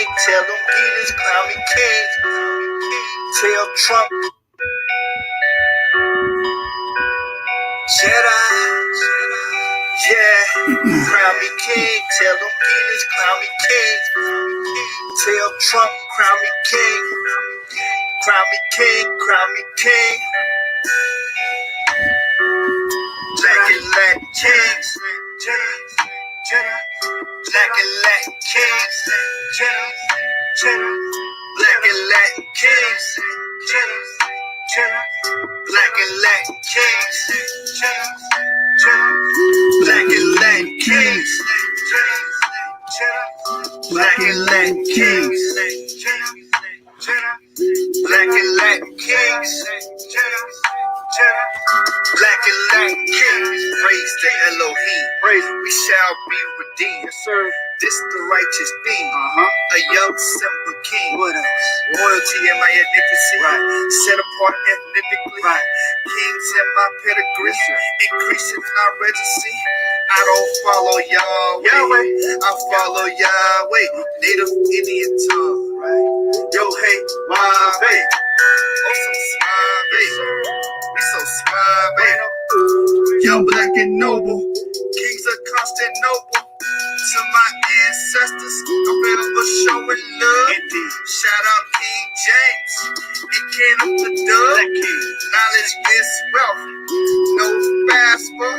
king. Tell them Peters, crown me king. Tell Trump, Jedi, yeah, crown me king. Tell them Peters, crown me king. Tell Trump, crown me king. Crown me king, crown me king. Black and Latin kings, black and Latin kings, black and Latin kings, black and Latin kings, black and Latin kings, black and Latin kings, black and Latin kings, black and Latin kings. Praise the Elohim, praise we shall be redeemed. Yes, sir. This the righteous thing. A young simple king. What else? Royalty in my magnificence. Right. Set apart ethnically. Right. Kings in my pedigree. Increasing our regency. I don't follow Yahweh. I follow Yahweh. Native Indian tongue. Right. Yo, hey, Wahweh. Oh, so suave. We so suave. Young, black, and noble. Kings of Constantinople. To my ancestors, I'm better for showing love. Indeed. Shout out King James and King of the Dove. Knowledge is wealth, no passport.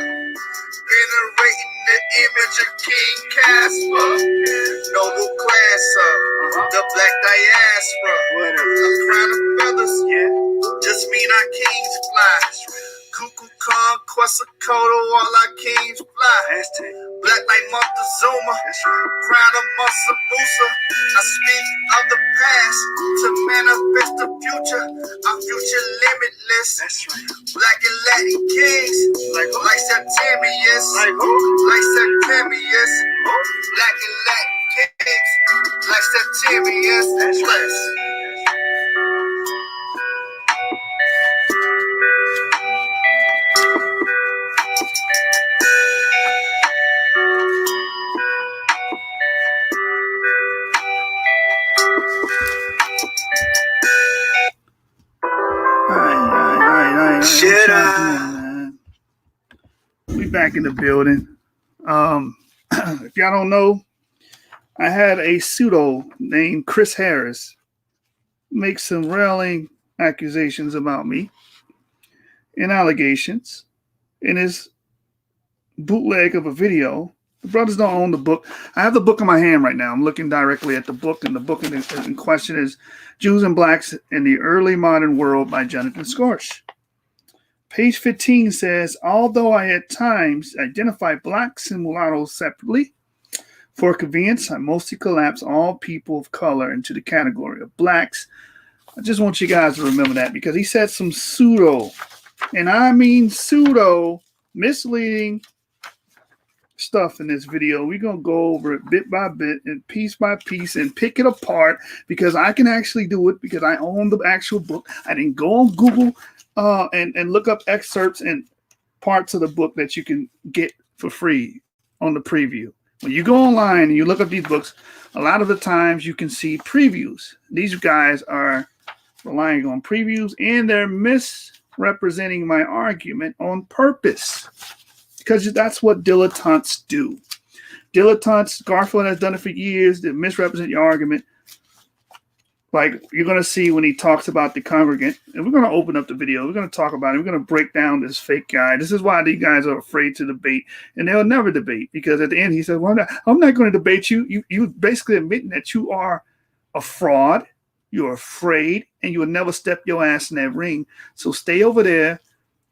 Venerating the image of King Casper. Noble class of the black diaspora. A crown of feathers, just mean our kings fly. Cuckoo conquest of Kodo, all our kings fly. Black like Montezuma, crown of Musa Musa. I speak of the past to manifest the future. Our future limitless. Black and Latin kings, like Septimius, like Septimius. Black and Latin kings, like Septimius. Bless. We back in the building. If y'all don't know, I had a pseudo named Chris Harris make some railing accusations about me and allegations in his bootleg of a video. The brothers don't own the book. I have the book in my hand right now. I'm looking directly at the book, and the book in question is Jews and Blacks in the Early Modern World by Jonathan Scorch. Page 15 says, although I at times identify blacks and mulattoes separately, for convenience, I mostly collapse all people of color into the category of blacks. I just want you guys to remember that because he said some pseudo, and I mean pseudo, misleading stuff in this video. We're going to go over it bit by bit and piece by piece and pick it apart because I can actually do it because I own the actual book. I didn't go on Google and look up excerpts and parts of the book that you can get for free on the preview. When you go online and you look up these books, a lot of the times you can see previews. These guys are relying on previews and they're misrepresenting my argument on purpose because that's what dilettantes do. Dilettantes, Garfield has done it for years, they misrepresent your argument. Like you're going to see when he talks about the congregant, and we're going to open up the video. We're going to talk about it. We're going to break down this fake guy. This is why these guys are afraid to debate, and they'll never debate because at the end he said, well, I'm not going to debate you. You basically admitting that you are a fraud, you're afraid, and you will never step your ass in that ring. So stay over there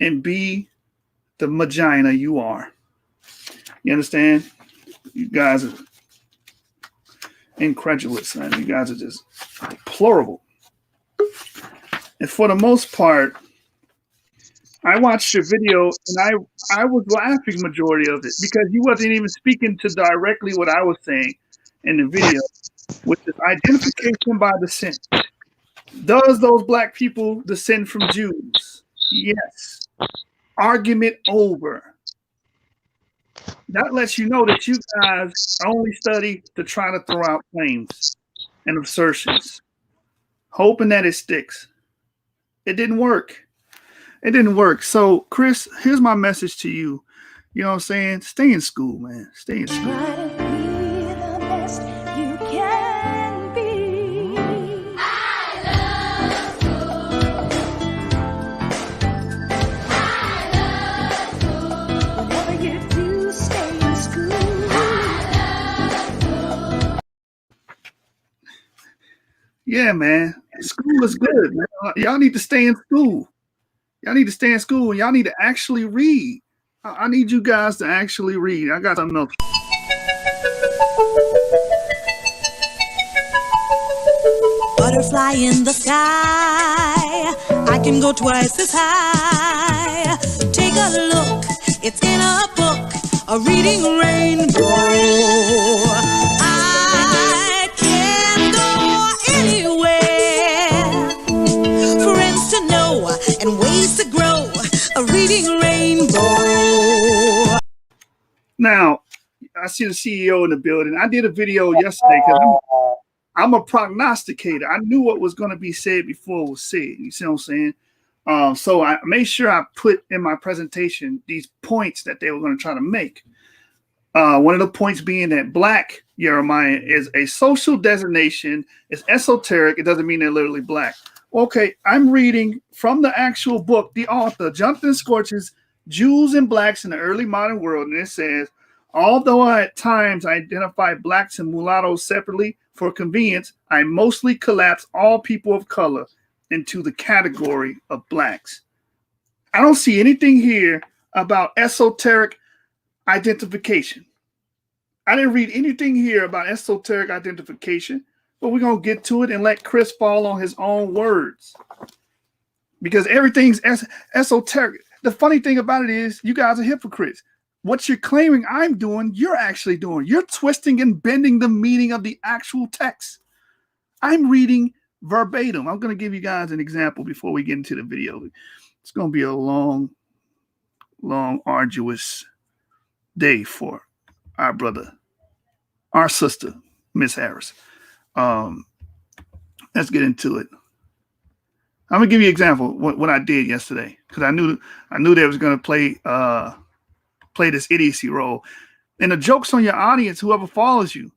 and be the vagina you are. You understand? You guys are incredulous, man. You guys are just deplorable. And for the most part, I watched your video and I was laughing majority of it because you wasn't even speaking to directly what I was saying in the video, which is identification by descent. Does those black people descend from Jews? Yes. Argument over. That lets you know that you guys only study to try to throw out claims. and assertions, hoping that it sticks. It didn't work. It didn't work. So, Chris, here's my message to you. You know what I'm saying? Stay in school, man. Stay in school. Try to be the best you can be. I love school. I love school. Whatever you do, stay in school. I love school. Yeah, man. School is good, man. Y'all need to stay in school. Y'all need to stay in school and y'all need to actually read. I need you guys to actually read. I got something else. Butterfly in the sky, I can go twice as high. Take a look, it's in a book, a reading rainbow. I can go anywhere, friends to know and ways to grow, a reading rainbow. Now, I see the CEO in the building. I did a video yesterday because I'm a prognosticator. I knew what was going to be said before it was said. You see what I'm saying? So I made sure I put in my presentation these points that they were going to try to make. One of the points being that Black, Jeremiah, is a social designation. It's esoteric. It doesn't mean they're literally Black. Okay, I'm reading from the actual book, the author, Jonathan Scorch's Jews and Blacks in the Early Modern World. And it says, although I at times identify Blacks and mulattoes separately for convenience, I mostly collapse all people of color into the category of Blacks. I don't see anything here about esoteric identification. I didn't read anything here about esoteric identification, but we're going to get to it and let Chris fall on his own words because everything's esoteric. The funny thing about it is you guys are hypocrites. What you're claiming I'm doing, you're actually doing. You're twisting and bending the meaning of the actual text. I'm reading verbatim. I'm going to give you guys an example before we get into the video. It's going to be a long, arduous day for our brother, our sister, Miss Harris. Let's get into it. I'm going to give you an example of what I did yesterday because I knew they was going to play this idiocy role. And the joke's on your audience, whoever follows you.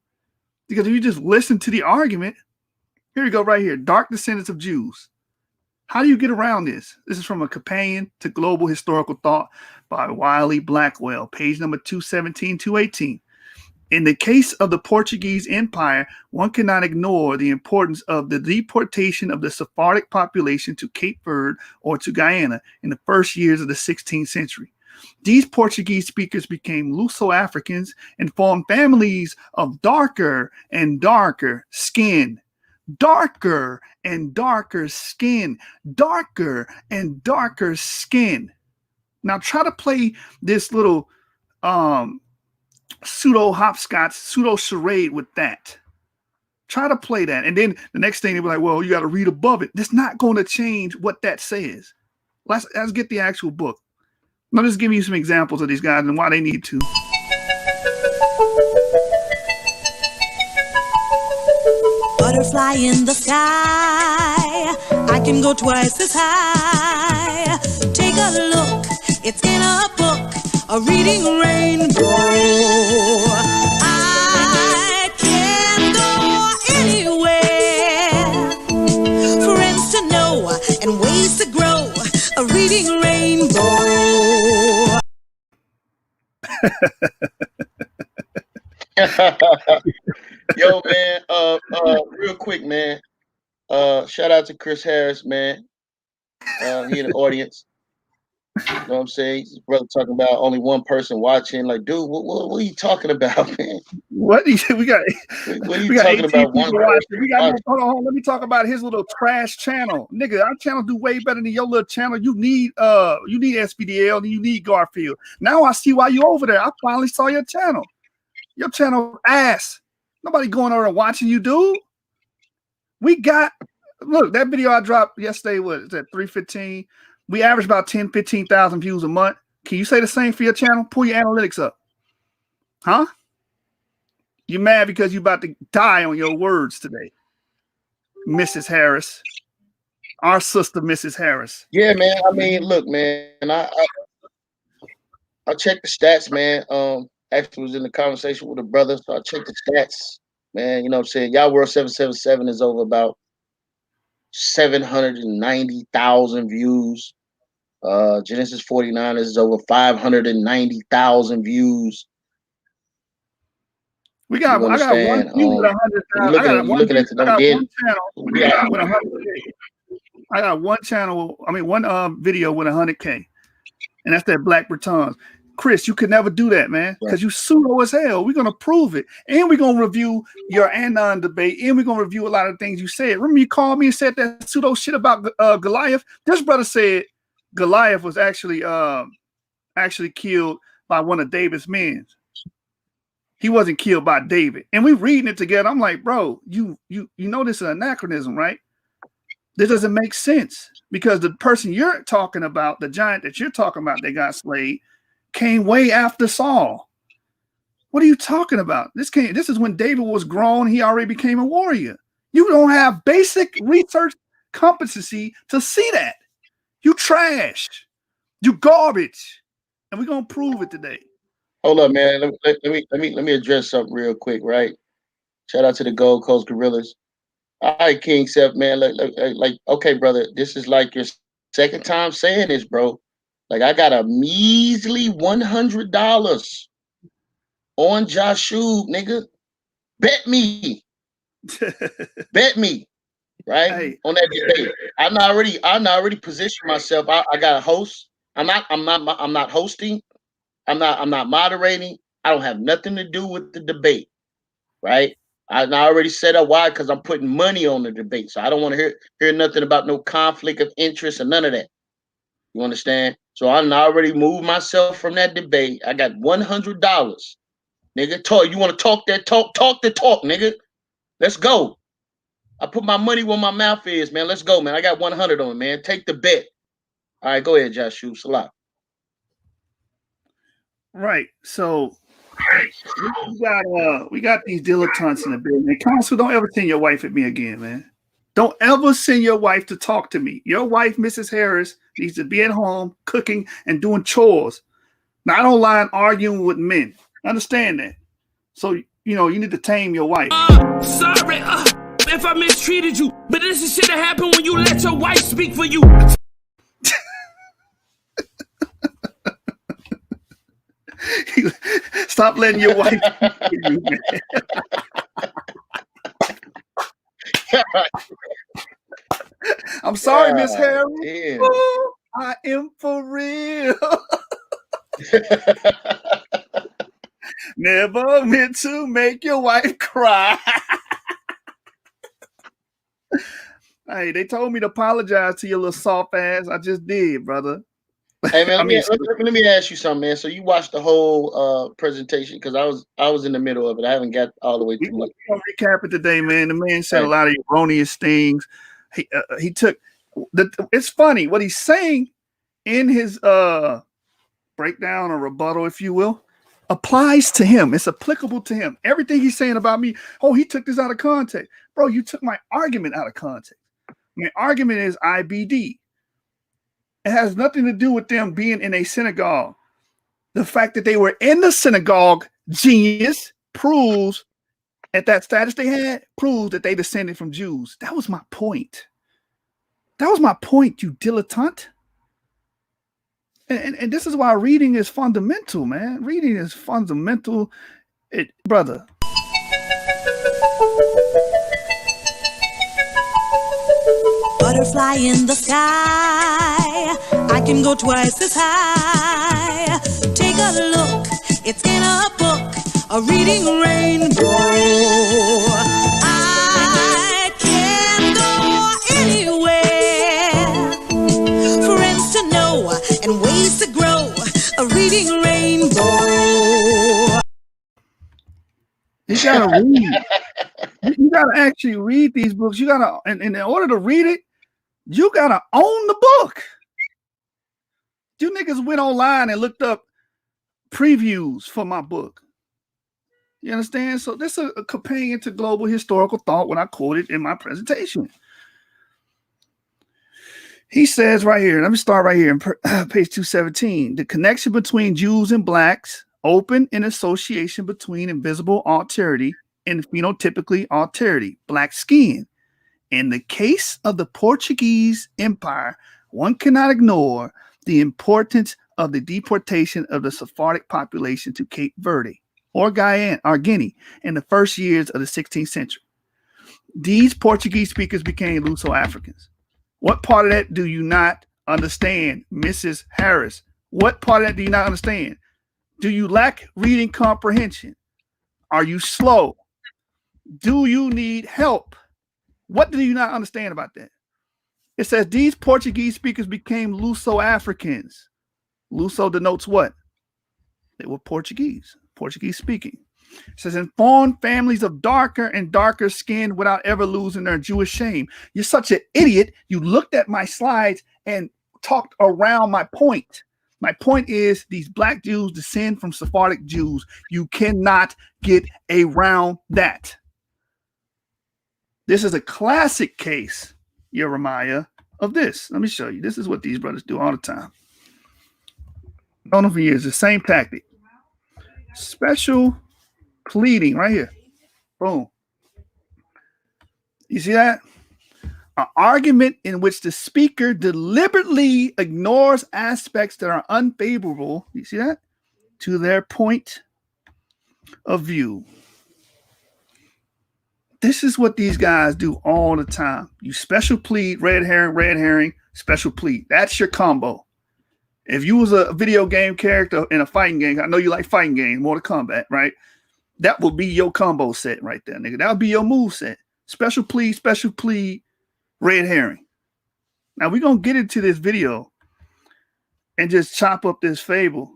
Because if you just listen to the argument, here we go right here. Dark Descendants of Jews. How do you get around this? This is from A Companion to Global Historical Thought by Wiley Blackwell, page number 217, 218. In the case of the Portuguese Empire, one cannot ignore the importance of the deportation of the Sephardic population to Cape Verde or to Guyana in the first years of the 16th century. These Portuguese speakers became Luso-Africans and formed families of darker and darker skin. Darker and darker skin. Darker and darker skin. Now try to play this little pseudo hopscotch, pseudo charade with that. Try to play that. And then the next thing they'll be like, well, you got to read above it. That's not going to change what that says. Let's get the actual book. I'll just give you some examples of these guys and why they need to. Butterfly in the sky, I can go twice as high. Take a look, it's in a book, a reading rainbow. I can go anywhere, friends to know and ways to grow, a reading rainbow. Yo, man, real quick, man. Shout out to Chris Harris, man. He in the audience. You know what I'm saying? His brother talking about only one person watching. Like, dude, what are you talking about, man? What we got? What are you talking about? One person. We got. Hold on. Let me talk about his little trash channel, nigga. Our channel do way better than your little channel. You need SBDL and you need Garfield. Now I see why you over there. I finally saw your channel. Your channel ass. Nobody going over and watching you, dude. We got, look, that video I dropped yesterday was at 315. We average about 10, 15,000 views a month. Can you say the same for your channel? Pull your analytics up. Huh? You mad because you about to die on your words today. Mrs. Harris, our sister, Mrs. Harris. Yeah, man. I mean, look, man. I checked the stats, man. Actually was in the conversation with a brother, so I checked the stats, man. You know what I'm saying? Y'all World 777 is over about 790,000 views. Genesis 49 is over 590,000 views. I got one view with 100,000. I got one channel with 100K. I got one channel. I mean, one video with 100K, and that's that Black Bretons. Chris, you could never do that, man, because you pseudo as hell. We're gonna prove it, and we're gonna review your Anon debate, and we're gonna review a lot of things you said. Remember, you called me and said that pseudo shit about Goliath. This brother said Goliath was actually killed by one of David's men. He wasn't killed by David, and we reading it together. I'm like, bro, you know this is an anachronism, right? This doesn't make sense because the person you're talking about, the giant that you're talking about that got slayed, came way after Saul. What are you talking about? This is when David was grown. He already became a warrior. You don't have basic research competency to see that. You trash. You garbage. And we're gonna prove it today. Hold up, man. Let me address something real quick, right? Shout out to the Gold Coast Gorillas. All right, King Seth, man. Like, okay, brother, this is like your second time saying this, bro. Like, I got a measly $100 on Joshua, nigga. Bet me, right? Hey. On that debate. I'm already positioned myself. I got a host. I'm not hosting. I'm not moderating. I don't have nothing to do with the debate, right? I already set up why, because I'm putting money on the debate. So I don't want to hear nothing about no conflict of interest or none of that. You understand? So I already moved myself from that debate. I got $100. Nigga, talk. You want to talk that talk? Talk the talk, nigga. Let's go. I put my money where my mouth is, man. Let's go, man. I got 100 on it, man. Take the bet. All right, go ahead, Joshua. Salah. Right. So we got these dilettantes in the building. Counsel, don't ever send your wife at me again, man. Don't ever send your wife to talk to me. Your wife, Mrs. Harris, needs to be at home cooking and doing chores, not online arguing with men. Understand that. So, you need to tame your wife. Sorry if I mistreated you, but this is shit that happened when you let your wife speak for you. Stop letting your wife speak for you, man. I'm sorry, Miss Harris. Oh, I am for real. Never meant to make your wife cry. Hey, they told me to apologize to your little soft ass. I just did, brother. Hey man, let me ask you something, man. So you watched the whole presentation because I was in the middle of it. I haven't got all the way through it. We're gonna recap it today, man. The man said a lot of erroneous things. He took it's funny what he's saying in his breakdown or rebuttal, if you will, applies to him. It's applicable to him. Everything he's saying about me, he took this out of context. Bro, you took my argument out of context. My argument is IBD. It has nothing to do with them being in a synagogue. The fact that they were in the synagogue, genius, proves at that status they had, proves that they descended from Jews. That was my point. That was my point, you dilettante. And this is why reading is fundamental, man. Reading is fundamental. Brother. Butterfly in the sky, I can go twice as high. Take a look, it's in a book, a reading rainbow. I can go anywhere, friends to know and ways to grow, a reading rainbow. You gotta read. You gotta actually read these books. You gotta, and in order to read it, you gotta own the book. You niggas went online and looked up previews for my book. You understand? So this is a companion to global historical thought when I quoted in my presentation. He says right here, let me start right here in page 217. The connection between Jews and blacks, open in association between invisible alterity and phenotypically alterity, black skin. In the case of the Portuguese Empire, one cannot ignore the importance of the deportation of the Sephardic population to Cape Verde or Guyana or Guinea in the first years of the 16th century. These Portuguese speakers became Luso-Africans. What part of that do you not understand, Mrs. Harris? What part of that do you not understand? Do you lack reading comprehension? Are you slow? Do you need help? What do you not understand about that? It says these Portuguese speakers became Luso-Africans. Luso denotes what? They were Portuguese speaking. It says informed families of darker and darker skin without ever losing their Jewish shame. You're such an idiot. You looked at my slides and talked around my point. My point is these black Jews descend from Sephardic Jews. You cannot get around that. This is a classic case, Jeremiah, of this. Let me show you. This is what these brothers do all the time. Known them for years. The same tactic. Special pleading right here. Boom. You see that? An argument in which the speaker deliberately ignores aspects that are unfavorable, you see that? To their point of view. This is what these guys do all the time. You special plead, red herring, special plead. That's your combo. If you was a video game character in a fighting game, I know you like fighting games, Mortal Kombat, right? That would be your combo set right there, nigga. That would be your move set. Special plead, red herring. Now we're gonna get into this video and just chop up this fable.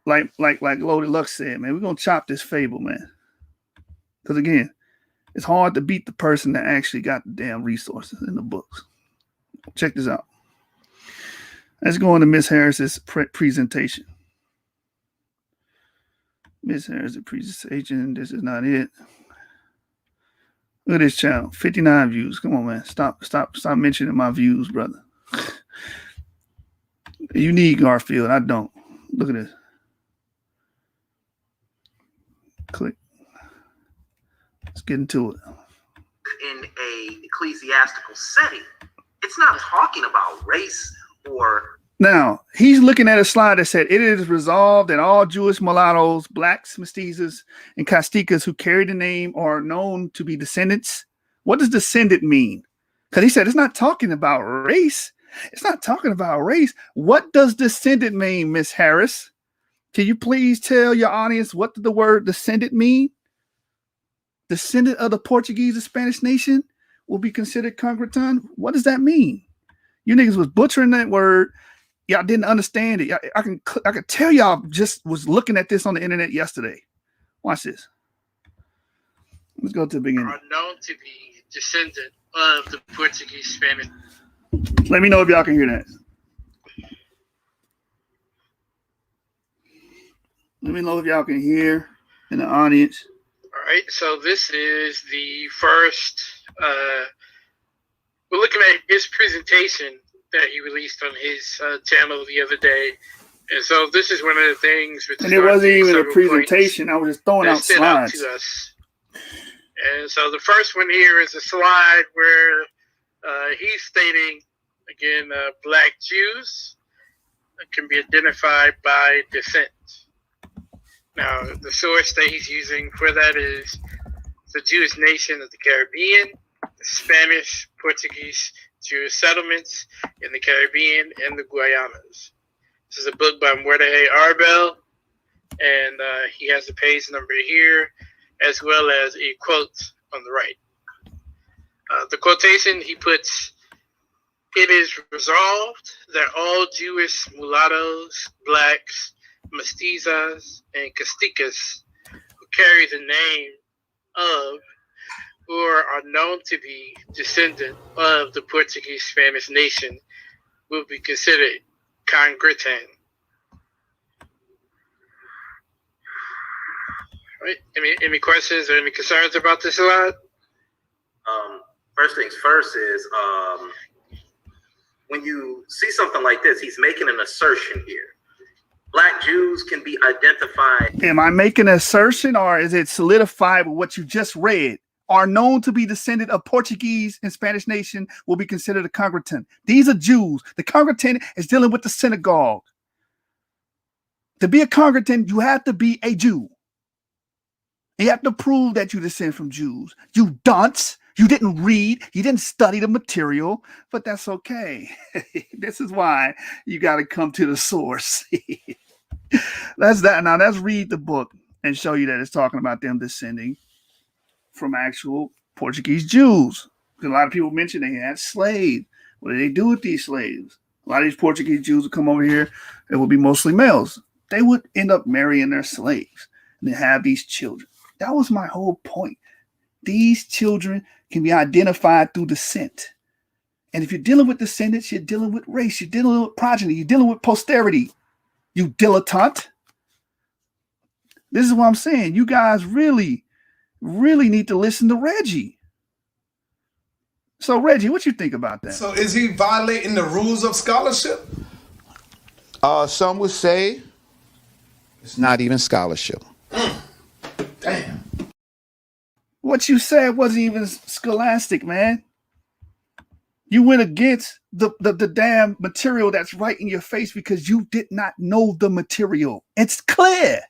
Like Loaded Lux said, man. We're gonna chop this fable, man. Because again, it's hard to beat the person that actually got the damn resources in the books. Check this out. Let's go into Miss Harris's presentation. Miss Harris's presentation. This is not it. Look at this channel. 59 views. Come on, man. Stop mentioning my views, brother. You need Garfield. I don't. Look at this. Click. Let's get into it. In a ecclesiastical setting, it's not talking about race or. Now, he's looking at a slide that said, it is resolved that all Jewish mulattoes, blacks, mestizos, and casticas who carry the name are known to be descendants. What does descendant mean? Because he said it's not talking about race. It's not talking about race. What does descendant mean, Miss Harris? Can you please tell your audience what the word descendant mean? Descendant of the Portuguese and Spanish nation will be considered congregant. What does that mean? You niggas was butchering that word. Y'all didn't understand it. I can tell y'all just was looking at this on the internet yesterday. Watch this. Let's go to the beginning. Are known to be descendant of the Portuguese Spanish. Let me know if y'all can hear that. Let me know if y'all can hear in the audience. All right, so this is the first. We're looking at his presentation that he released on his channel the other day, and so this is one of the things. And it wasn't even a presentation. I was just throwing out slides. To us. And so the first one here is a slide where he's stating again, black Jews can be identified by descent. Now, the source that he's using for that is the Jewish nation of the Caribbean, the Spanish, Portuguese Jewish settlements in the Caribbean and the Guyanas. This is a book by Muerte Arbel, and he has a page number here, as well as a quote on the right. The quotation he puts, "It is resolved that all Jewish mulattoes, blacks, mestizas, and casticas who carry the name of or are known to be descendant of the Portuguese Spanish nation will be considered congregant." Right. Any questions or any concerns about this slide? First things first is when you see something like this, he's making an assertion here. Black Jews can be identified. Am I making an assertion, or is it solidified with what you just read? Are known to be descendant of Portuguese and Spanish nation will be considered a congregant. These are Jews. The congregant is dealing with the synagogue. To be a congregant, you have to be a Jew. You have to prove that you descend from Jews. You dunce. You didn't read. You didn't study the material, but that's okay. This is why you got to come to the source. That's that. Now let's read the book and show you that it's talking about them descending from actual Portuguese Jews. A lot of people mention they had slaves. What do they do with these slaves? A lot of these Portuguese Jews would come over here. It would be mostly males. They would end up marrying their slaves and then have these children. That was my whole point. These children can be identified through descent. And if you're dealing with descendants, you're dealing with race, you're dealing with progeny, you're dealing with posterity. You dilettante. This is what I'm saying. You guys really need to listen to Reggie. So, Reggie, what you think about that? So is he violating the rules of scholarship? Some would say it's not even scholarship. Damn. What you said wasn't even scholastic, man. You went against the damn material that's right in your face because you did not know the material. It's clear.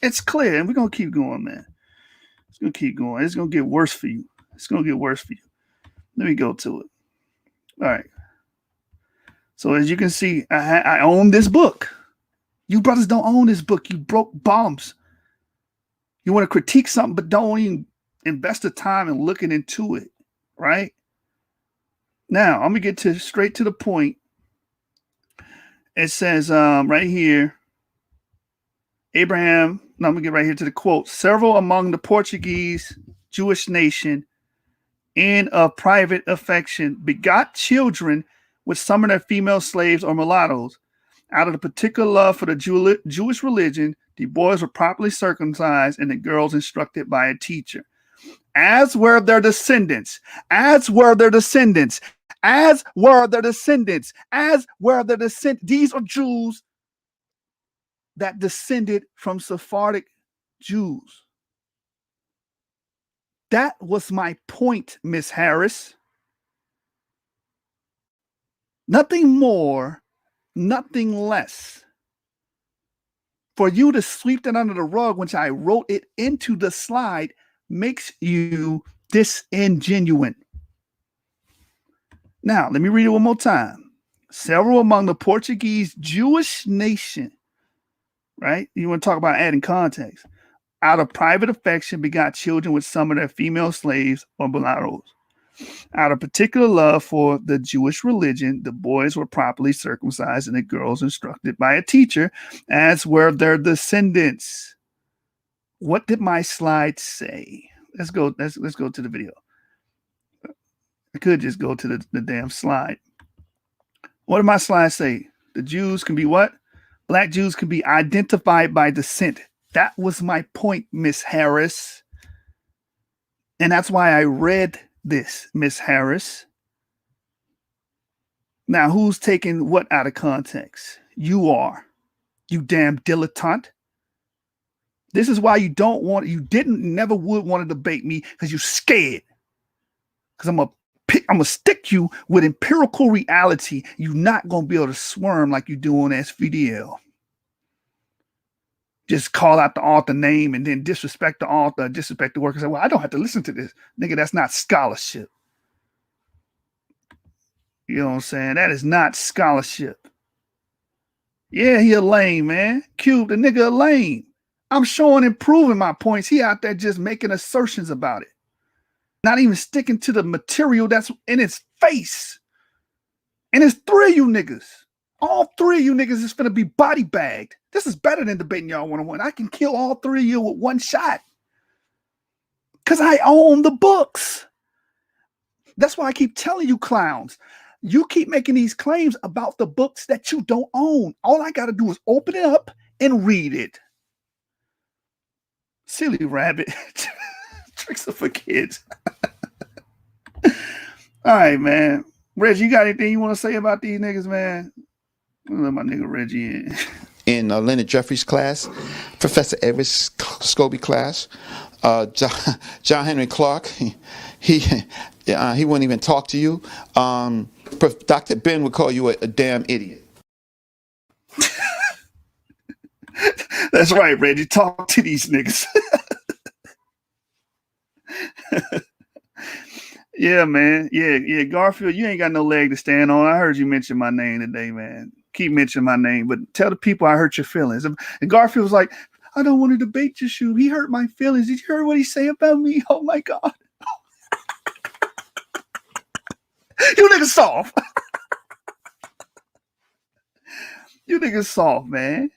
It's clear. And we're going to keep going, man. It's going to keep going. It's going to get worse for you. It's going to get worse for you. Let me go to it. All right. So as you can see, I own this book. You brothers don't own this book. You broke bombs. You want to critique something, but don't even invest the time in looking into it, right? Now, I'm going to get straight to the point. It says right here, I'm going to get right here to the quote. Several among the Portuguese Jewish nation in a private affection begot children with some of their female slaves or mulattoes. Out of the particular love for the Jewish religion, the boys were properly circumcised and the girls instructed by a teacher. As were their descendants, as were their descendants, as were their descendants, as were their descendants. These are Jews that descended from Sephardic Jews. That was my point, Miss Harris. Nothing more, nothing less. For you to sweep that under the rug, which I wrote it into the slide, makes you disingenuine. Now, let me read it one more time. Several among the Portuguese Jewish nation, right? You want to talk about adding context. Out of private affection begot children with some of their female slaves or mulattoes. Out of particular love for the Jewish religion, the boys were properly circumcised and the girls instructed by a teacher, as were their descendants. What did my slide say? Let's go to the video. I could just go to the damn slide. What did my slide say? The Jews can be what? Black Jews can be identified by descent. That was my point, Miss Harris. And that's why I read this, Miss Harris. Now, who's taking what out of context? You are. You damn dilettante. This is why you never would want to debate me, because you're scared. Because I'm going to stick you with empirical reality. You're not going to be able to squirm like you do on SVDL. Just call out the author name and then disrespect the author, disrespect the work and say, well, I don't have to listen to this. Nigga, that's not scholarship. You know what I'm saying? That is not scholarship. Yeah, he a lame, man. Cube, the nigga a lame. I'm showing and proving my points. He out there just making assertions about it. Not even sticking to the material that's in his face. And it's three of you niggas. All three of you niggas is finna be body bagged. This is better than debating y'all one-on-one. I can kill all three of you with one shot. Because I own the books. That's why I keep telling you clowns. You keep making these claims about the books that you don't own. All I got to do is open it up and read it. Silly rabbit. Tricks are for kids. All right, man. Reggie, you got anything you want to say about these niggas, man? Let my nigga Reggie in. In Leonard Jeffries' class, Professor Everett Scobie class, John Henry Clark, he wouldn't even talk to you. Dr. Ben would call you a damn idiot. That's right, Reggie. Talk to these niggas. Yeah, man. Yeah. Garfield, you ain't got no leg to stand on. I heard you mention my name today, man. Keep mentioning my name, but tell the people I hurt your feelings. And Garfield was like, I don't want to debate your shoe. He hurt my feelings. Did you hear what he say about me? Oh my God. You niggas soft. You niggas soft, man.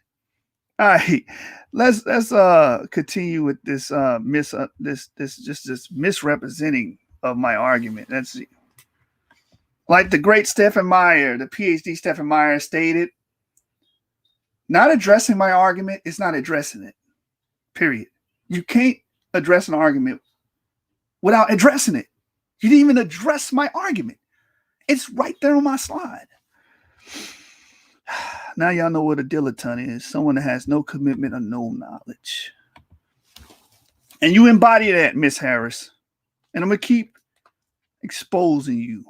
All right. Let's continue with this this misrepresenting of my argument. Let's see. Like the great Stephen Meyer, the PhD Stephen Meyer stated, not addressing my argument is not addressing it. Period. You can't address an argument without addressing it. You didn't even address my argument. It's right there on my slide. Now y'all know what a dilettante is. Someone that has no commitment or no knowledge. And you embody that, Miss Harris. And I'm going to keep exposing you.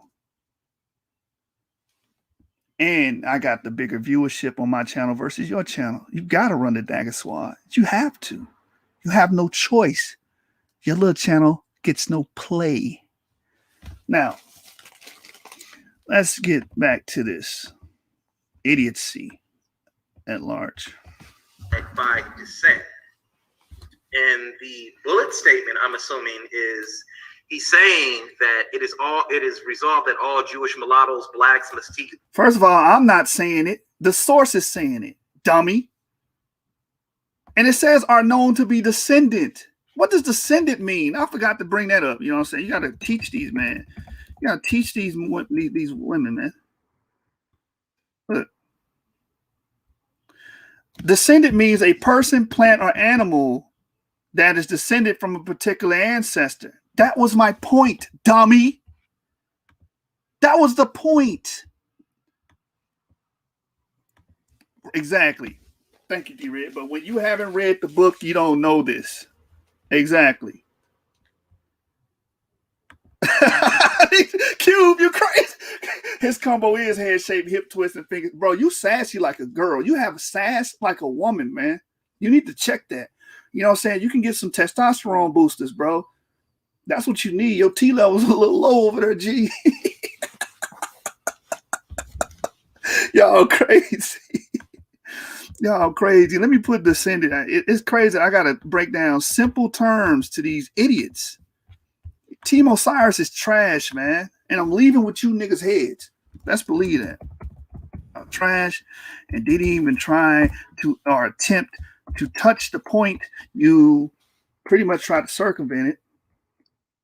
And I got the bigger viewership on my channel versus your channel. You got to run the Dagger Squad. You have to. You have no choice. Your little channel gets no play. Now, let's get back to this idiocy at large. By dissent. And the bullet statement, I'm assuming, is he's saying that it is resolved that all Jewish mulattoes, blacks, mestizo. First of all, I'm not saying it. The source is saying it, dummy. And it says are known to be descendant. What does descendant mean? I forgot to bring that up. You know what I'm saying? You got to teach these, man. You got to teach these women, man. Look. Descendant means a person, plant, or animal that is descended from a particular ancestor. That was my point, dummy. That was the point. Exactly. Thank you, D-Red. But when you haven't read the book, you don't know this. Exactly. Cube, you crazy. His combo is head shape, hip twist, and fingers. Bro, you sassy like a girl. You have sass like a woman, man. You need to check that. You know what I'm saying? You can get some testosterone boosters, bro. That's what you need. Your T level's a little low over there, G. Y'all crazy. Y'all crazy. Let me put descendant. It's crazy. I got to break down simple terms to these idiots. Team Osiris is trash, man. And I'm leaving with you niggas' heads. Let's believe that. I'm trash and didn't even try to or attempt to touch the point. You pretty much tried to circumvent it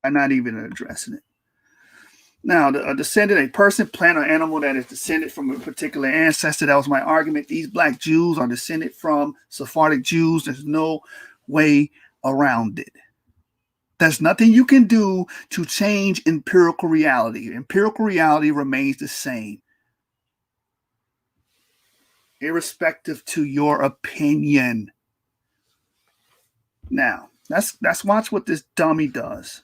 by not even addressing it. Now, a descendant, a person, plant, or animal that is descended from a particular ancestor. That was my argument. These black Jews are descended from Sephardic Jews. There's no way around it. There's nothing you can do to change empirical reality. Empirical reality remains the same, irrespective to your opinion. Now, let's watch what this dummy does.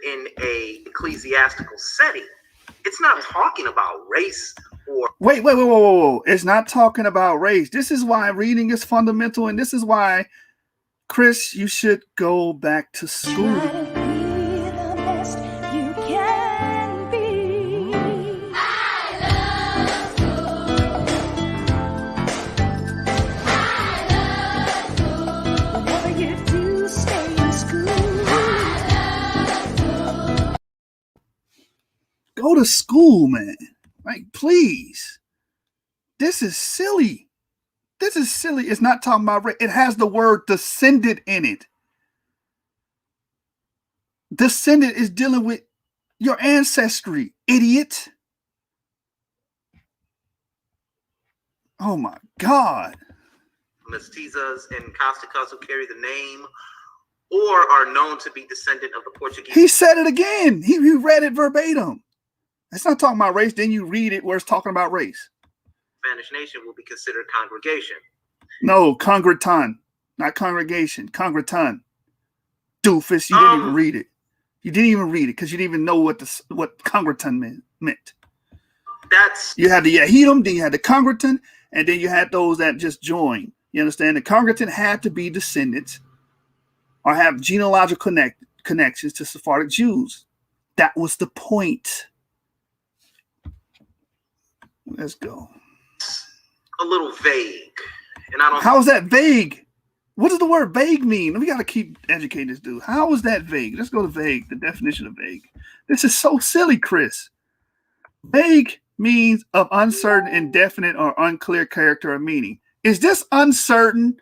In a ecclesiastical setting, it's not talking about race or wait. It's not talking about race. This is why reading is fundamental, and this is why, Chris, you should go back to school. Try to be the best you can be. I love school. Whatever you do, stay in school. Go to school, man. Like, please. This is silly. This is silly. It's not talking about race. It has the word descendant in it. Descendant is dealing with your ancestry, idiot. Oh my God. mestizas, and casticas who carry the name or are known to be descendant of the Portuguese. He said it again. He read it verbatim. It's not talking about race. Then you read it where it's talking about race. Spanish nation will be considered congregation. No, congreton, not congregation. Congreton. Doofus, you didn't even read it. You didn't even read it because you didn't even know what congreton meant. You had the Yahidum, then you had the congreton, and then you had those that just joined. You understand? The congreton had to be descendants or have genealogical connections to Sephardic Jews. That was the point. Let's go. A little vague, and I don't. How is that vague? What does the word vague mean? We got to keep educating this dude. How is that vague? Let's go to vague. The definition of vague. This is so silly, Chris. Vague means of uncertain, indefinite, or unclear character or meaning. Is this uncertain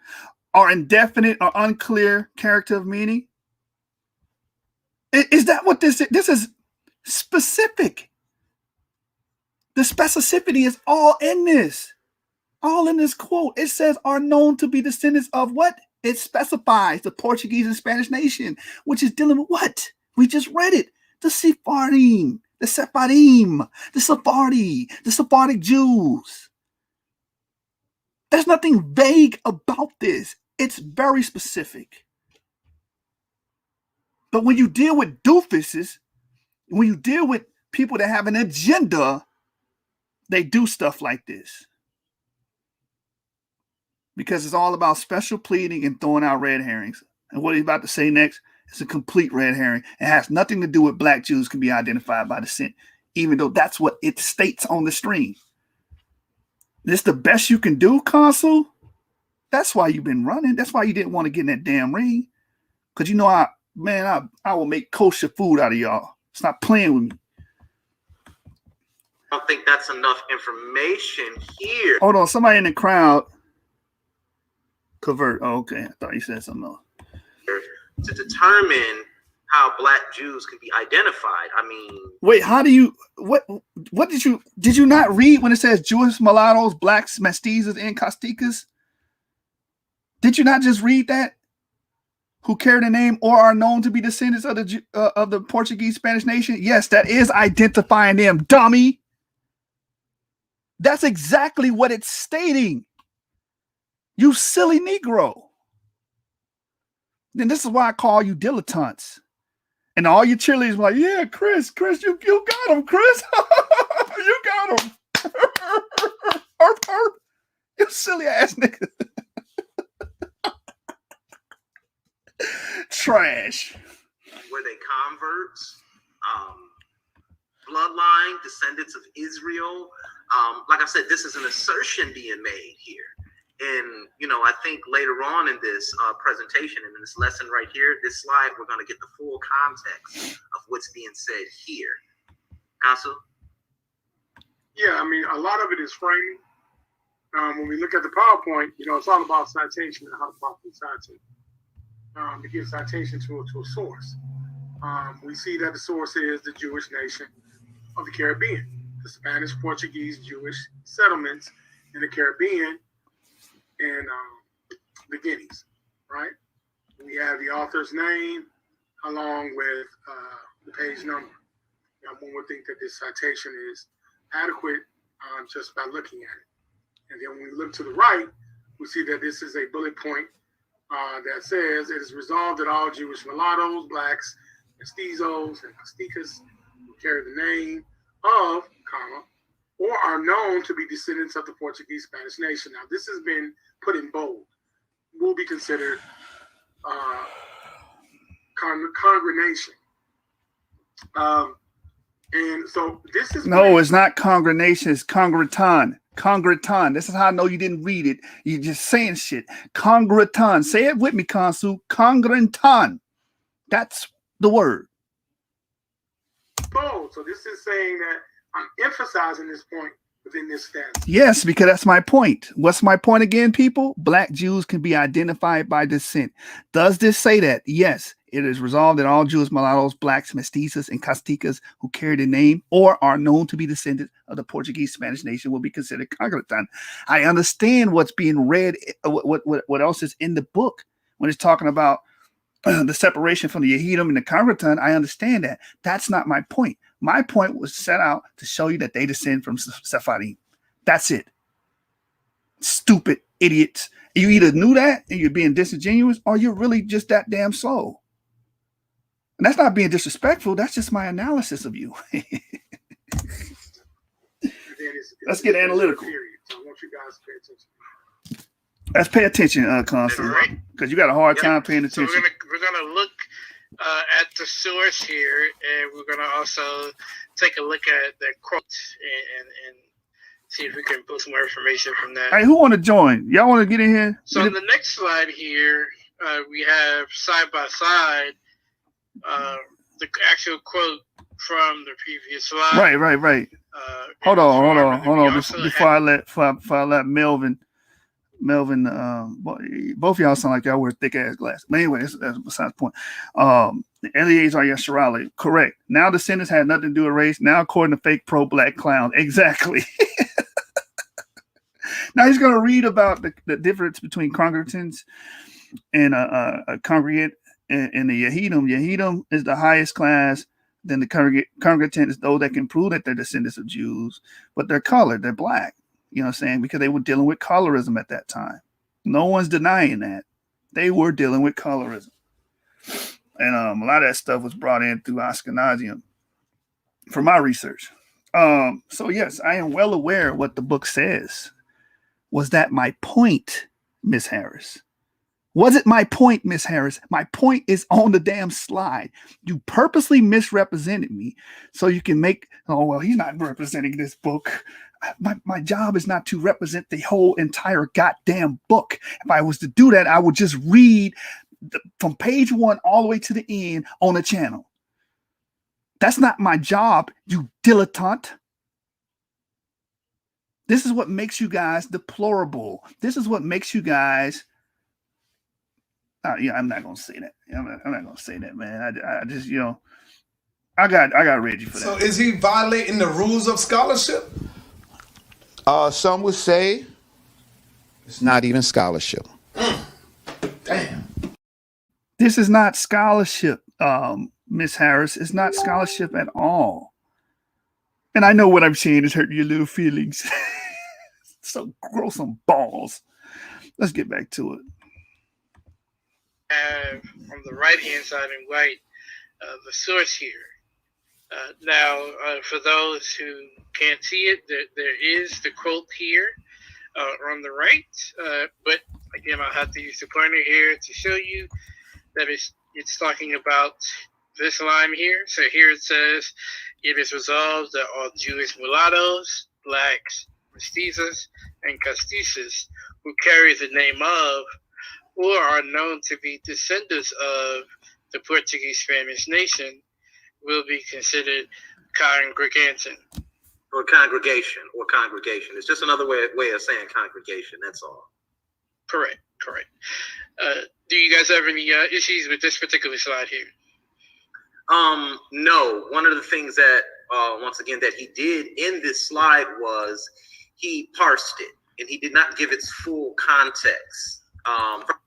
or indefinite or unclear character of meaning? Is that what this is? This is specific. The specificity is all in this. All in this quote. It says are known to be descendants of what? It specifies the Portuguese and Spanish nation, which is dealing with what? We just read it. The Sephardim, the Sephardim, the Sephardi, the Sephardic Jews. There's nothing vague about this. It's very specific. But when you deal with doofuses, when you deal with people that have an agenda, they do stuff like this. Because it's all about special pleading and throwing out red herrings. And what he's about to say next is a complete red herring. It has nothing to do with black Jews can be identified by descent, even though that's what it states on the stream. This the best you can do, Consul? That's why you've been running. That's why you didn't want to get in that damn ring. Because you know, I will make kosher food out of y'all. Stop playing with me. I don't think that's enough information here. Hold on, somebody in the crowd. Convert. Oh, okay. I thought you said something else. To determine how black Jews can be identified. I mean, wait, how do you what did you not read when it says Jewish mulattoes, blacks, mestizas, and casticas? Did you not just read that? Who carry the name or are known to be descendants of the Portuguese Spanish nation? Yes, that is identifying them, dummy. That's exactly what it's stating. You silly Negro. Then this is why I call you dilettantes. And all your cheerleaders were like, yeah, Chris, you got him, Chris. You got him. You silly ass nigga. Trash. Were they converts? Bloodline, descendants of Israel? Like I said, this is an assertion being made here. And, you know, I think later on in this presentation and in this lesson right here, this slide, we're going to get the full context of what's being said here. Consul? Yeah, I mean, a lot of it is framing. When we look at the PowerPoint, you know, it's all about citation and how to properly citate. To give citation to a source. We see that the source is the Jewish nation of the Caribbean, the Spanish, Portuguese, Jewish settlements in the Caribbean and the Guineas, right? We have the author's name along with the page number. Now, one would think that this citation is adequate just by looking at it. And then when we look to the right, we see that this is a bullet point that says it is resolved that all Jewish mulattoes, blacks, mestizos, and casticas who carry the name of, or are known to be descendants of the Portuguese Spanish nation. Now, this has been put in bold. Will be considered congregation. And so this is it's not congregation, it's congreton. Congreton. This is how I know you didn't read it. You're just saying shit. Congreton. Say it with me, Consul. Congreton. That's the word. Bold. So this is saying that I'm emphasizing this point within this stance. Yes, because that's my point. What's my point again, people? Black Jews can be identified by descent. Does this say that? Yes. It is resolved that all Jews, mulattoes, blacks, mestizos, and casticas who carry the name or are known to be descendants of the Portuguese Spanish nation will be considered congregant. I understand what's being read, what else is in the book when it's talking about the separation from the Yehidim and the congregant. I understand that. That's not my point. My point was set out to show you that they descend from Sephardim. That's it. Stupid idiots. You either knew that and you're being disingenuous, or you're really just that damn slow. And that's not being disrespectful. That's just my analysis of you. Let's get analytical. So I want you guys to pay attention. Let's pay attention, Constant, because you got a hard time paying attention. So we're gonna look at the source here, and we're gonna also take a look at the quotes and see if we can pull some more information from that. Hey, who want to join? Y'all want to get in here? So on the next slide here, we have side by side the actual quote from the previous slide. Right. Hold on. Before I let Melvin, both of y'all sound like y'all wear thick ass glasses. But anyway, that's besides the point. Eleazar Yasharali, correct. Now descendants had nothing to do with race. Now, according to fake pro-black clown, exactly. Now he's going to read about the difference between congregants and a congregant and the Yehidim. Yehidim is the highest class. Then the congregant is those that can prove that they're descendants of Jews, but they're colored, they're black. You know what I'm saying? Because they were dealing with colorism at that time. No one's denying that. They were dealing with colorism. And a lot of that stuff was brought in through Ashkenazium for my research. So yes, I am well aware of what the book says. Was that my point, Miss Harris? Was it my point, Miss Harris? My point is on the damn slide. You purposely misrepresented me so you can make, oh, well, he's not representing this book. My job is not to represent the whole entire goddamn book. If I was to do that, I would just read from page 1 all the way to the end on the channel. That's not my job, you dilettante. This is what makes you guys deplorable. This is what makes you guys. Yeah, I'm not gonna say that. I'm not gonna say that, man. I just, I got Reggie for that. So is he violating the rules of scholarship? Some would say it's not even scholarship. Damn. This is not scholarship, Miss Harris. It's not scholarship at all. And I know what I'm saying is hurting your little feelings. So grow some balls. Let's get back to it. On the right-hand side in white, the source here. Now, for those who can't see it, there is the quote here on the right. But again, I'll have to use the pointer here to show you that it's talking about this line here. So here it says, it is resolved that all Jewish mulattoes, blacks, mestizos, and castisas who carry the name of or are known to be descendants of the Portuguese Spanish nation will be considered congregation. Or congregation. It's just another way of saying congregation, that's all. Correct. Do you guys have any issues with this particular slide here? No. One of the things that, once again, that he did in this slide was he parsed it, and he did not give its full context.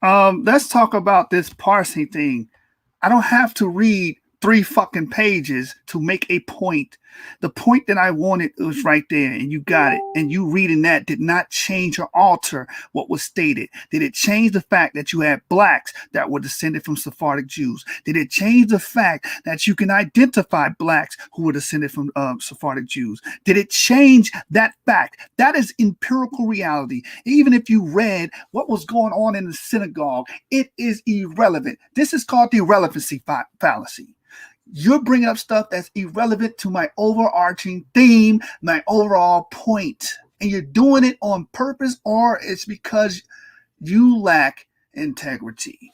Let's talk about this parsing thing. I don't have to read 3 fucking pages to make a point. The point that I wanted was right there, and you got it. And you reading that did not change or alter what was stated. Did it change the fact that you had blacks that were descended from Sephardic Jews? Did it change the fact that you can identify blacks who were descended from Sephardic Jews? Did it change that fact? That is empirical reality. Even if you read what was going on in the synagogue, it is irrelevant. This is called the irrelevancy fallacy. You're bringing up stuff that's irrelevant to my overarching theme, my overall point. And you're doing it on purpose, or it's because you lack integrity.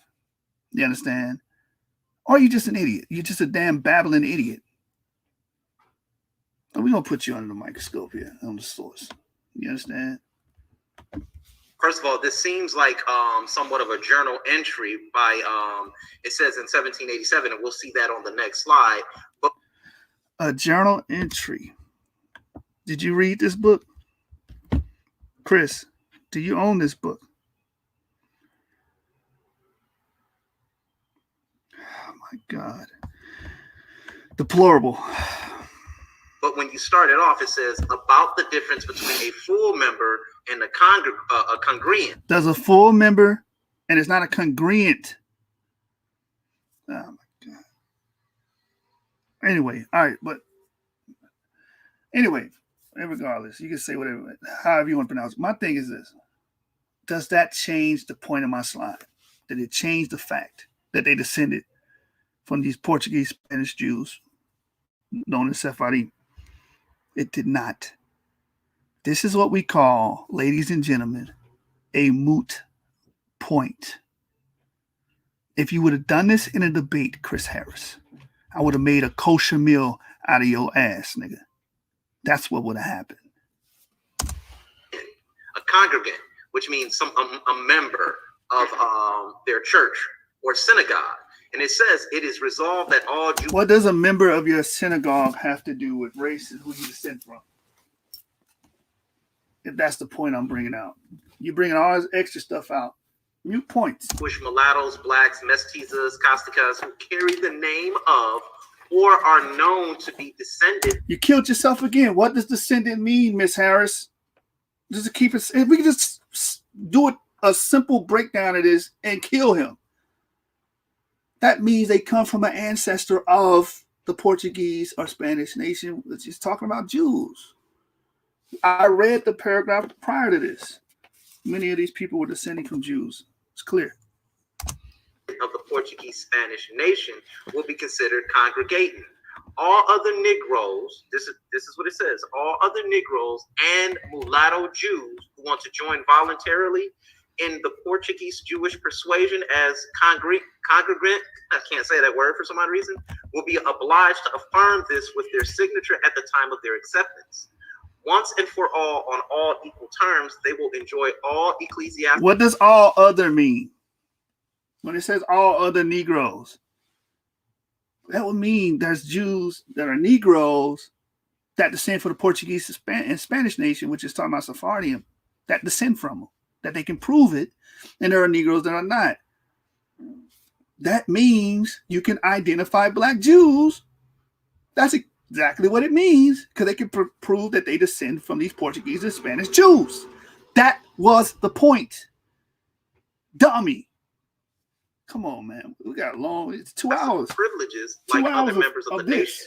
You understand? Or you're just an idiot. You're just a damn babbling idiot. We're going to put you under the microscope here on the source. You understand? First of all, this seems like somewhat of a journal entry by, it says in 1787, and we'll see that on the next slide. But a journal entry. Did you read this book? Chris, do you own this book? Oh my God. Deplorable. But when you start it off, it says about the difference between a full member and a congruent. There's a full member and it's not a congruent. Oh my God. Anyway, all right, but anyway, regardless, you can say whatever, however you want to pronounce it. My thing is this. Does that change the point of my slide? Did it change the fact that they descended from these Portuguese Spanish Jews known as Sephardim? It did not. This is what we call, ladies and gentlemen, a moot point. If you would have done this in a debate, Chris Harris, I would have made a kosher meal out of your ass, nigga. That's what would have happened. A congregant, which means a member of their church or synagogue. And it says it is resolved that all Jews. What does a member of your synagogue have to do with race and who you descend from? If that's the point I'm bringing out. You're bringing all this extra stuff out. Mute points. Jewish mulattoes, blacks, mestizas, Costicas who carry the name of or are known to be descended. You killed yourself again. What does descendant mean, Miss Harris? Just to keep it, if we can just do a simple breakdown of this and kill him. That means they come from an ancestor of the Portuguese or Spanish nation, which is talking about Jews. I read the paragraph prior to this. Many of these people were descending from Jews. It's clear. Of the Portuguese Spanish nation will be considered congregating. All other Negroes, this is what it says, all other Negroes and mulatto Jews who want to join voluntarily in the Portuguese Jewish persuasion as congregant, I can't say that word for some odd reason, will be obliged to affirm this with their signature at the time of their acceptance. Once and for all, on all equal terms, they will enjoy all ecclesiastical. What does all other mean? When it says all other Negroes, that would mean there's Jews that are Negroes that descend from the Portuguese and Spanish nation, which is talking about Sephardim, that descend from them, that they can prove it, and there are Negroes that are not. That means you can identify black Jews. That's exactly what it means, because they can prove that they descend from these Portuguese and Spanish Jews. That was the point. Dummy. Come on, man. We got long. It's 2 hours. Privileges 2 like hours other members of the this. nation.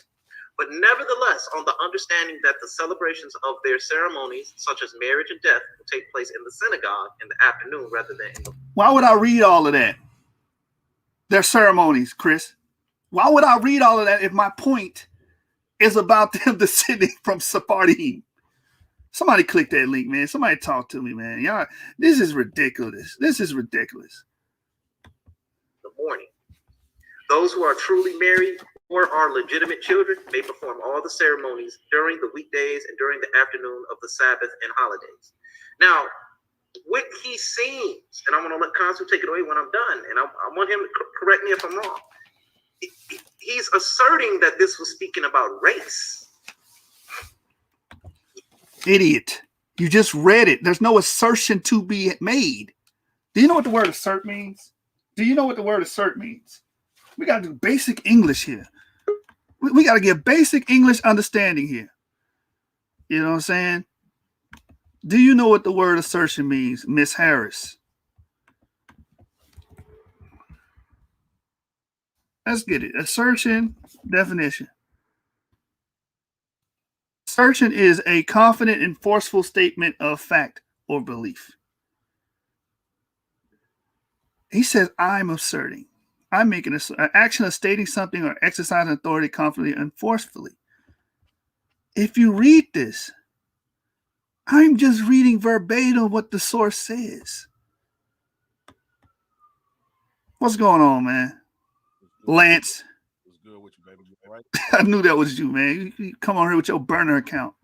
But nevertheless, on the understanding that the celebrations of their ceremonies, such as marriage and death, will take place in the synagogue in the afternoon rather than in the... Why would I read all of that? Their ceremonies, Chris. Why would I read all of that if my point is about them descending from Sephardim? Somebody click that link, man. Somebody talk to me, man. Y'all, this is ridiculous. This is ridiculous. The morning. Those who are truly married or are legitimate children may perform all the ceremonies during the weekdays and during the afternoon of the Sabbath and holidays. Now, what he seems, and I'm going to let Consul take it away when I'm done, and I want him to correct me if I'm wrong. He's asserting that this was speaking about race. Idiot. You just read it. There's no assertion to be made. Do you know what the word assert means? Do you know what the word assert means? We got to do basic English here. We got to get basic English understanding here. You know what I'm saying? Do you know what the word assertion means, Miss Harris? Let's get it. Assertion definition. Assertion is a confident and forceful statement of fact or belief. He says, I'm asserting. I'm making an action of stating something or exercising authority confidently and forcefully. If you read this, I'm just reading verbatim what the source says. What's going on, man? Lance. What's good with you, baby? right? I knew that was you, man. You come on here with your burner account.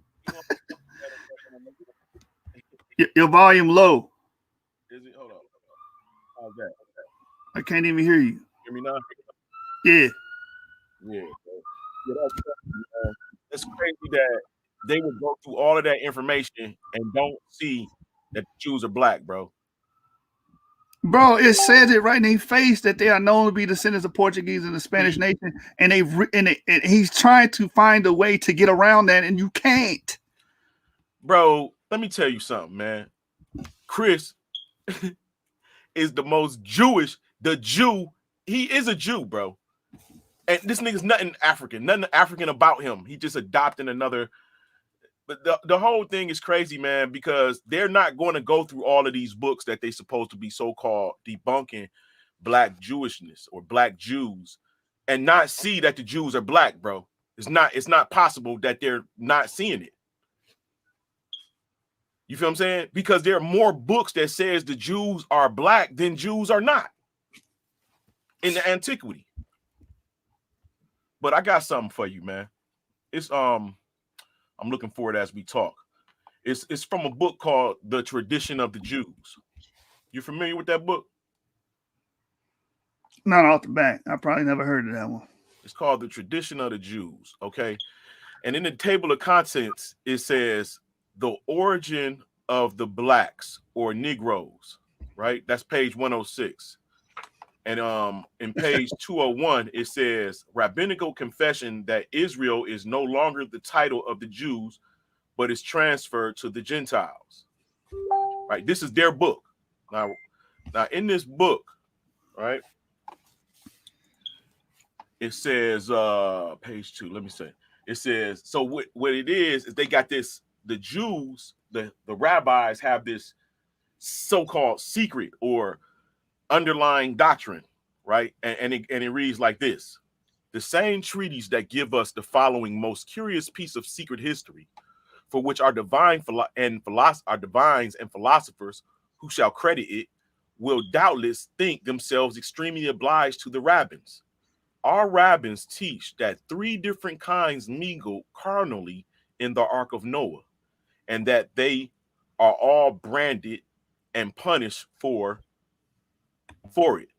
Your volume low. Is it? Hold on. How's that? I can't even hear you. Hear me now? Yeah. Yeah. It's crazy that they would go through all of that information and don't see that the Jews are black, bro. Bro, it says it right in his face that they are known to be descendants of Portuguese and the Spanish nation, and and he's trying to find a way to get around that, and you can't. Bro, let me tell you something, man. Chris is the most Jewish. The Jew, he is a Jew, bro. And this nigga's nothing African about him. He just adopting another. But the whole thing is crazy, man, because they're not going to go through all of these books that they supposed to be so-called debunking black Jewishness or black Jews and not see that the Jews are black, bro. It's not possible that they're not seeing it. You feel what I'm saying? Because there are more books that says the Jews are black than Jews are not in the antiquity. But I got something for you, man. It's I'm looking for it as we talk. It's from a book called The Tradition of the Jews. You familiar with that book? Not off the bat. I probably never heard of that one. It's called The Tradition of the Jews, okay? And in the table of contents, it says the origin of the blacks or Negroes, right? That's page 106. And in page 201, it says rabbinical confession that Israel is no longer the title of the Jews, but is transferred to the Gentiles. Right? This is their book. Now in this book, right? It says page 2. Let me say. It says so. What it is they got this. The Jews, the rabbis have this so-called secret or underlying doctrine, right? And it reads like this: the same treaties that give us the following most curious piece of secret history, for which our divines and philosophers who shall credit it will doubtless think themselves extremely obliged to the rabbins. Our rabbins teach that 3 different kinds mingle carnally in the Ark of Noah, and that they are all branded and punished for it.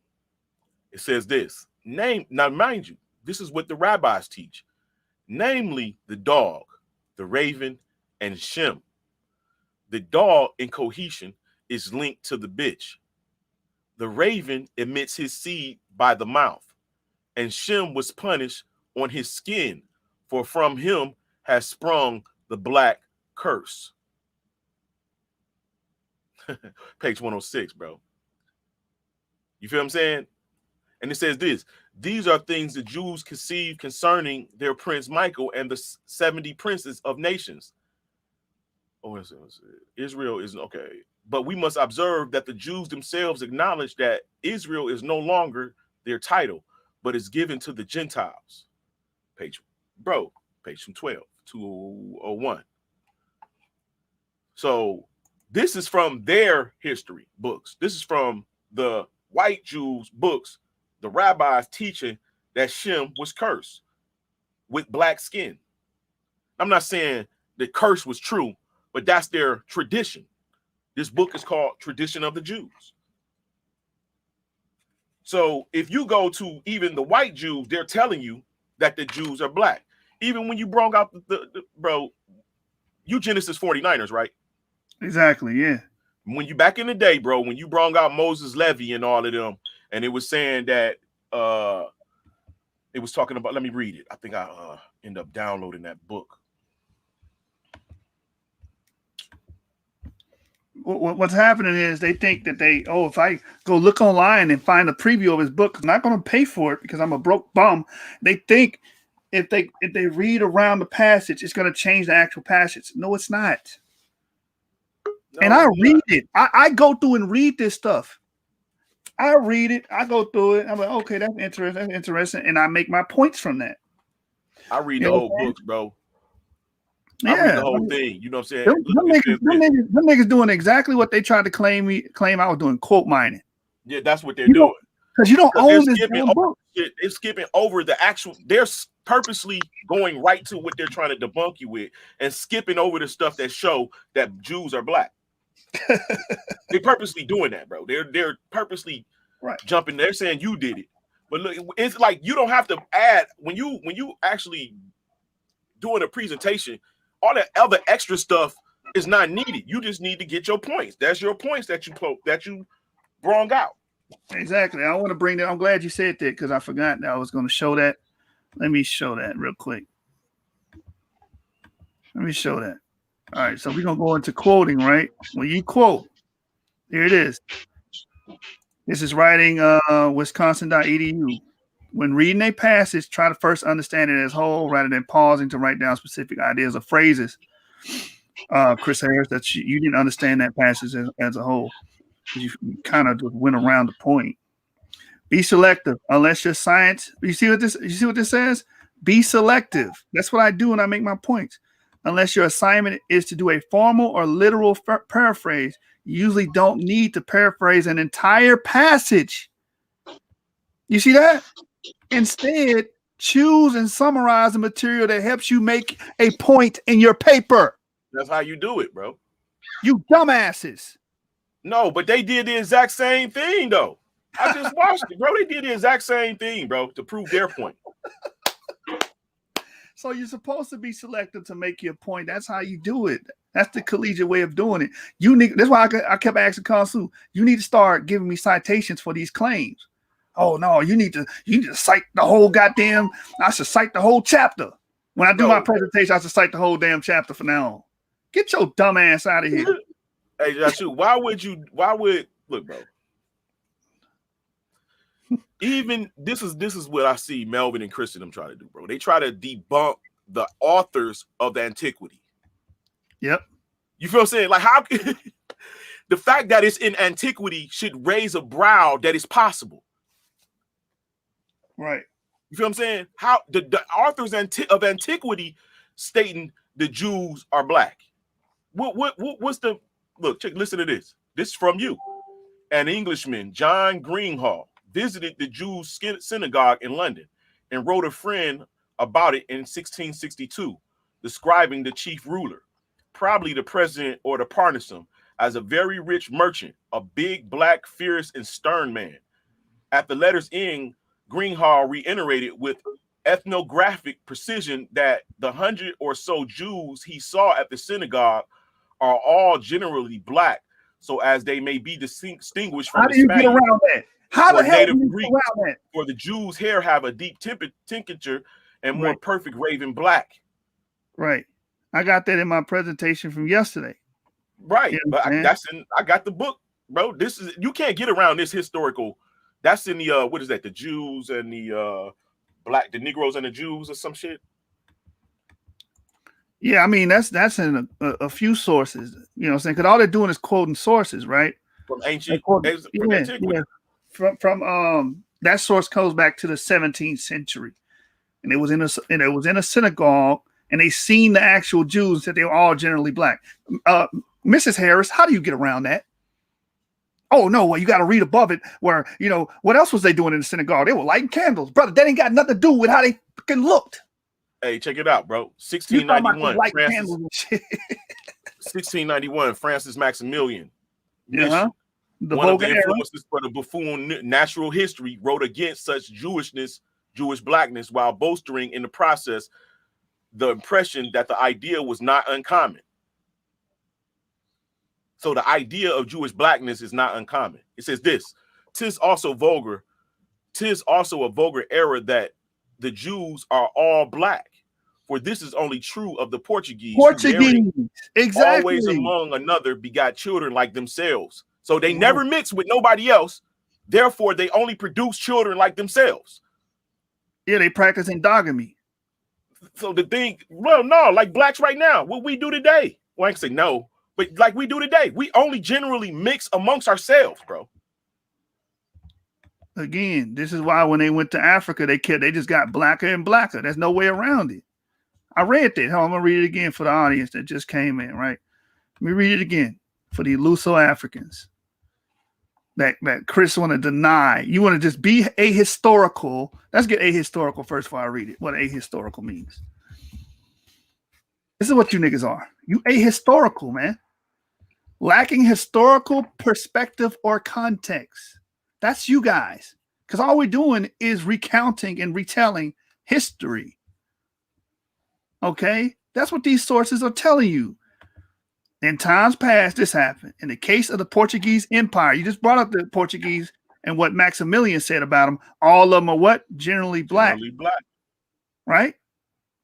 It says this. Now, mind you, this is what the rabbis teach. Namely, the dog, the raven, and Shem. The dog in cohesion is linked to the bitch. The raven emits his seed by the mouth, and Shem was punished on his skin, for from him has sprung the black curse. Page 106, bro. You feel what I'm saying? And it says this: these are things the Jews conceived concerning their prince Michael and the 70 princes of nations. Oh, Israel is okay. But we must observe that the Jews themselves acknowledge that Israel is no longer their title, but is given to the Gentiles. Page 212, 201. So this is from their history books. This is from the white Jews' books, the rabbis teaching that Shem was cursed with black skin. I'm not saying the curse was true, but that's their tradition. This book is called Tradition of the Jews. So if you go to even the white Jews, they're telling you that the Jews are black. Even when you brought out bro, you Genesis 49ers, right? Exactly, yeah. When you back in the day, bro, when you brought out Moses Levy and all of them, and it was saying that it was talking about, let me read it. I think I end up downloading that book. What's happening is they think that if I go look online and find a preview of his book, I'm not going to pay for it because I'm a broke bum. They think if they read around the passage, it's going to change the actual passage. No, it's not. No, and I read it. I go through and read this stuff. I read it. I go through it. I'm like, okay, that's interesting. That's interesting. And I make my points from that. I read the whole books, bro. I read the whole thing. You know what I'm saying? Them niggas doing exactly what they tried to claim I was doing, quote mining. Yeah, that's what they're doing. Because you don't own this damn book. They're skipping over the actual. They're purposely going right to what they're trying to debunk you with, and skipping over the stuff that show that Jews are black. They're purposely doing that, bro. They're purposely jumping. They're saying you did it, but look, it's like you don't have to add when you actually doing a presentation. All that other extra stuff is not needed. You just need to get your points. That's your points that you brought out. Exactly. I want to bring that. I'm glad you said that because I forgot that I was going to show that. Let me show that real quick. Let me show that. All right. So we're going to go into quoting, right? When you quote, here it is. This is writing wisconsin.edu. When reading a passage, try to first understand it as whole rather than pausing to write down specific ideas or phrases. Chris Harris, that you didn't understand that passage as a whole. You kind of just went around the point. Be selective unless your science. You see what this says? Be selective. That's what I do when I make my points. Unless your assignment is to do a formal or literal paraphrase, you usually don't need to paraphrase an entire passage. You see that? Instead, choose and summarize the material that helps you make a point in your paper. That's how you do it, bro. You dumbasses. No, but they did the exact same thing, though. I just watched it, bro. They did the exact same thing, bro, to prove their point. So you're supposed to be selective to make your point. That's how you do it. That's the collegiate way of doing it. You need. That's why I kept asking Consu. You need to start giving me citations for these claims. Oh no, you need to cite the whole goddamn. I should cite the whole chapter. When I do my presentation, I should cite the whole damn chapter from now on. Get your dumb ass out of here. Hey, Joshua, why would look, bro? Even this is what I see Melvin and Chris and them try to do, bro. They try to debunk the authors of the antiquity. Yep. You feel what I'm saying? Like, how the fact that it's in antiquity should raise a brow that it's possible. Right. You feel what I'm saying? How the authors of antiquity stating the Jews are black. What's the look? Listen to this. This is from you. An Englishman, John Greenhall, visited the Jews' synagogue in London and wrote a friend about it in 1662, describing the chief ruler, probably the president or the partisan, as a very rich merchant, a big, black, fierce, and stern man. At the letter's end, Greenhall reiterated with ethnographic precision that the 100 or so Jews he saw at the synagogue are all generally black, so as they may be distinguished from How do you get around that? How the hell do you get around that? For the Jews' hair have a deep tincture and more perfect raven black. Right. I got that in my presentation from yesterday. Right. You But I got the book, bro. This is, you can't get around this historical. That's in the what is that? The Jews and the the Negroes and the Jews or some shit. Yeah, I mean that's in a few sources. You know what I'm saying? Because all they're doing is quoting sources, right? From ancient, from that source goes back to the 17th century, and it was in a synagogue, and they seen the actual Jews and said they were all generally black. Mrs. Harris, how do you get around that? Oh no, well you got to read above it. Where what else was they doing in the synagogue? They were lighting candles, brother. That ain't got nothing to do with how they fucking looked. Hey, check it out, bro. 1691, 1691, Francis Maximilian. Uh-huh. One of the influences for the buffoon natural history, wrote against such Jewish blackness while bolstering in the process the impression that the idea was not uncommon. So the idea of Jewish blackness is not uncommon. It says this: tis also a vulgar error that the Jews are all black, for this is only true of the Portuguese. Exactly. Always among another begot children like themselves. So they never mix with nobody else. Therefore, they only produce children like themselves. Yeah, they practice endogamy. So the thing, well, no, like blacks right now, what we do today. Well, I can say no, but like we do today, we only generally mix amongst ourselves, bro. Again, this is why when they went to Africa, they just got blacker and blacker. There's no way around it. I read that. I'm gonna read it again for the audience that just came in. Right, let me read it again for the Luso Africans. that Chris want to deny. You want to just be ahistorical. Let's get ahistorical first before I read it. What ahistorical means. This is what you niggas are. You ahistorical, man. Lacking historical perspective or context. That's you guys. Because all we're doing is recounting and retelling history. Okay? That's what these sources are telling you. In times past, this happened. In the case of the Portuguese Empire, you just brought up the Portuguese and what Maximilian said about them. All of them are what? Generally black. Generally black. Right?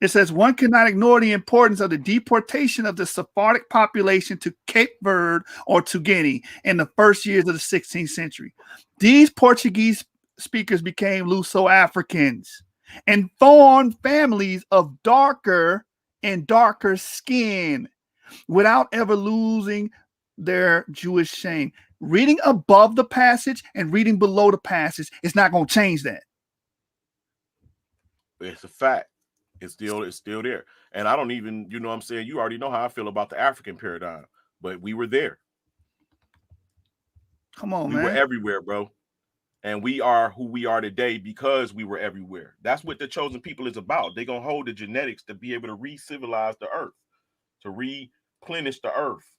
It says one cannot ignore the importance of the deportation of the Sephardic population to Cape Verde or to Guinea in the first years of the 16th century. These Portuguese speakers became Luso-Africans and formed families of darker and darker skin without ever losing their Jewish shame. Reading above the passage and reading below the passage is not going to change that. It's a fact. It's still there. And I don't even, you know what I'm saying? You already know how I feel about the African paradigm, but we were there. Come on, man. We were everywhere, bro. And we are who we are today because we were everywhere. That's what the chosen people is about. They're going to hold the genetics to be able to re-civilize the earth, to replenish the earth.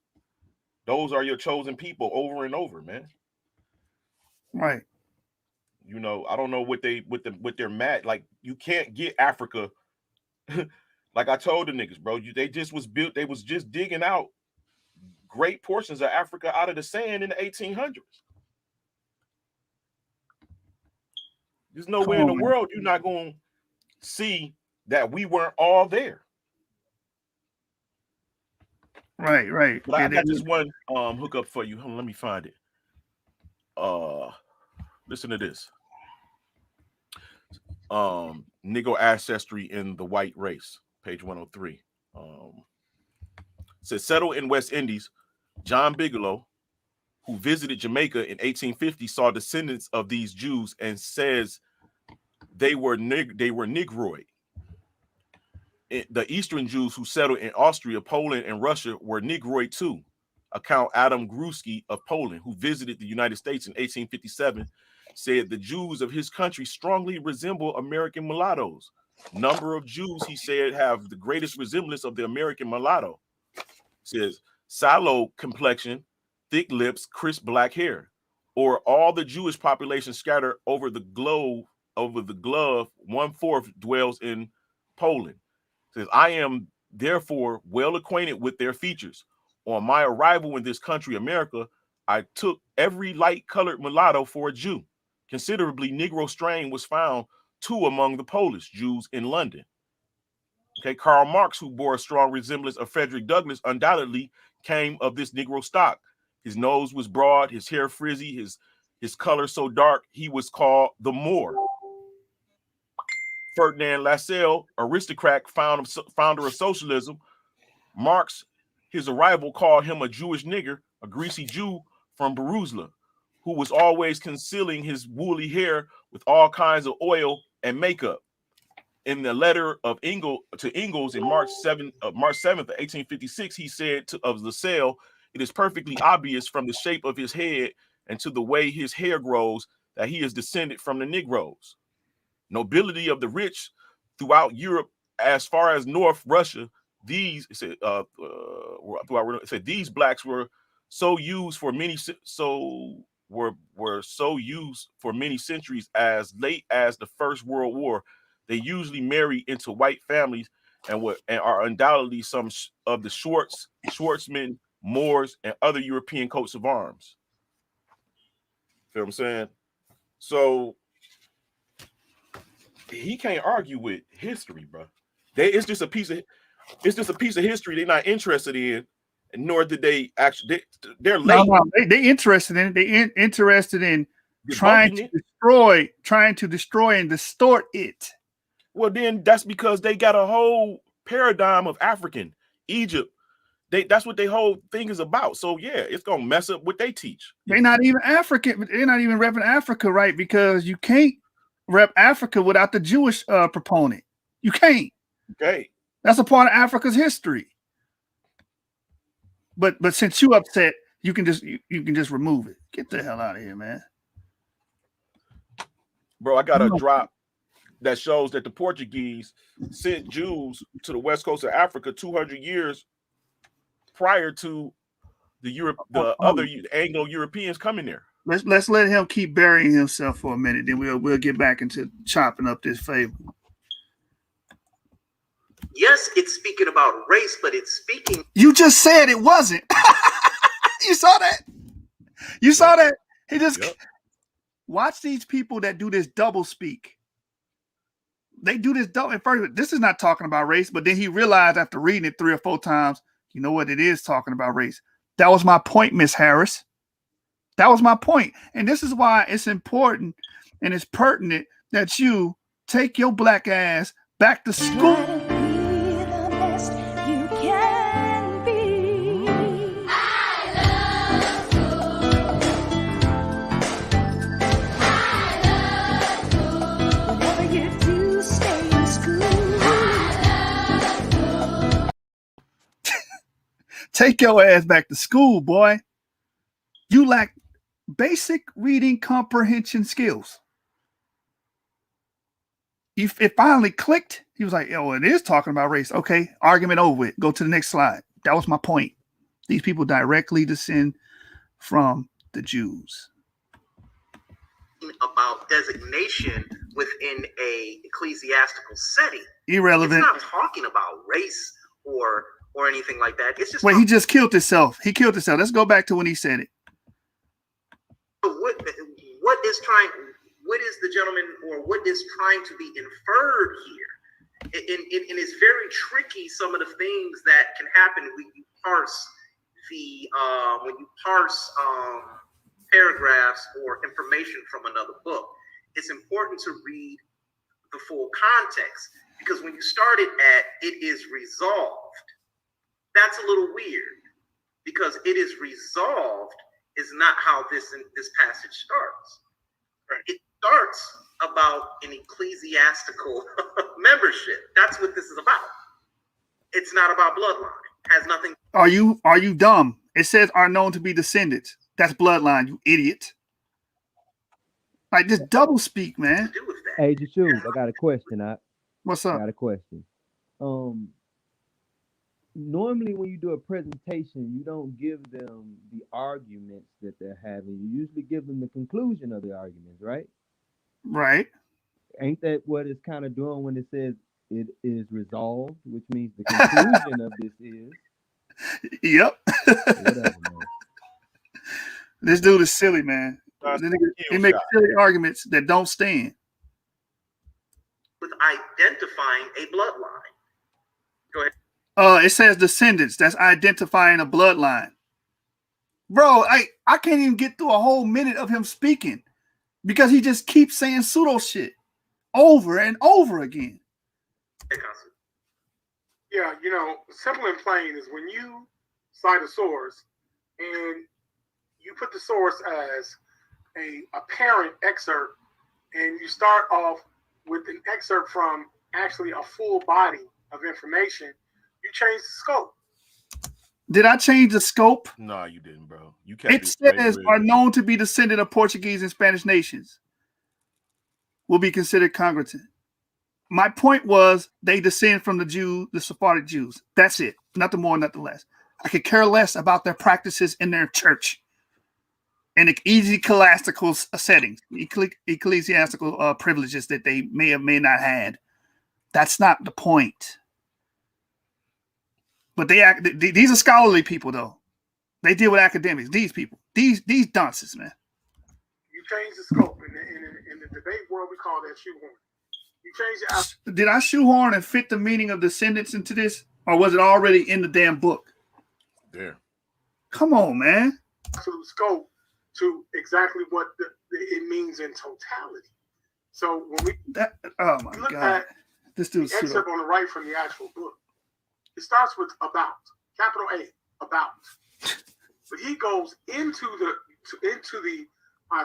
Those are your chosen people over and over, man. Right. You know, I don't know what they're mad. Like, you can't get Africa. Like I told the niggas, bro, they was just digging out great portions of Africa out of the sand in the 1800s. There's nowhere in the world you're not going to see that we weren't all there. Right. But I got this one hookup for you. Hold on, let me find it. Listen to this. Negro ancestry in the white race, page 103. Says settled in West Indies, John Bigelow, who visited Jamaica in 1850, saw descendants of these Jews and says they were Negroid. The Eastern Jews who settled in Austria, Poland, and Russia were Negroid too. Account Adam Gruski of Poland, who visited the United States in 1857, said the Jews of his country strongly resemble American mulattoes. Number of Jews, he said, have the greatest resemblance of the American mulatto. Says sallow complexion, thick lips, crisp black hair, or all the Jewish population scattered over the glove, 1/4 dwells in Poland. Says, I am therefore well acquainted with their features. On my arrival in this country, America, I took every light-colored mulatto for a Jew. Considerably Negro strain was found too among the Polish Jews in London. Okay, Karl Marx, who bore a strong resemblance of Frederick Douglass, undoubtedly came of this Negro stock. His nose was broad, his hair frizzy, his color so dark, he was called the Moor. Ferdinand Lassalle, aristocrat, founder of socialism, Marx, his arrival, called him a Jewish nigger, a greasy Jew from Beruzla, who was always concealing his woolly hair with all kinds of oil and makeup. In the letter of to Ingalls in March 7th of 1856, he said of Lassalle, it is perfectly obvious from the shape of his head and to the way his hair grows that he is descended from the Negroes. Nobility of the rich throughout Europe as far as North Russia, these blacks were so used for many centuries. As late as the First World War, they usually marry into white families and are undoubtedly some of the Schwartzmen, Moors, and other European coats of arms. Feel what I'm saying? So he can't argue with history, bro. It's just a piece of history they're not interested in, nor did they actually. They're late. No, they interested in it. They interested in trying to destroy and distort it. Well, then that's because they got a whole paradigm of African Egypt. That's what their whole thing is about. So yeah, it's gonna mess up what they teach. They're not even African. They're not even repping Africa, right? Because you can't rep Africa without the Jewish proponent. You can't. Okay, that's a part of Africa's history. But since you upset, You can just remove it. Get the hell out of here, man. Bro, I got a drop that shows that the Portuguese sent Jews to the west coast of Africa 200 years prior to the other Anglo-Europeans coming there. Let's let him keep burying himself for a minute, then we'll get back into chopping up this fable. Yes, it's speaking about race, but it's speaking. You just said it wasn't. You saw that? You saw that? He just watch these people that do this double speak. They do this double. At first, this is not talking about race, but then he realized after reading it 3 or 4 times, you know what? It is talking about race. That was my point, Miss Harris. That was my point. And this is why it's important and it's pertinent that you take your black ass back to school. Try to be the best you can be. Whatever you do, stay in school. Take your ass back to school, boy. You lack basic reading comprehension skills. It finally clicked. He was like, oh, it is talking about race. Okay, argument over with. Go to the next slide. That was my point. These people directly descend from the Jews. About designation within a ecclesiastical setting. Irrelevant. It's not talking about race or anything like that. It's just Wait, he just killed himself. He killed himself. Let's go back to when he said it. What is the gentleman, or what is trying to be inferred here? And it's very tricky, some of the things that can happen when you parse paragraphs or information from another book. It's important to read the full context, because when you started at "it is resolved," that's a little weird, because "it is resolved" is not how this passage starts. Right. It starts about an ecclesiastical membership. That's what this is about. It's not about bloodline. It has nothing. Are you dumb? It says are known to be descendants. That's bloodline, you idiot. Like, just double speak, man. Hey, Jashu, I got a question. What's up? I got a question. Normally when you do a presentation, you don't give them the arguments that they're having. You usually give them the conclusion of the arguments, right? Right. Ain't that what it's kind of doing when it says it is resolved, which means the conclusion of this is? Yep. Whatever, man. This dude is silly, man. He makes silly arguments that don't stand. With identifying a bloodline. Go ahead. It says descendants. That's identifying a bloodline. Bro, I can't even get through a whole minute of him speaking because he just keeps saying pseudo shit over and over again. Yeah, simple and plain is when you cite a source and you put the source as a parent excerpt and you start off with an excerpt from actually a full body of information, you change the scope. Did I change the scope? No, you didn't, bro. You kept it says are known to be descendant of Portuguese and Spanish nations. Will be considered congregant. My point was they descend from the Jews, the Sephardic Jews. That's it. Nothing more, nothing less. I could care less about their practices in their church and ecclesiastical settings, ecclesiastical privileges that they may or may not had. That's not the point. But these are scholarly people, though. They deal with academics. These people, these dunces, man. You change the scope in the debate world. We call that shoehorn. You change it. Did I shoehorn and fit the meaning of descendants into this, or was it already in the damn book? There. Come on, man. Absolute scope to exactly what it means in totality. So when we look at this dude's the excerpt on the right from the actual book, it starts with about, capital A, about. But he goes into the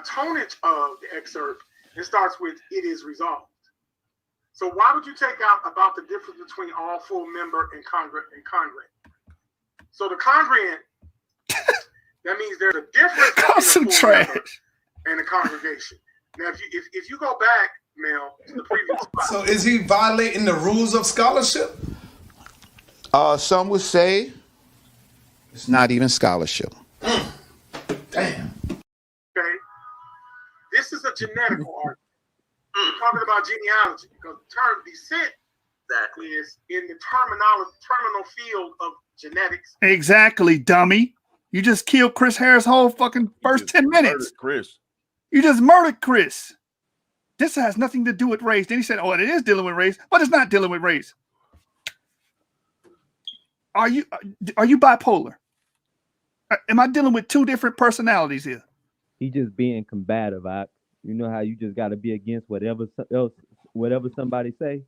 tonnage of the excerpt and starts with "it is resolved." So why would you take out about the difference between all full member and congregant? So the congregant That means there's a difference Call some between a full member trash. and a congregation. Now, if you go back, Mel, to the previous spot. So is he violating the rules of scholarship? Some would say it's not even scholarship. Damn. Okay. This is a genetical argument. We're talking about genealogy because the term descent is in the terminal field of genetics. Exactly, dummy. You just killed Chris Harris' whole fucking first 10 minutes. Chris. You just murdered Chris. This has nothing to do with race. Then he said, oh, it is dealing with race, but it's not dealing with race. Are you bipolar? Am I dealing with two different personalities here? He just being combative. You know how you just got to be against whatever somebody say.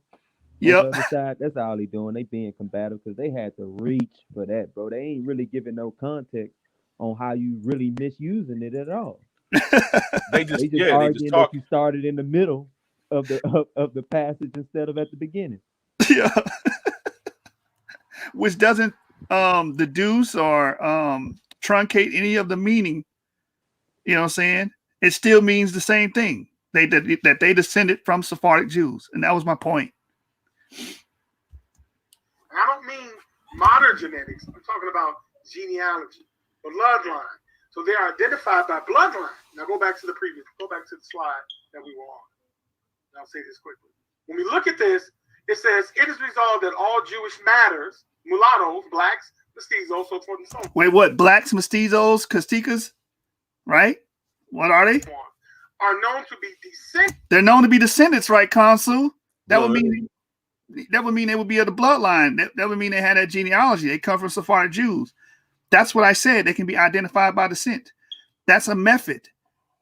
Yep. On the other side, that's all they doing. They being combative because they had to reach for that, bro. They ain't really giving no context on how you really misusing it at all. They just arguing talk. that you started in the middle of the passage instead of at the beginning. Yeah. Which doesn't deduce or truncate any of the meaning. You know what I'm saying? It still means the same thing. That they descended from Sephardic Jews. And that was my point. I don't mean modern genetics. I'm talking about genealogy, bloodline. So they are identified by bloodline. Now go back to the slide that we were on. And I'll say this quickly. When we look at this, it says, it is resolved that all Jewish matters, mulattoes, blacks, mestizos, so forth and so on. Wait, what? Blacks, mestizos, casticas? Right? What are they? Are known to be descendants. They're known to be descendants, right, Consul? That would mean they would be of the bloodline. That would mean they had that genealogy. They come from Sephardic Jews. That's what I said. They can be identified by descent. That's a method.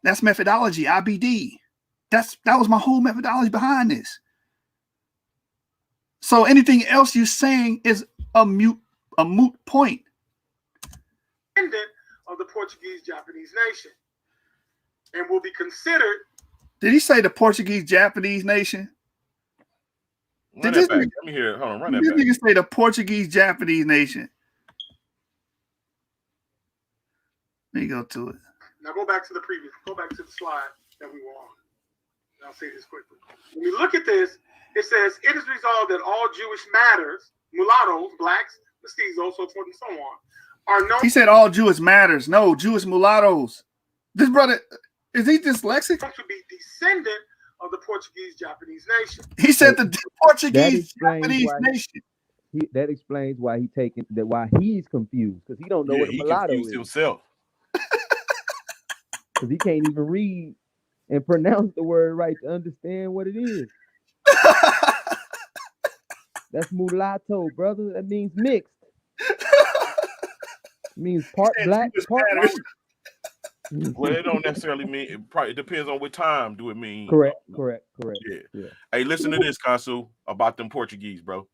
That's methodology, IBD. That was my whole methodology behind this. So anything else you're saying is a moot point. Descendant of the Portuguese-Japanese nation, and will be considered. Did he say the Portuguese-Japanese nation? Run that back. Let me hear it. Hold on. Run that back. Did nigga say the Portuguese-Japanese nation? Let me go to it. Now go back to the slide that we were on. And I'll say this quickly. When we look at this, it says, it is resolved that all Jewish matters, mulattoes, blacks, mestizos, so forth and so on, are known. He said all Jewish matters. No, Jewish mulattoes. This brother, is he dyslexic? To be descendant of the Portuguese-Japanese nation. He said the Portuguese-Japanese nation. That explains why he's confused, because he don't know what a mulatto is himself. Because he can't even read and pronounce the word right to understand what it is. That's mulatto, brother. That means mixed. It means part black, part white. Well, it don't necessarily mean. It depends on what time do it mean. Correct. Yeah. Hey, listen to this, Consul, about them Portuguese, bro.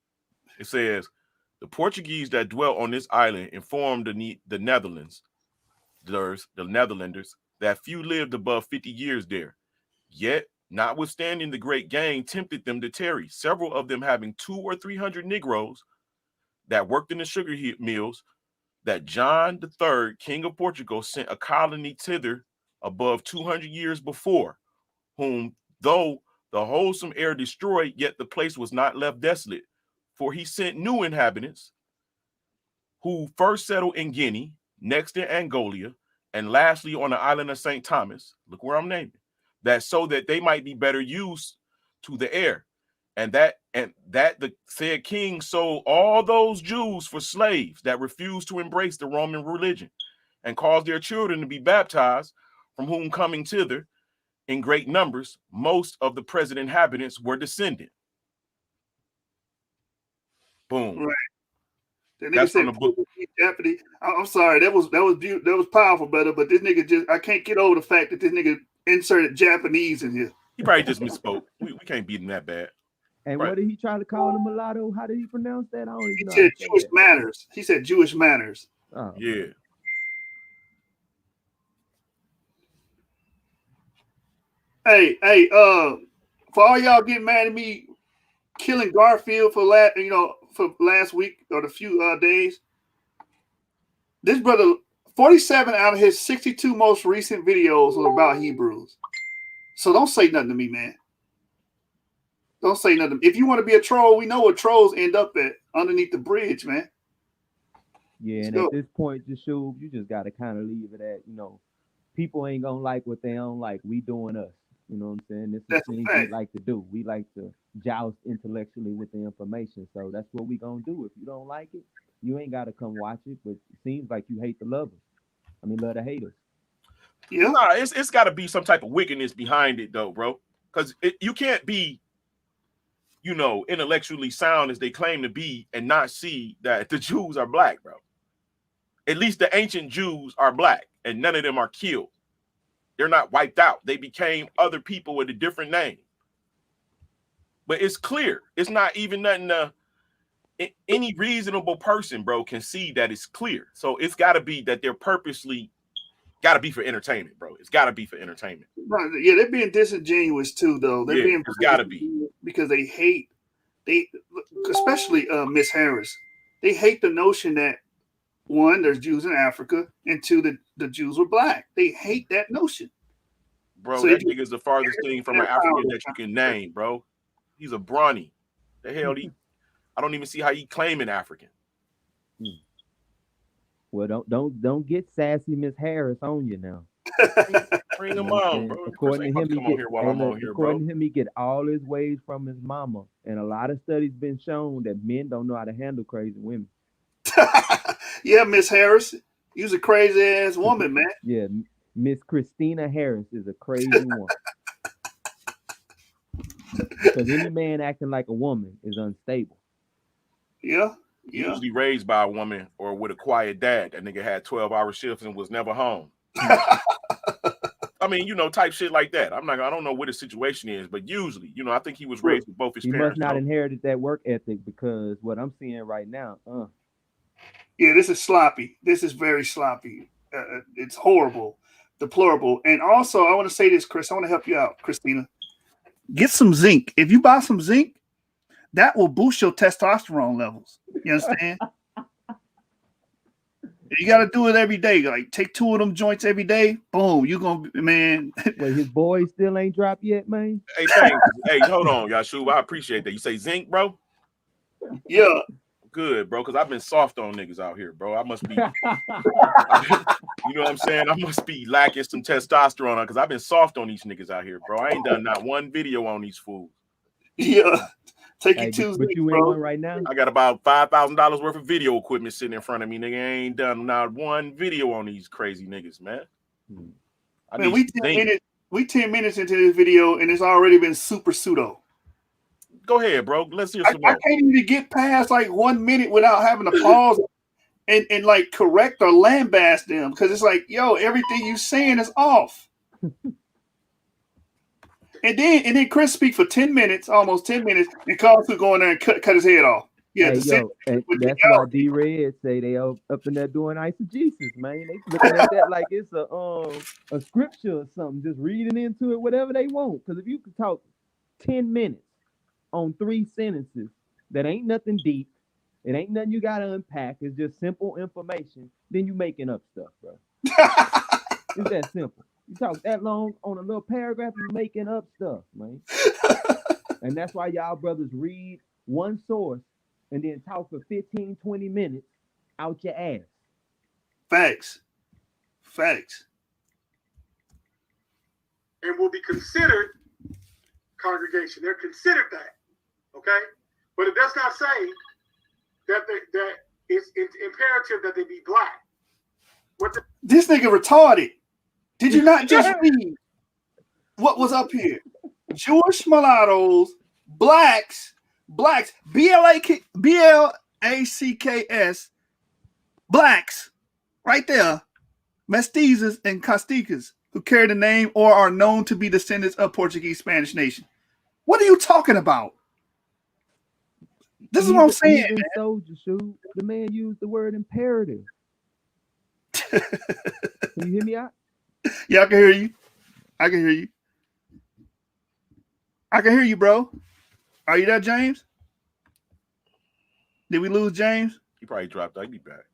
It says, the Portuguese that dwelt on this island informed the Netherlanders, that few lived above 50 years there. Yet, notwithstanding the great gain tempted them to tarry, several of them having 200 or 300 Negroes that worked in the sugar mills, that John III, King of Portugal, sent a colony thither above 200 years before, whom, though the wholesome air destroyed, yet the place was not left desolate. For he sent new inhabitants, who first settled in Guinea, next in Angola, and lastly on the island of St. Thomas. Look where I'm naming. That so that they might be better used to the air. And that the said king sold all those Jews for slaves that refused to embrace the Roman religion, and caused their children to be baptized, from whom coming thither in great numbers, most of the present inhabitants were descended. Boom. Right. That's from the book. Japanese. I'm sorry, that was powerful, brother. But this nigga I can't get over the fact that this nigga inserted Japanese in here. He probably just misspoke. We can't beat him that bad. And what did he try to call the mulatto? How did he pronounce that? I don't even know. He said Jewish matters. He said Jewish matters. Oh. Yeah. Hey, for all y'all getting mad at me killing Garfield for last week or the few days, this brother 47 out of his 62 most recent videos were about Hebrews. So don't say nothing to me, man. Don't say nothing. If you want to be a troll, we know what trolls end up at underneath the bridge, man. Yeah, Let's and go. at this point, Jashub, you just got to kind of leave it at, people ain't going to like what they don't like. We doing us. You know what I'm saying? This is That's a things we fact. like to do. We like to joust intellectually with the information. So that's what we going to do. If you don't like it, you ain't got to come watch it. But it seems like you hate the lovers. I mean, love the haters. Yeah. Nah, it's got to be some type of wickedness behind it, though, bro. Because you can't be, intellectually sound as they claim to be and not see that the Jews are black, bro. At least the ancient Jews are black, and none of them are killed. They're not wiped out. They became other people with a different name. But it's clear. It's not even nothing. Any reasonable person, bro, can see that it's clear. So it's got to be that they're purposely got to be for entertainment, bro. It's got to be for entertainment. Yeah, they're being disingenuous too, though. They're being it's got to be because they hate especially Miss Harris. They hate the notion that one, there's Jews in Africa, and two, the Jews were black. They hate that notion. Bro, So that nigga's the farthest thing from an African that you can name, bro. He's a brawny. The hell, I don't even see how he claiming African. Well, don't get sassy Miss Harris on you now. Bring him on, bro. According to him, he he get all his ways from his mama, and a lot of studies been shown that men don't know how to handle crazy women. Yeah, Miss Harris, you's a crazy ass woman, man. Yeah, Miss Christina Harris is a crazy woman. Because any man acting like a woman is unstable. Yeah. Usually raised by a woman or with a quiet dad. That nigga had 12-hour shifts and was never home. I mean, type shit like that. I don't know what his situation is, but usually, I think he was raised with both his parents. He must not inherited that work ethic, because what I'm seeing right now, Yeah, this is sloppy. This is very sloppy. It's horrible, deplorable. And also, I want to say this, Chris. I want to help you out, Christina. Get some zinc. If you buy some zinc, that will boost your testosterone levels. You understand? You got to do it every day. Like, take 2 of them joints every day. Boom, you gonna, man. Wait, his boy still ain't dropped yet, man. Hey, thanks. Hey, hold on, Yashub. I appreciate that. You say zinc, bro? Yeah. Good, bro, because I've been soft on niggas out here, bro. I must be, you know what I'm saying? I must be lacking some testosterone because I've been soft on these niggas out here, bro. I ain't done not one video on these fools. Yeah. Take you two, but you in one right now? I got about $5,000 worth of video equipment sitting in front of me, nigga. I ain't done not one video on these crazy niggas, man. Man, we 10 minutes into this video and it's already been super pseudo. Go ahead, bro. Let's hear some more. I can't even get past like 1 minute without having to pause and like correct or lambaste them, because it's like, yo, everything you saying is off. And then Chris speak for 10 minutes, almost 10 minutes, and calls to go in there and cut his head off. Yeah, hey, and that's why D-Red say they up in there doing eisegesis, man. They looking at that like it's a scripture or something, just reading into it, whatever they want. Because if you could talk 10 minutes on 3 sentences that ain't nothing deep, it ain't nothing you gotta unpack, it's just simple information, then you making up stuff, bro. It's that simple. You talk that long on a little paragraph, you making up stuff, man. And that's why y'all brothers read one source and then talk for 15, 20 minutes out your ass. Facts. And will be considered congregation. They're considered that. Okay? But it does not say that it's imperative that they be black. This nigga retarded. Did you not just read what was up here? Jewish mulattoes, blacks, B-L-A-C-K-S, blacks, right there, mestizos and casticas, who carry the name or are known to be descendants of Portuguese Spanish nation. What are you talking about? This is what I'm saying. Even soldier, shoot, the man used the word imperative. Can you hear me out? Yeah, I can hear you. I can hear you, bro. Are you there, James? Did we lose James? He probably dropped out. He'll be back.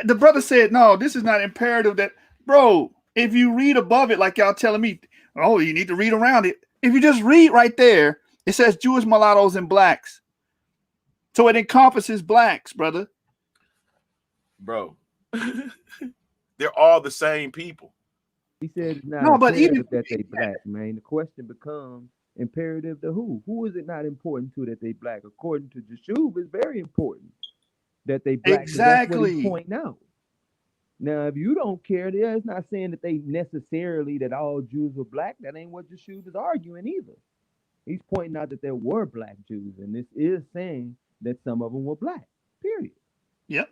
The brother said, no, this is not imperative. That, bro, if you read above it, like y'all telling me, oh, you need to read around it. If you just read right there, it says Jewish mulattoes and blacks. So it encompasses blacks, brother. Bro. They're all the same people. He said it's not No, but imperative even that they black, man. The question becomes imperative to who? Who is it not important to that they black? According to Jeshub, it's very important that they black. That's what he's exactly. pointing out. Now, if you don't care, it's not saying that they necessarily that all Jews were black. That ain't what Jeshub is arguing either. He's pointing out that there were black Jews, and this is saying that some of them were black. Period. Yep.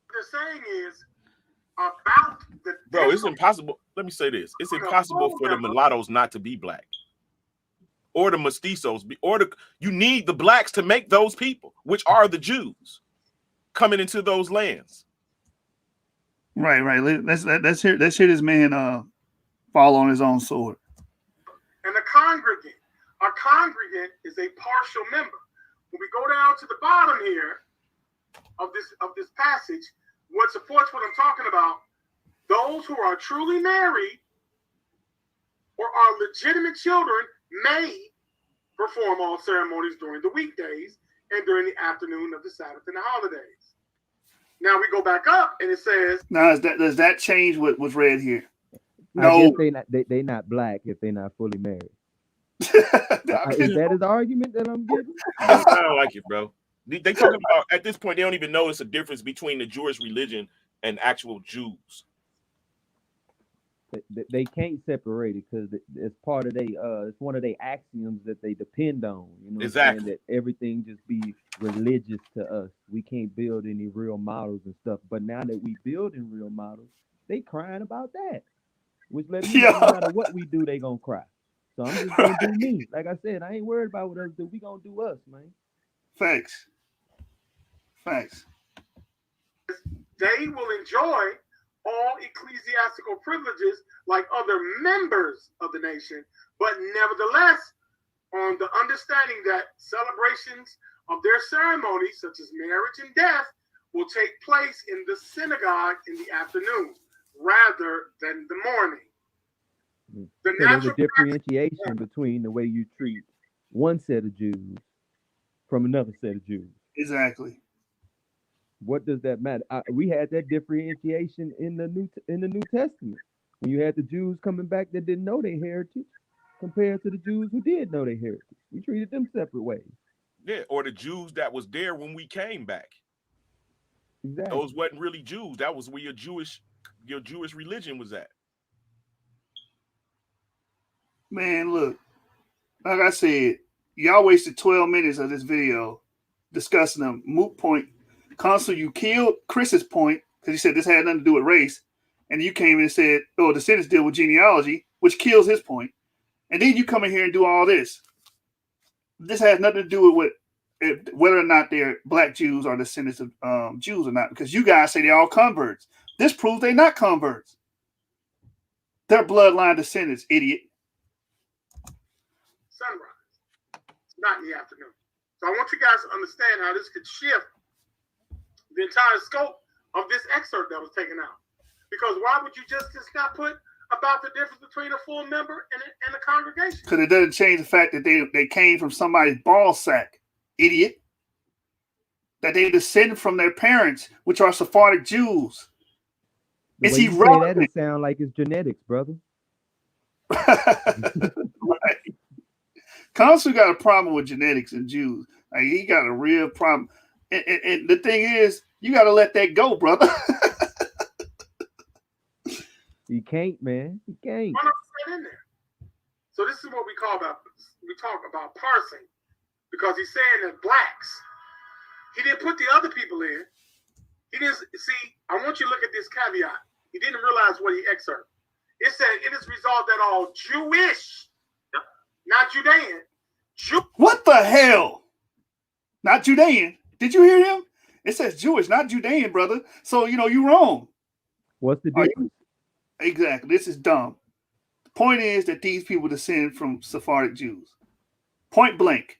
What they're saying is about the Bro, it's impossible. Let me say this. It's impossible for the mulattoes not to be black. Or the mestizos, you need the blacks to make those people, which are the Jews, coming into those lands. Right. Let's hear this man fall on his own sword. And a congregant is a partial member. When we go down to the bottom here of this passage, what supports what I'm talking about, those who are truly married or are legitimate children may perform all ceremonies during the weekdays and during the afternoon of the Sabbath and the holidays. Now we go back up and it says, now does that change what was read here? No, they not black if they're not fully married. Is that his argument that I'm getting? I don't like it, bro. They talking about, at this point, they don't even know it's a difference between the Jewish religion and actual Jews. They can't separate it because it's part of it's one of their axioms that they depend on. You know, exactly. That everything just be religious to us. We can't build any real models and stuff. But now that we building real models, they crying about that. Which lets me know no matter what we do, they gonna cry. So I'm just gonna do me. Like I said, I ain't worried about what others do. We gonna do us, man. Thanks. They will enjoy all ecclesiastical privileges like other members of the nation, but nevertheless, on the understanding that celebrations of their ceremonies, such as marriage and death, will take place in the synagogue in the afternoon rather than the morning. There's a differentiation between the way you treat one set of Jews from another set of Jews. Exactly. What does that matter? We had that differentiation in the New Testament when you had the Jews coming back that didn't know their heritage compared to the Jews who did know their heritage. We treated them separate ways. Yeah, or the Jews that was there when we came back. Exactly. Those wasn't really Jews. That was where your Jewish religion was at. Man, look, like I said, y'all wasted 12 minutes of this video discussing a moot point. Consul, you killed Chris's point because he said this had nothing to do with race. And you came in and said, oh, the descendants deal with genealogy, which kills his point. And then you come in here and do all this. This has nothing to do with whether or not they're black Jews or descendants of Jews or not, because you guys say they're all converts. This proves they're not converts. They're bloodline descendants, idiot. Sunrise. It's not in the afternoon. So I want you guys to understand how this could shift the entire scope of this excerpt that was taken out. Because why would you just not put about the difference between a full member and a congregation? Because it doesn't change the fact that they came from somebody's ball sack, idiot. That they descended from their parents, which are Sephardic Jews. It's irrelevant. That it sound like it's genetics, brother. Right. Consul got a problem with genetics and Jews. Like, he got a real problem. And the thing is, you got to let that go, brother. You can't, man. You can't. In there. So this is what we talk about parsing, because he's saying that blacks, he didn't put the other people in. He didn't see. I want you to look at this caveat. He didn't realize what he excerpted. It said it is resolved that all Jewish, not Judean. What the hell? Not Judean. Did you hear him? It says Jewish, not Judean, brother. So, you're wrong. What's the difference? Exactly. This is dumb. The point is that these people descend from Sephardic Jews. Point blank.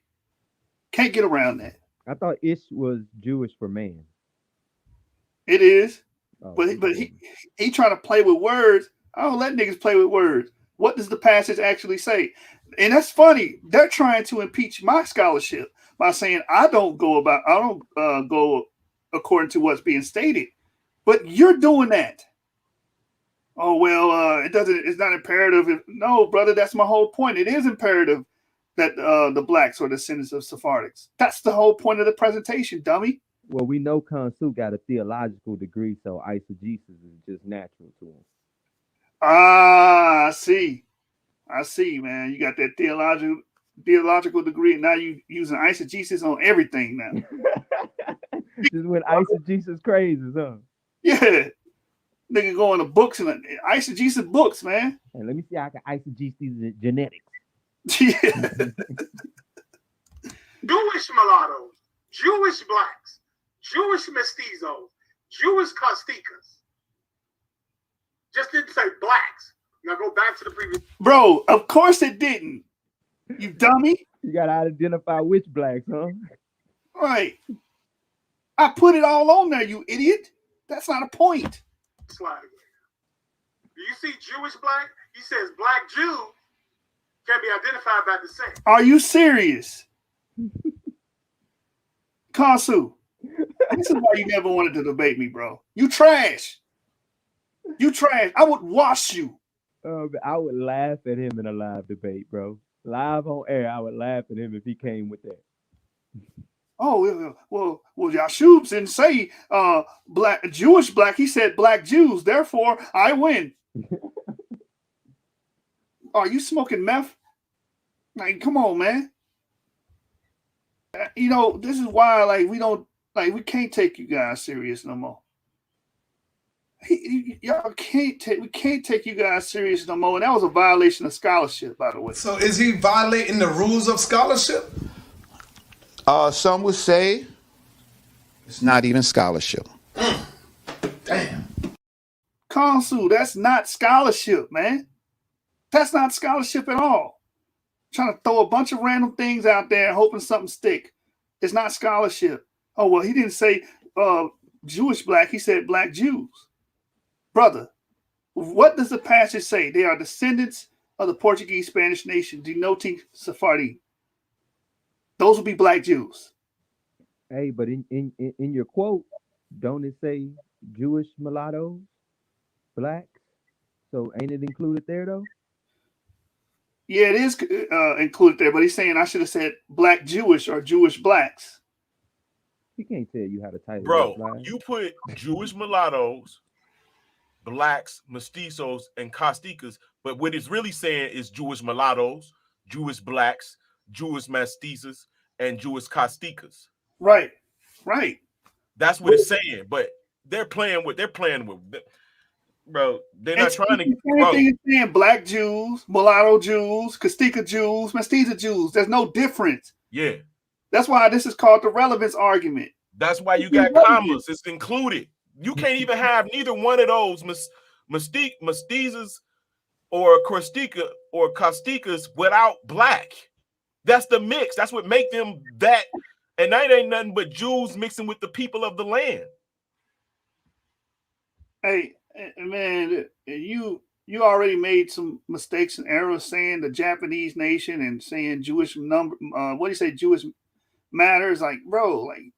Can't get around that. I thought ish was Jewish for man. It is, Oh, but he trying to play with words. I don't let niggas play with words. What does the passage actually say? And that's funny. They're trying to impeach my scholarship by saying I don't go go according to what's being stated. But you're doing that. Oh well, it doesn't. It's not imperative. No, brother, that's my whole point. It is imperative that the blacks are descendants of Sephardics. That's the whole point of the presentation, dummy. Well, we know Kansu got a theological degree, so eisegesis is just natural to him. Ah, I see, man. You got that theological degree, and now you using eisegesis on everything now. Just when eisegesis crazy, huh? Yeah. Nigga going to books and eisegesis books, man. Hey, let me see how I can eisegesis these genetics. Yeah. Jewish mulattoes, Jewish blacks, Jewish mestizos, Jewish Costicas. Just didn't say blacks. Now go back to the previous. Bro, of course it didn't. You dummy. You gotta identify which blacks, huh? Right. I put it all on there, you idiot. That's not a point. Slide again. Do you see Jewish black? He says black Jew can be identified by descent. Are you serious? Kansu, this is why you never wanted to debate me, bro. You trash. You trash. I would wash you. I would laugh at him in a live debate, bro. Live on air, I would laugh at him if he came with that. Oh, well, Yashub didn't say black Jewish black. He said black Jews. Therefore, I win. Are you smoking meth? Like, come on, man. You know, this is why, like, we can't take you guys serious no more. We can't take you guys serious no more. And that was a violation of scholarship, by the way. So is he violating the rules of scholarship? Some would say it's not even scholarship. Damn. Kansu, that's not scholarship, man. That's not scholarship at all. Trying to throw a bunch of random things out there and hoping something stick. It's not scholarship. Oh, well, he didn't say Jewish black. He said black Jews. Brother, what does the passage say? They are descendants of the Portuguese Spanish nation, denoting Sephardi. Those would be black Jews. Hey, but in your quote, don't it say Jewish mulattoes, blacks? So ain't it included there though? Yeah, it is included there, but he's saying I should have said black Jewish or Jewish blacks. He can't tell you how to title. Bro, you put Jewish mulattoes, blacks, mestizos, and Costicas, but what it's really saying is Jewish mulattoes, Jewish blacks, Jewish mestizos, and Jewish Costicas. Right. That's what it's saying, but they're playing with bro. They're not trying to. Bro. Thing is saying black Jews, mulatto Jews, Costica Jews, mestiza Jews. There's no difference. Yeah. That's why this is called the relevance argument. That's why you got commas. It's included. You can't even have neither one of those mestizas or Costica or Costicas without black. That's the mix. That's what make them that. And that ain't nothing but Jews mixing with the people of the land. Hey, man, you already made some mistakes and errors saying the Japanese nation and saying Jewish number. What do you say? Jewish matters. Like, bro, like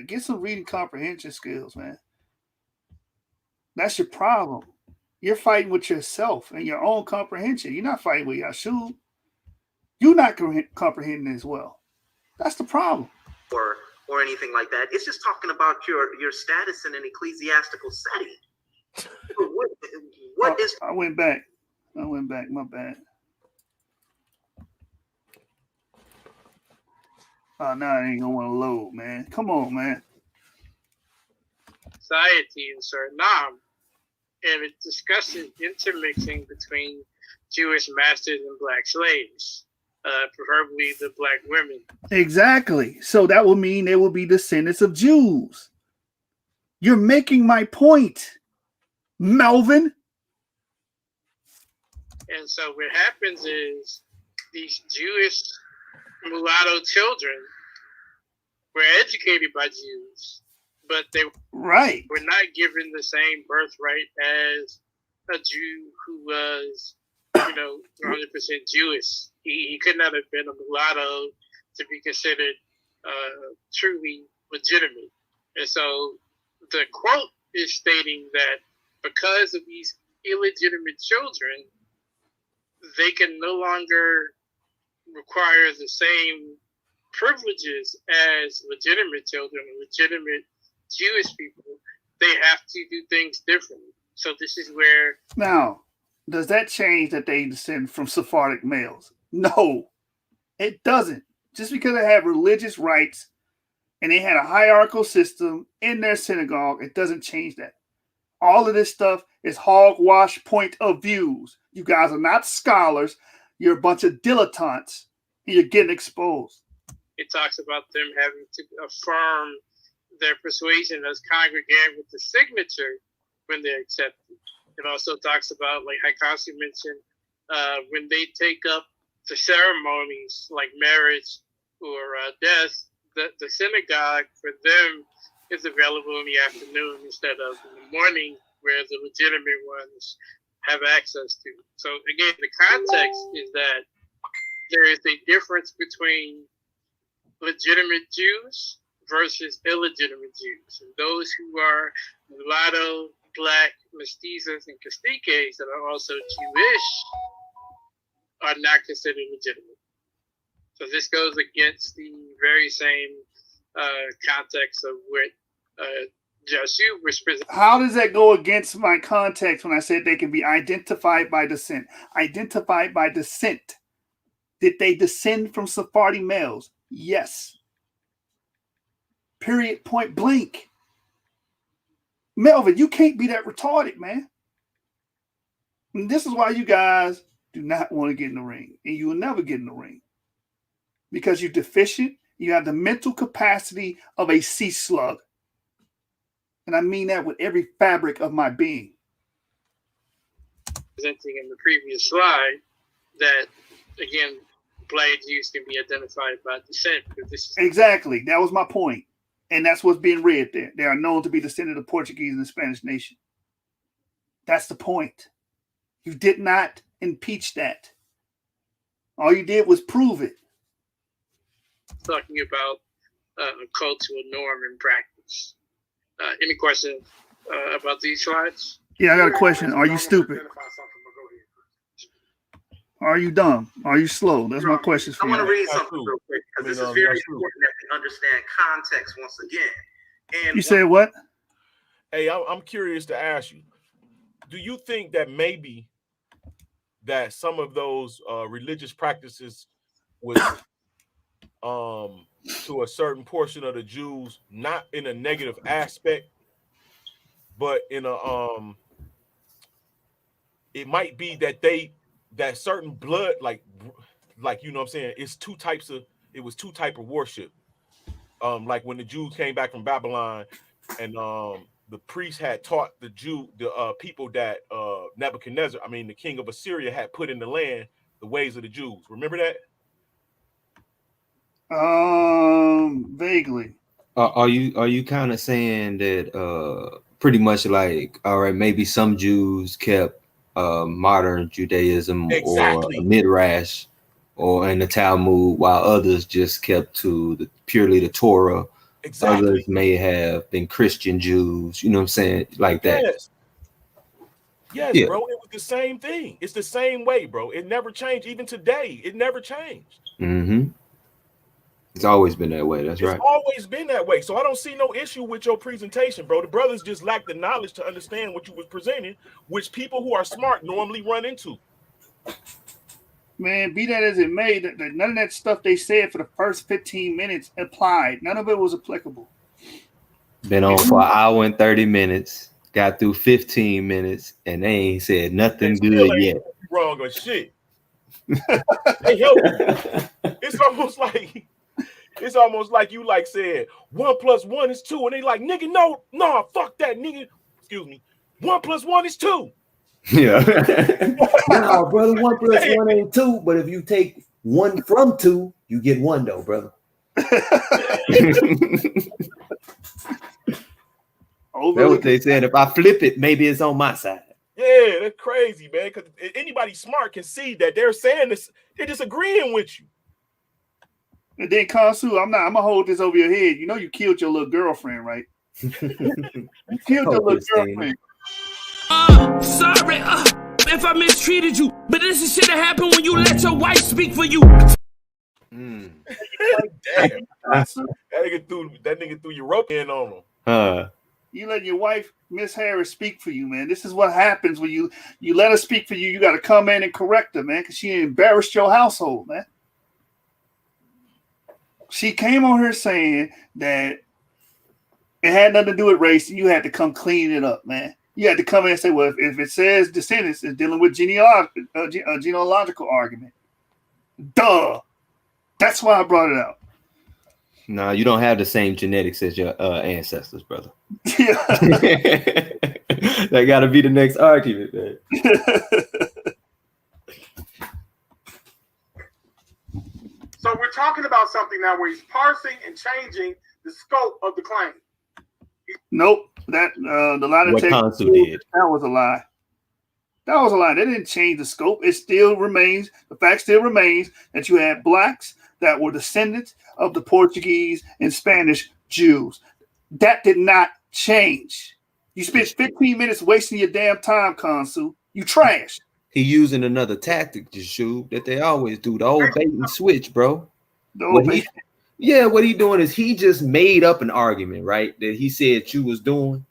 get some reading comprehension skills, man. That's your problem. You're fighting with yourself and your own comprehension. You're not fighting with Yashub. You're not comprehending as well. That's the problem. Or anything like that. It's just talking about your status in an ecclesiastical setting. What is? I went back. My bad. Oh, now I ain't gonna want to load, man. Come on, man. Society in Suriname, and it discusses intermixing between Jewish masters and black slaves. Preferably the black women. Exactly. So that would mean they will be descendants of Jews. You're making my point, Melvin. And so what happens is these Jewish mulatto children were educated by Jews, but they Right. were not given the same birthright as a Jew who was, 100% Jewish. He could not have been a mulatto to be considered truly legitimate. And so the quote is stating that because of these illegitimate children, they can no longer require the same privileges as legitimate children or legitimate Jewish people. They have to do things differently. So this is where... Now, does that change that they descend from Sephardic males? No, it doesn't. Just because they have religious rights and they had a hierarchical system in their synagogue, it doesn't change that. All of this stuff is hogwash point of views. You guys are not scholars. You're a bunch of dilettantes, and you're getting exposed. It talks about them having to affirm their persuasion as congregant with the signature when they're accepted. It also talks about, like Haikasi mentioned, when they take up the ceremonies like marriage or death, the synagogue for them is available in the afternoon instead of in the morning, where the legitimate ones have access to. So again, the context is that there is a difference between legitimate Jews versus illegitimate Jews. And those who are mulatto, black, mestizos, and caciques that are also Jewish are not considered legitimate. So this goes against the very same context of what Joshua was presenting. How does that go against my context when I said they can be identified by descent? Identified by descent. Did they descend from Sephardi males? Yes. Period, point blank. Melvin, you can't be that retarded, man. And this is why you guys do not want to get in the ring. And you will never get in the ring. Because you're deficient. You have the mental capacity of a sea slug. And I mean that with every fabric of my being. Presenting in the previous slide that, again, black Jews can be identified by descent. This is Exactly. That was my point. And that's what's being read there. They are known to be descended of Portuguese and the Spanish nation. That's the point. You did not impeach that. All you did was prove it. talking about a cultural norm and practice. Any questions about these slides? Yeah, I got a question. Are you stupid? Are you dumb? Are you slow? That's my question for I you. want to read something real quick because this is very important that we understand context once again. And You said what? Hey, I'm curious to ask you, do you think that maybe that some of those religious practices was to a certain portion of the Jews, not in a negative aspect, but in a it might be that that certain blood, like you know what I'm saying, it was two types of worship. Like when the Jews came back from Babylon and the priests had taught the people that Nebuchadnezzar, the king of Assyria, had put in the land the ways of the Jews. Remember that? Vaguely. Are you kind of saying that pretty much like, all right, maybe some Jews kept modern Judaism Exactly. or Midrash or in the Talmud, while others just kept to purely the Torah? Exactly. Others may have been Christian Jews, you know what I'm saying? Like that. Yes, Yeah. Bro. It was the same thing. It's the same way, bro. It never changed. Even today, it never changed. Mm-hmm. It's always been that way. That's right. It's always been that way. So I don't see no issue with your presentation, bro. The brothers just lack the knowledge to understand what you was presenting, which people who are smart normally run into. Man, be that as it may, that none of that stuff they said for the first 15 minutes applied. None of it was applicable. Been on for an hour and 30 minutes. Got through 15 minutes, and they ain't said nothing good yet. Wrong or shit. They help you. It's almost like you like said 1 + 1 is 2, and they like, nigga, no, fuck that, nigga. Excuse me. 1 + 1 is 2. Yeah. No, brother, 1 + 1 ain't 2, but if you take 1 from 2, you get 1 though, brother. That's what they said. If I flip it, maybe it's on my side. Yeah, that's crazy, man. Because anybody smart can see that they're saying this. They're disagreeing with you. And then Kansu, I'm gonna hold this over your head. You know you killed your little girlfriend, right? You killed your little girlfriend. Sorry if I mistreated you, but this is shit that happened when you let your wife speak for you. Damn. that nigga threw your rope in on him. You let your wife, Miss Harris, speak for you, man. This is what happens when you let her speak for you. You got to come in and correct her, man, because she embarrassed your household, man. She came on here saying that it had nothing to do with race, and you had to come clean it up, man. You had to come in and say, well, if it says descendants, it's dealing with genealogical argument. Duh. That's why I brought it out. No, you don't have the same genetics as your ancestors, brother. Yeah. That got to be the next argument, man. So we're talking about something now where he's parsing and changing the scope of the claim. Nope. That the lie What Kansu did. That was a lie. That was a lie. They didn't change the scope. It still remains. The fact still remains that you had blacks that were descendants of the Portuguese and Spanish Jews. That did not change. You spent 15 minutes wasting your damn time, Kansu. You trash. He using another tactic, Jashub, that they always do. The old bait and switch, bro. What he doing is he just made up an argument, right? That he said you was doing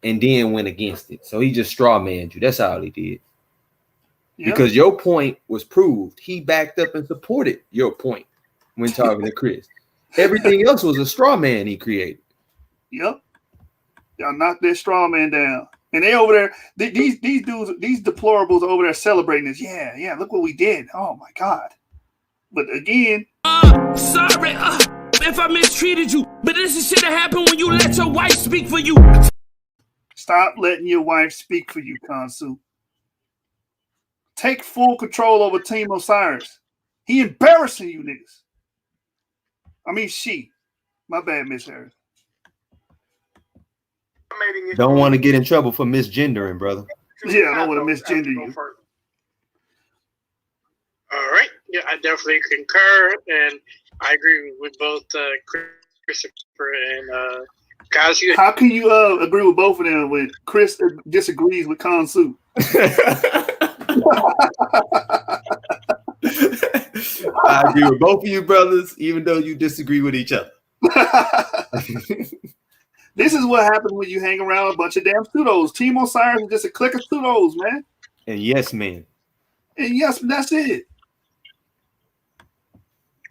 and then went against it. So he just straw manned you. That's all he did. Yep. Because your point was proved. He backed up and supported your point when talking to Chris. Everything else was a straw man he created. Yep. Y'all knocked that straw man down. And they over there, these dudes, these deplorables over there celebrating this. Yeah, look what we did. Oh my God. But again. Sorry if I mistreated you, but this is shit that happened when you let your wife speak for you. Stop letting your wife speak for you, Kansu. Take full control over Team Osiris. He embarrassing you niggas. I mean, she. My bad, Miss Harris. Don't want to get in trouble for misgendering, brother. Yeah, I don't want to misgender you. All right. Yeah, I definitely concur, and I agree with both Christopher and Kazu. How can you agree with both of them when Chris disagrees with Kansu? I agree with both of you brothers, even though you disagree with each other. This is what happens when you hang around a bunch of damn pseudos. Team Osiris is just a clique of pseudos, man. And yes, man. And yes, that's it.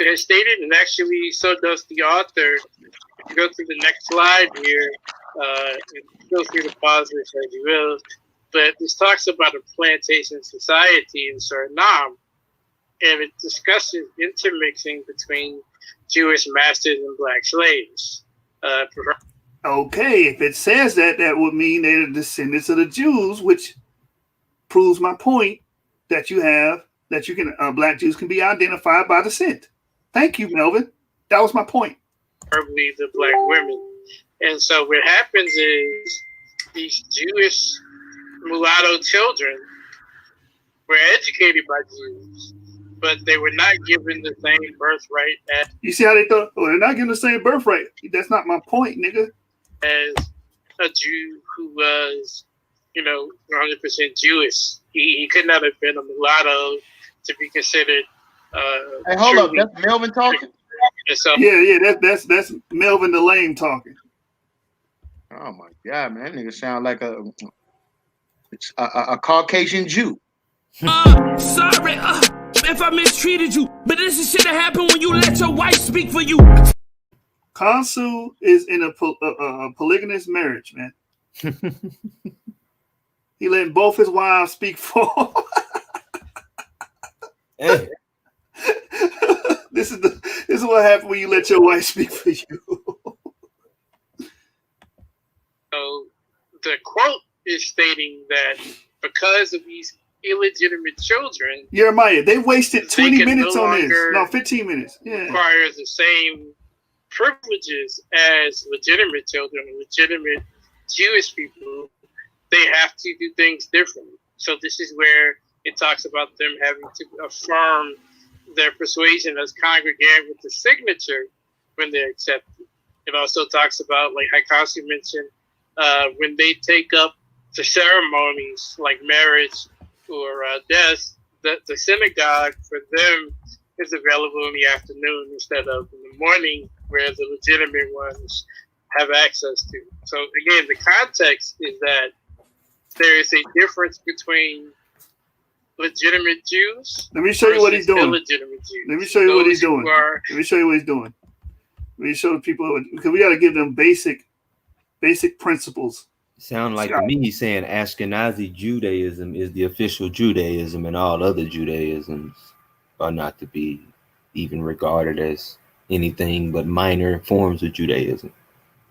As stated, and actually so does the author. If you go through the next slide here, go through the positives as you will, but this talks about a plantation society in Suriname, and it discusses intermixing between Jewish masters and black slaves. Okay, if it says that, that would mean they're the descendants of the Jews, which proves my point that you can black Jews can be identified by descent. Thank you, Melvin. That was my point. Probably the black women. And so what happens is these Jewish mulatto children were educated by Jews, but they were not given the same birthright as. You see how they thought? Oh, they're not given the same birthright. That's not my point, nigga. As a Jew who was, 100% Jewish. He could not have been a mulatto to be considered. Hey, hold up. That's Melvin talking? So, yeah, that's Melvin the lame talking. Oh my God, man, that nigga sound like a Caucasian Jew. Sorry if I mistreated you, but this is shit that happened when you let your wife speak for you. Kansu is in a polygamous marriage, man. He letting both his wives speak for him. Hey. This is what happens when you let your wife speak for you. So the quote is stating that because of these illegitimate children, Jeremiah, they wasted 20 can minutes no on this. longer No, 15 minutes. Yeah. requires the same privileges as legitimate children, legitimate Jewish people. They have to do things differently. So this is where it talks about them having to affirm their persuasion as congregant with the signature when they're accepted. It also talks about, like Haikashi mentioned, when they take up the ceremonies like marriage or death, the synagogue for them is available in the afternoon instead of in the morning, where the legitimate ones have access to. So again, the context is that there is a difference between legitimate Jews. Let me show you what he's doing. Illegitimate Jews. Let me show you what he's doing. Let me show you what he's doing. Let me show the people, because we got to give them basic principles. Sound like to me he's saying Ashkenazi Judaism is the official Judaism, and all other Judaisms are not to be even regarded as anything but minor forms of Judaism.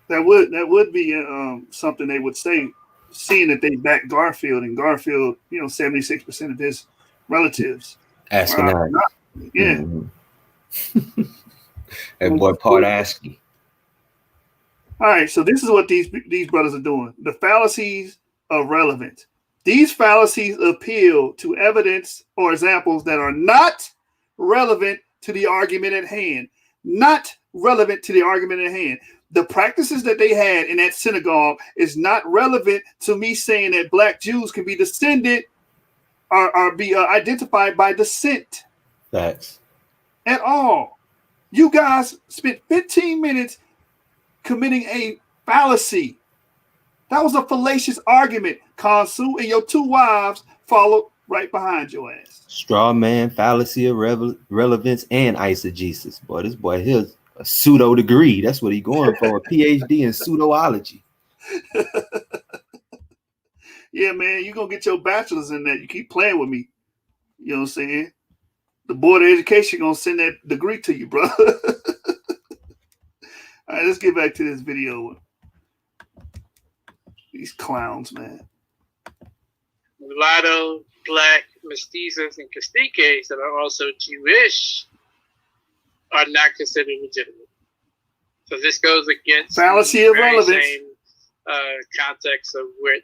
That would be something they would say, seeing that they back Garfield, and Garfield, 76% of his relatives. Ashkenazi. Yeah. Mm-hmm. That boy part ASCII. All right, so this is what these brothers are doing. The fallacies of relevance. These fallacies appeal to evidence or examples that are not relevant to the argument at hand. Not relevant to the argument at hand. The practices that they had in that synagogue is not relevant to me saying that black Jews can be descended or be identified by descent. Facts. At all. You guys spent 15 minutes committing a fallacy. That was a fallacious argument, Khonsu, and your two wives followed right behind your ass. Straw man, fallacy of relevance, and eisegesis. Boy, this boy here's a pseudo degree. That's what he's going for, a PhD in pseudoology. Yeah, man, you're going to get your bachelor's in that. You keep playing with me. You know what I'm saying? The Board of Education going to send that degree to you, bro. All right, let's get back to this video. These clowns, man. Mulatto, black, mestizos, and caciques that are also Jewish are not considered legitimate. So this goes against fallacy the of relevance. same context of what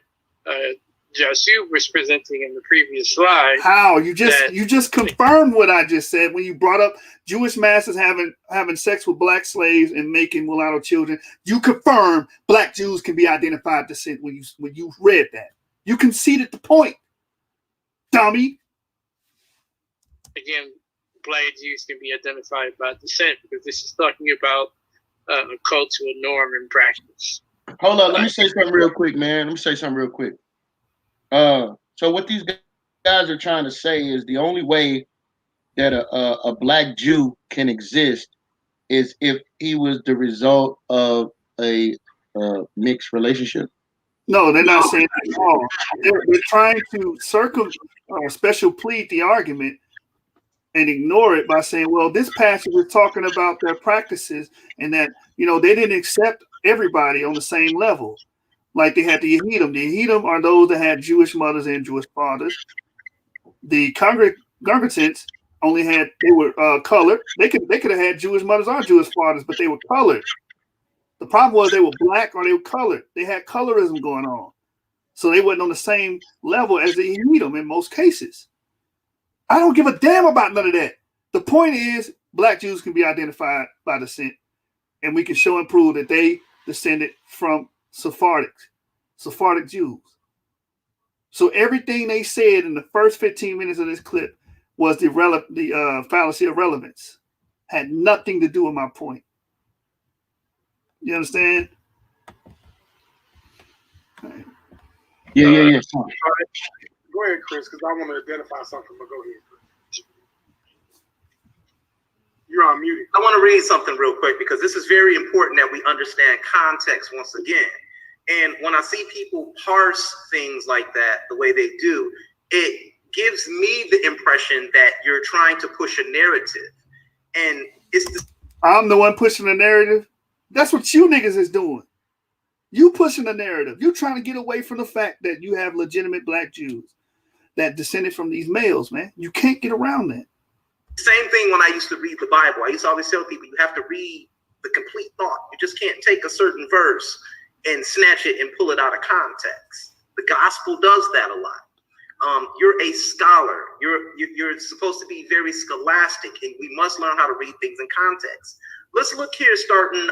Joshua was presenting in the previous slide. How you just confirmed what I just said when you brought up Jewish masters having sex with black slaves and making mulatto children. You confirmed black Jews can be identified descent when you read that. You conceded the point, dummy. Again, black Jews can be identified by descent because this is talking about a cultural norm and practice. Hold on, let me say something real quick, man. So what these guys are trying to say is the only way that a black Jew can exist is if he was the result of a mixed relationship. No, they're not saying that at all. They're trying to special plead the argument and ignore it by saying, well, this passage is talking about their practices and that, they didn't accept everybody on the same level. Like they had the Yehidim. The Yehidim are those that had Jewish mothers and Jewish fathers. The congregants they were colored. They could have had Jewish mothers or Jewish fathers, but they were colored. The problem was they were black or they were colored. They had colorism going on. So they weren't on the same level as the Yehidim in most cases. I don't give a damn about none of that. The point is black Jews can be identified by descent, and we can show and prove that they descended from Sephardic Jews. So everything they said in the first 15 minutes of this clip was the fallacy of relevance. Had nothing to do with my point. You understand? Go ahead, Chris, because I want to identify something, but go ahead. You're on mute. I want to read something real quick because this is very important that we understand context once again. And when I see people parse things like that the way they do, it gives me the impression that you're trying to push a narrative. And I'm the one pushing the narrative. That's what you niggas is doing. You pushing the narrative. You trying to get away from the fact that you have legitimate black Jews. that descended from these males, man. You can't get around that. Same thing when I used to read the Bible. I used to always tell people you have to read the complete thought. You just can't take a certain verse and snatch it and pull it out of context. The gospel does that a lot. You're a scholar. You're supposed to be very scholastic, and we must learn how to read things in context. Let's look here, starting.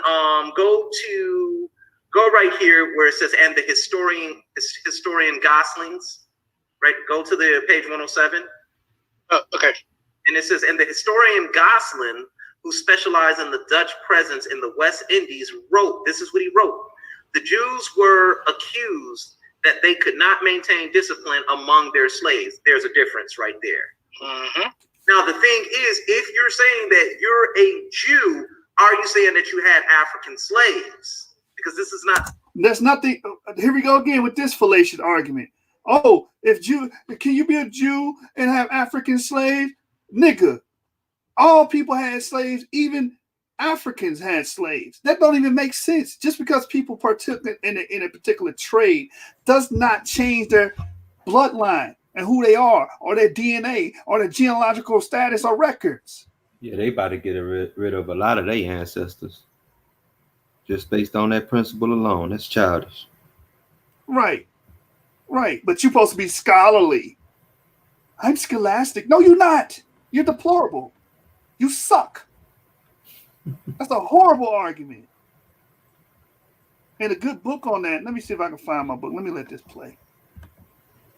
Go right here where it says, and the historian Goslings. Right, go to the page 107. Okay. And it says, and the historian Gosselin, who specialized in the Dutch presence in the West Indies, wrote. This is what he wrote: the Jews were accused that they could not maintain discipline among their slaves. There's a difference right there. Mm-hmm. Now, the thing is, if you're saying that you're a Jew, are you saying that you had African slaves? Because this is not. That's nothing. Here we go again with this fallacious argument. Oh, can you be a Jew and have African slaves? Nigga, all people had slaves, even Africans had slaves. That don't even make sense. Just because people partook in a particular trade does not change their bloodline and who they are, or their DNA, or their genealogical status or records. Yeah, they about to get rid of a lot of their ancestors just based on that principle alone. That's childish. Right. But you're supposed to be scholarly. I'm scholastic. No, you're not. You're deplorable. You suck. That's a horrible argument. And a good book on that. Let me see if I can find my book. Let me let this play.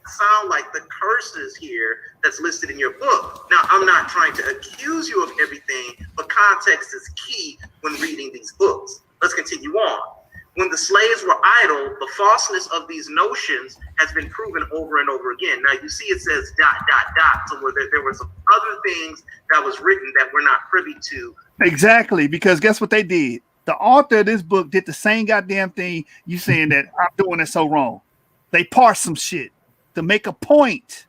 Sound like the curses here that's listed in your book. Now, I'm not trying to accuse you of everything, but context is key when reading these books. Let's continue on. When the slaves were idle, the falseness of these notions has been proven over and over again. Now, you see it says ... So where there were some other things that was written that we're not privy to. Exactly, because guess what they did? The author of this book did the same goddamn thing you saying that I'm doing it so wrong. They parsed some shit to make a point.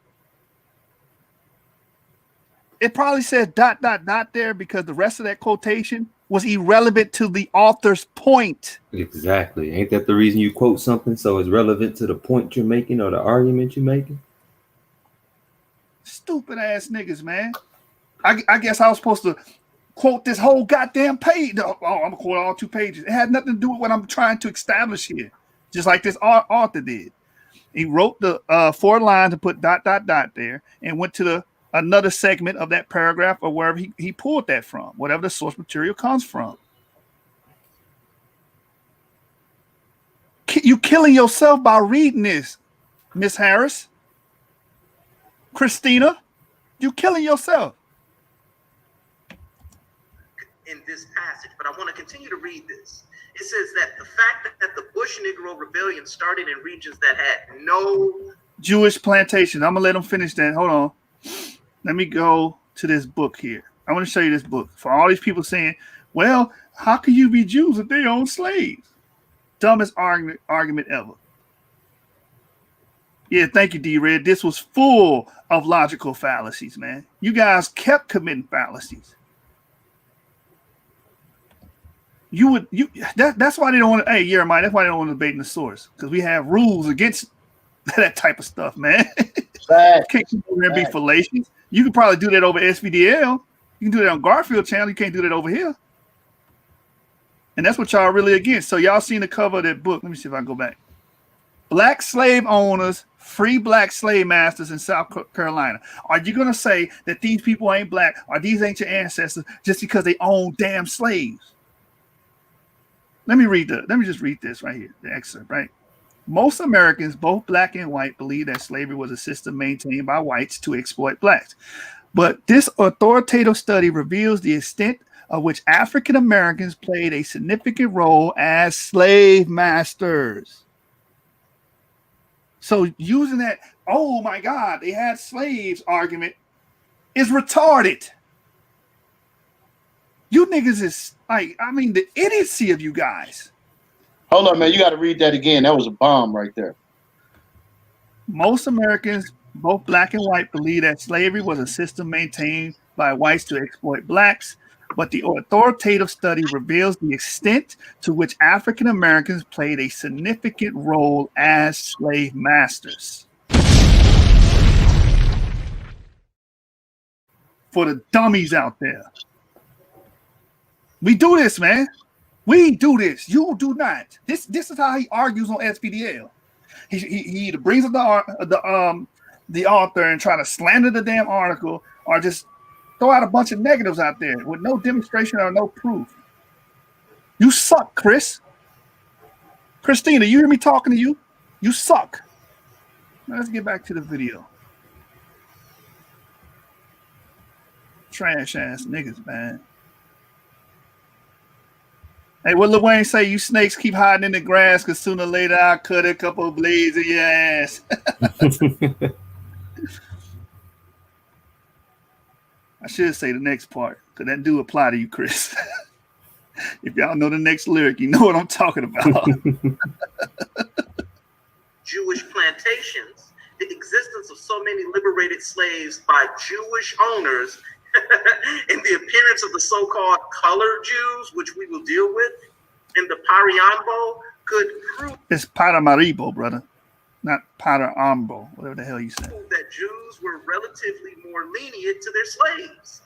It probably says ... there because the rest of that quotation was irrelevant to the author's point. Exactly. Ain't that the reason you quote something, so it's relevant to the point you're making or the argument you're making? Stupid ass niggas, man. I guess I was supposed to quote this whole goddamn page. Oh, I'm gonna quote all 2 pages. It had nothing to do with what I'm trying to establish here, just like this author did. He wrote the 4 lines and put ... there and went to another segment of that paragraph or wherever he pulled that from, whatever the source material comes from. You killing yourself by reading this, Miss Harris. Christina, you killing yourself. In this passage, but I want to continue to read this. It says that the fact that the Bush Negro Rebellion started in regions that had no Jewish plantation. I'm gonna let them finish that. Hold on. Let me go to this book here. I want to show you this book for all these people saying, well, how can you be Jews if they own slaves? Dumbest argument ever. Yeah, thank you, D-Red. This was full of logical fallacies, man. You guys kept committing fallacies. That's why they don't want to, hey, Jeremiah, that's why they don't want to debate in the source, because we have rules against that type of stuff, man. Can't keep over there and be fallacious. You can probably do that over SVDL. You can do that on Garfield channel. You can't do that over here. And that's what y'all really against. So y'all seen the cover of that book. Let me see if I can go back. Black slave owners, free black slave masters in South Carolina. Are you going to say that these people ain't black or these ain't your ancestors just because they own damn slaves? Let me just read this right here, the excerpt, right? Most Americans, both black and white, believe that slavery was a system maintained by whites to exploit blacks. But this authoritative study reveals the extent of which African Americans played a significant role as slave masters. So using that, oh my God, they had slaves argument is retarded. You niggas is like, I mean, the idiocy of you guys. Hold on, man. You got to read that again. That was a bomb right there. Most Americans, both black and white, believe that slavery was a system maintained by whites to exploit blacks, but the authoritative study reveals the extent to which African Americans played a significant role as slave masters. for the dummies out there. We do this, man. We do this. You do not. This is how he argues on SPDL. He either brings up the author and try to slander the damn article, or just throw out a bunch of negatives out there with no demonstration or no proof. You suck, Chris. Christina, you hear me talking to you? You suck. Now let's get back to the video. Trash ass niggas, man. Hey, what Lil Wayne say? You snakes keep hiding in the grass because sooner or later I'll cut a couple of blades of your ass. I should say the next part, because that do apply to you, Chris. If y'all know the next lyric, you know what I'm talking about. Jewish plantations, the existence of so many liberated slaves by Jewish owners, and the appearance of the so-called colored Jews, which we will deal with in the Pariambo, could prove It's Paramaribo, brother, not Parambo, whatever the hell you said. that Jews were relatively more lenient to their slaves.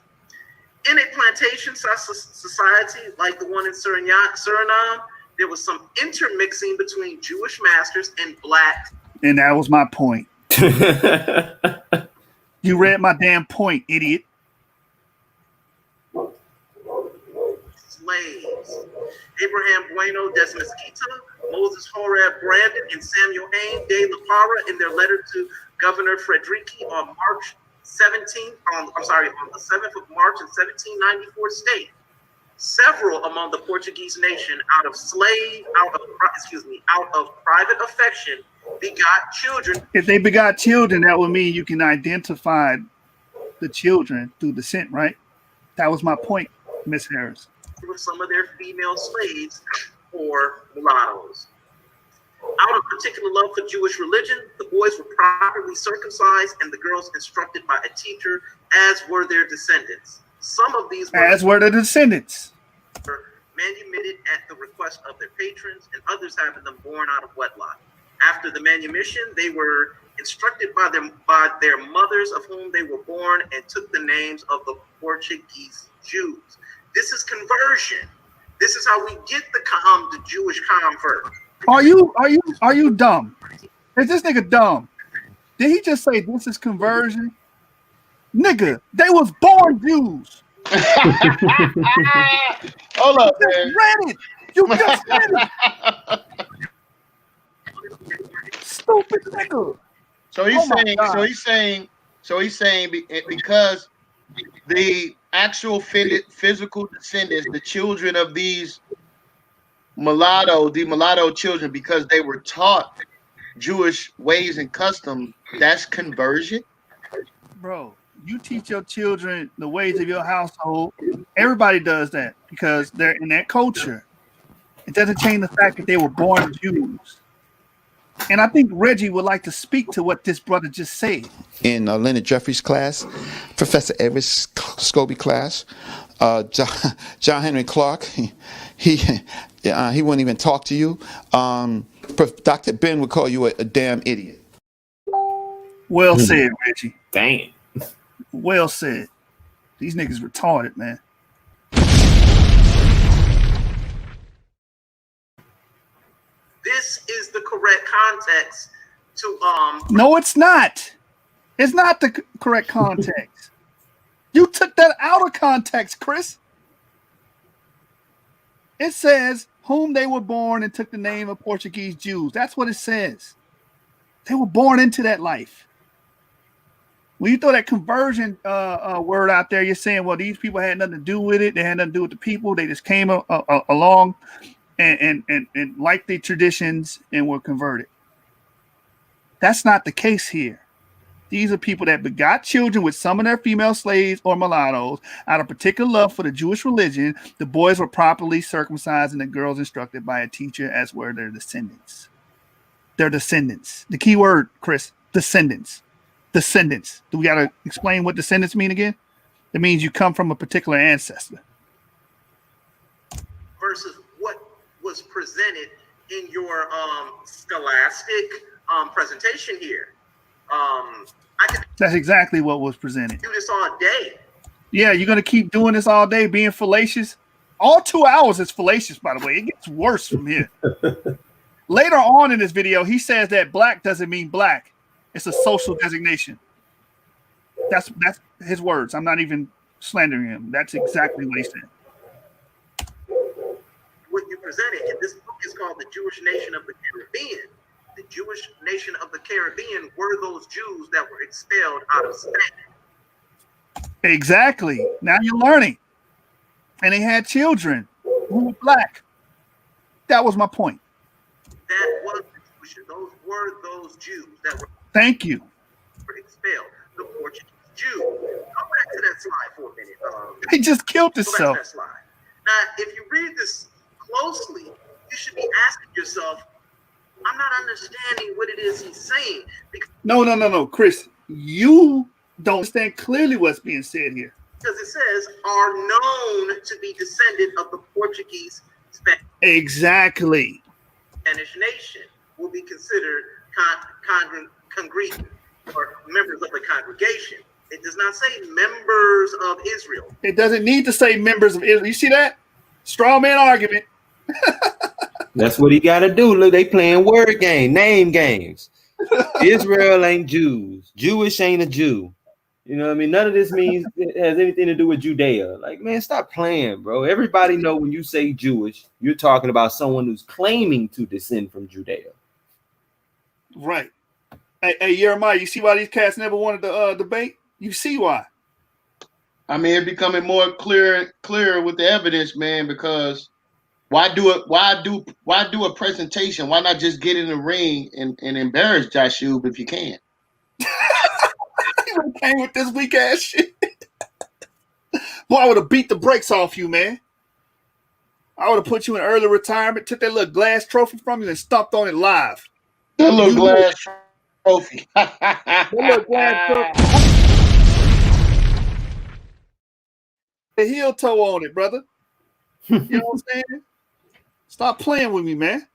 In a plantation society like the one in Suriname, there was some intermixing between Jewish masters and black. And that was my point. You read my damn point, idiot. Slaves. Abraham Bueno Desmesquita, Moses Horeb Brandon, and Samuel Hain de la Parra in their letter to Governor Frederici on March 17th, on the 7th of March in 1794 state. Several among the Portuguese nation out of private affection begot children. If they begot children, that would mean you can identify the children through descent, right? That was my point, Miss Harris. With some of their female slaves or mulattoes. Out of particular love for Jewish religion, the boys were properly circumcised and the girls instructed by a teacher, as were their descendants. Some of these were the descendants. Manumitted at the request of their patrons, and others having them born out of wedlock. After the manumission, they were instructed by their mothers of whom they were born, and took the names of the Portuguese Jews. This is conversion. This is how we get the Jewish convert. Are you dumb? Is this nigga dumb? Did he just say this is conversion? Nigga, they was born Jews. Hold up, man. Read it. You just read it. Stupid nigga. So he's saying because the actual physical descendants, the children of these mulatto children, because they were taught Jewish ways and customs, that's conversion? Bro, you teach your children the ways of your household. Everybody does that because they're in that culture. It doesn't change the fact that they were born Jews. And I think Reggie would like to speak to what this brother just said. In Leonard Jeffries' class, Professor Everest Scobie class, John Henry Clark, he wouldn't even talk to you. Dr. Ben would call you a damn idiot. Well said, Reggie. Damn. Well said. These niggas retarded, man. This is the correct context to No, it's not. It's not the correct context. You took that out of context, Chris. It says whom they were born and took the name of Portuguese Jews. That's what it says. They were born into that life. When you throw that conversion word out there, you're saying, well, these people had nothing to do with it. They had nothing to do with the people. They just came along and liked the traditions and were converted. That's not the case here. These are people that begot children with some of their female slaves or mulattoes out of particular love for the Jewish religion. The boys were properly circumcised and the girls instructed by a teacher, as were their descendants. Their descendants. The key word, Chris, descendants. Descendants. Do we got to explain what descendants mean again? It means you come from a particular ancestor. Versus what was presented in your scholastic presentation here. That's exactly what was presented. Do this all day. Yeah, you're gonna keep doing this all day, being fallacious. All 2 hours is fallacious, by the way. It gets worse from here. Later on in this video, he says that black doesn't mean black. It's a social designation. That's his words. I'm not even slandering him. That's exactly what he said. What you presented, and this book is called The Jewish Nation of the Caribbean. The Jewish nation of the Caribbean were those Jews that were expelled out of Spain. Exactly. Now you're learning. And they had children who were black. That was my point. That was the Jewish. Those were those Jews that were Thank you. expelled. The Portuguese Jew. Go back to that slide for a minute. He just killed Go back to himself. that slide. Now, if you read this closely, you should be asking yourself, I'm not understanding what it is he's saying. No, Chris. You don't understand clearly what's being said here. Because it says, are known to be descendant of the Portuguese Exactly. Spanish nation will be considered congregant or members of the congregation. It does not say members of Israel. It doesn't need to say members of Israel. You see that? Straw man argument. That's what he got to do. Look, they playing word game, name games. Israel ain't Jews. Jewish ain't a Jew. You know what I mean? None of this means it has anything to do with Judea. Like, man, stop playing, bro. Everybody know when you say Jewish, you're talking about someone who's claiming to descend from Judea. Right. Hey, Jeremiah, you see why these cats never wanted to debate? You see why? I mean, it's becoming more clear with the evidence, man. Because why do a presentation? Why not just get in the ring and embarrass Joshua if you can? You would have came with this weak ass shit. Boy, I would have beat the brakes off you, man. I would have put you in early retirement, took that little glass trophy from you, and stomped on it live. That little glass trophy. That little glass trophy. The heel toe on it, brother. You know what I'm saying? Stop playing with me, man.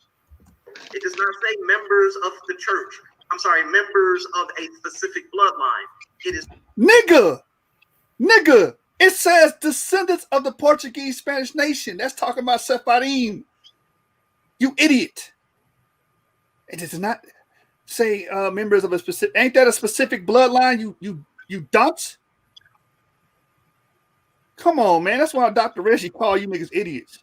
It does not say members of the church. I'm sorry, members of a specific bloodline. It is Nigga. It says descendants of the Portuguese Spanish nation. That's talking about Sephardim. You idiot. It does not say members of a specific. Ain't that a specific bloodline? You dunce. Come on, man. That's why Dr. Reggie call you niggas idiots.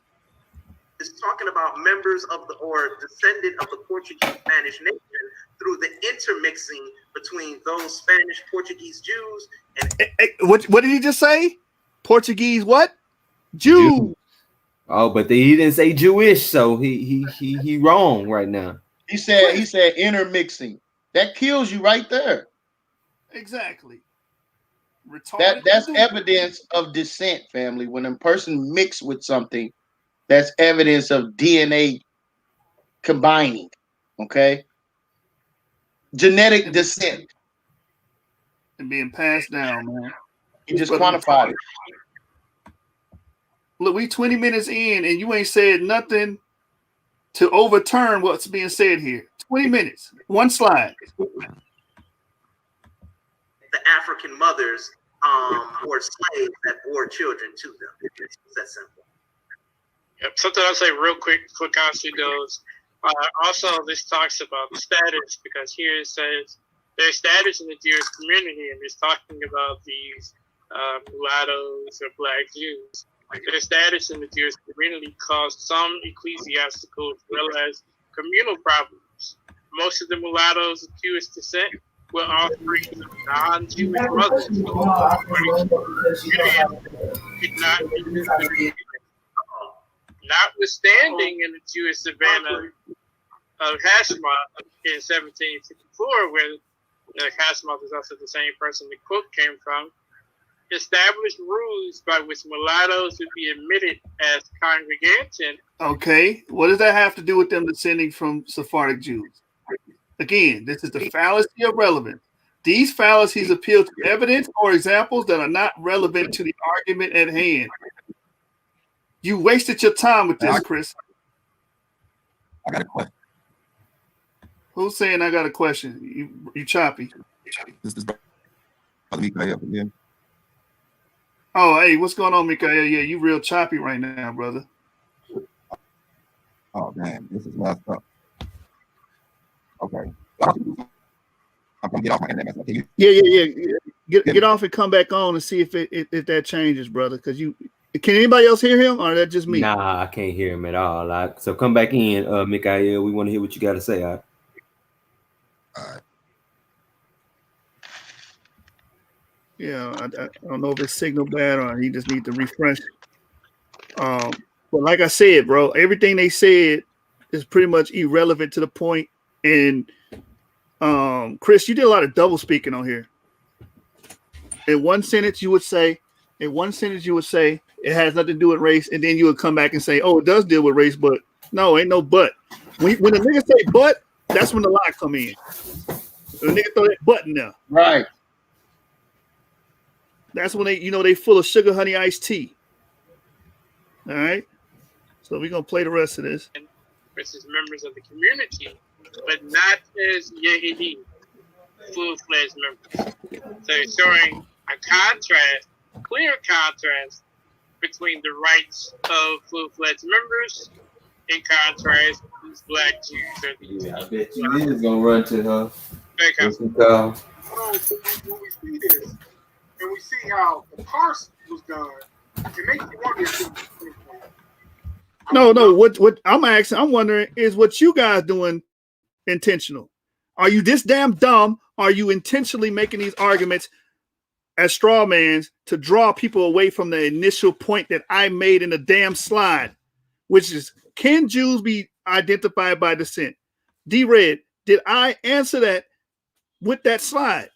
It's talking about members of the or descendant of the Portuguese Spanish nation through the intermixing between those Spanish Portuguese Jews and what did he just say? Portuguese what? Jew. Oh, but he didn't say Jewish, so he wrong right now. He said intermixing. That kills you right there. Exactly. That's evidence of descent, family. When a person mixed with something, that's evidence of DNA combining. Okay. Genetic descent. And being passed down, man. You just quantified it. Look, we 20 minutes in and you ain't said nothing to overturn what's being said here. 20 minutes. One slide. the African mothers or slaves that bore children to them. It's that simple. Yep. Something I'll say real quick before Constantine goes. Also, this talks about status, because here it says their status in the Jewish community, and it's talking about these mulattoes or black Jews. Their status in the Jewish community caused some ecclesiastical as well as communal problems. Most of the mulattoes of Jewish descent were offspring of non-Jewish mothers. Notwithstanding in the Jewish Savannah of Hashemouth in 1754, where Hashemouth is also the same person the quote came from, established rules by which mulattoes would be admitted as congregation. Okay, what does that have to do with them descending from Sephardic Jews? Again, this is the fallacy of relevance. These fallacies appeal to evidence or examples that are not relevant to the argument at hand. You wasted your time with this, Chris. I got a question. Who's saying I got a question? You choppy. This is probably me up again. Oh, hey, what's going on, Mikael? Yeah, you real choppy right now, brother. Oh man, this is messed up. Okay. I'm gonna get off my internet. Can you Yeah. Get off and come back on and see if if that changes, brother. Because can anybody else hear him, or is that just me? Nah, I can't hear him at all. So come back in, Mikael. We want to hear what you got to say. All right. Yeah, I don't know if it's signal bad or he just need to refresh. But like I said, bro, everything they said is pretty much irrelevant to the point. And Chris, you did a lot of double speaking on here. In one sentence, you would say it has nothing to do with race, and then you would come back and say, "Oh, it does deal with race," but no, ain't no but. When the nigga say but, that's when the lie come in. The nigga throw that button there. Right. That's when they full of sugar, honey, iced tea. All right. So we're gonna play the rest of this. Versus members of the community, but not as Yehudi, full-fledged members. So it's showing a contrast, clear contrast between the rights of full-fledged members in contrast to these black Jews or these. Yeah, I bet you is gonna run to her. So when we see this, and we see how the parse was done, it makes you wonder. No. What I'm wondering is what you guys doing intentional. Are you this damn dumb? Are you intentionally making these arguments as straw mans to draw people away from the initial point that I made in the damn slide, which is, can Jews be identified by descent? D-Red, did I answer that with that slide?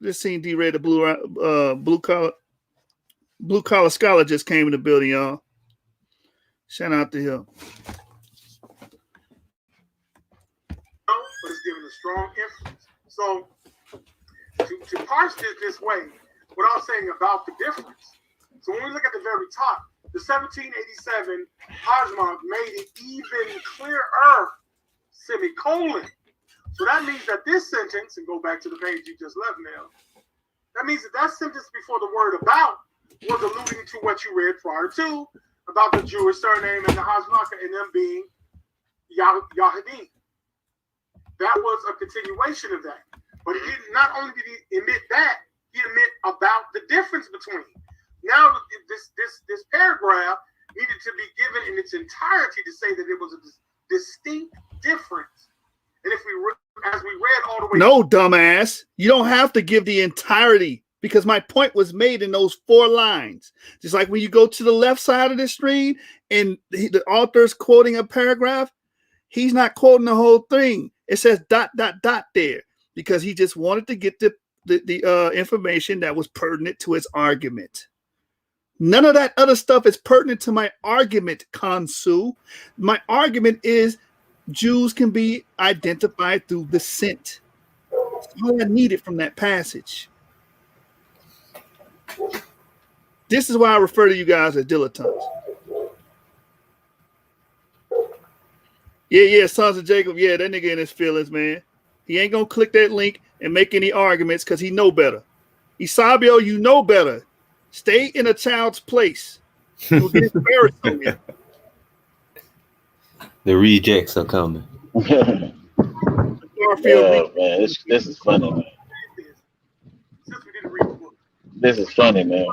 Just seen D-Red, the blue collar scholar just came in the building, y'all. Shout out to him. But it's giving a strong influence. So to parse this way, without saying about the difference. So when we look at the very top, the 1787 Hajjmah made it even clearer, semicolon. So that means that this sentence, and go back to the page you just left now, that means that sentence before the word about was alluding to what you read prior to about the Jewish surname and the Hajjmah and them being Yahudim. That was a continuation of that. But he didn't, not only did he admit that, he admit about the difference between. Now this paragraph needed to be given in its entirety to say that it was a distinct difference. And if as we read all the way. No, dumbass. You don't have to give the entirety because my point was made in those 4 lines. Just like when you go to the left side of the screen and the author's quoting a paragraph, he's not quoting the whole thing. It says ... there because he just wanted to get the information that was pertinent to his argument. None of that other stuff is pertinent to my argument, Kansu. My argument is Jews can be identified through descent. That's all I needed from that passage. This is why I refer to you guys as dilettantes. Yeah, Sons of Jacob. Yeah, that nigga in his feelings, man. He ain't gonna click that link and make any arguments because he know better. Isabio, you know better. Stay in a child's place. You'll get embarrassed on you. The rejects are coming. Man, this is funny, man. This is funny, man.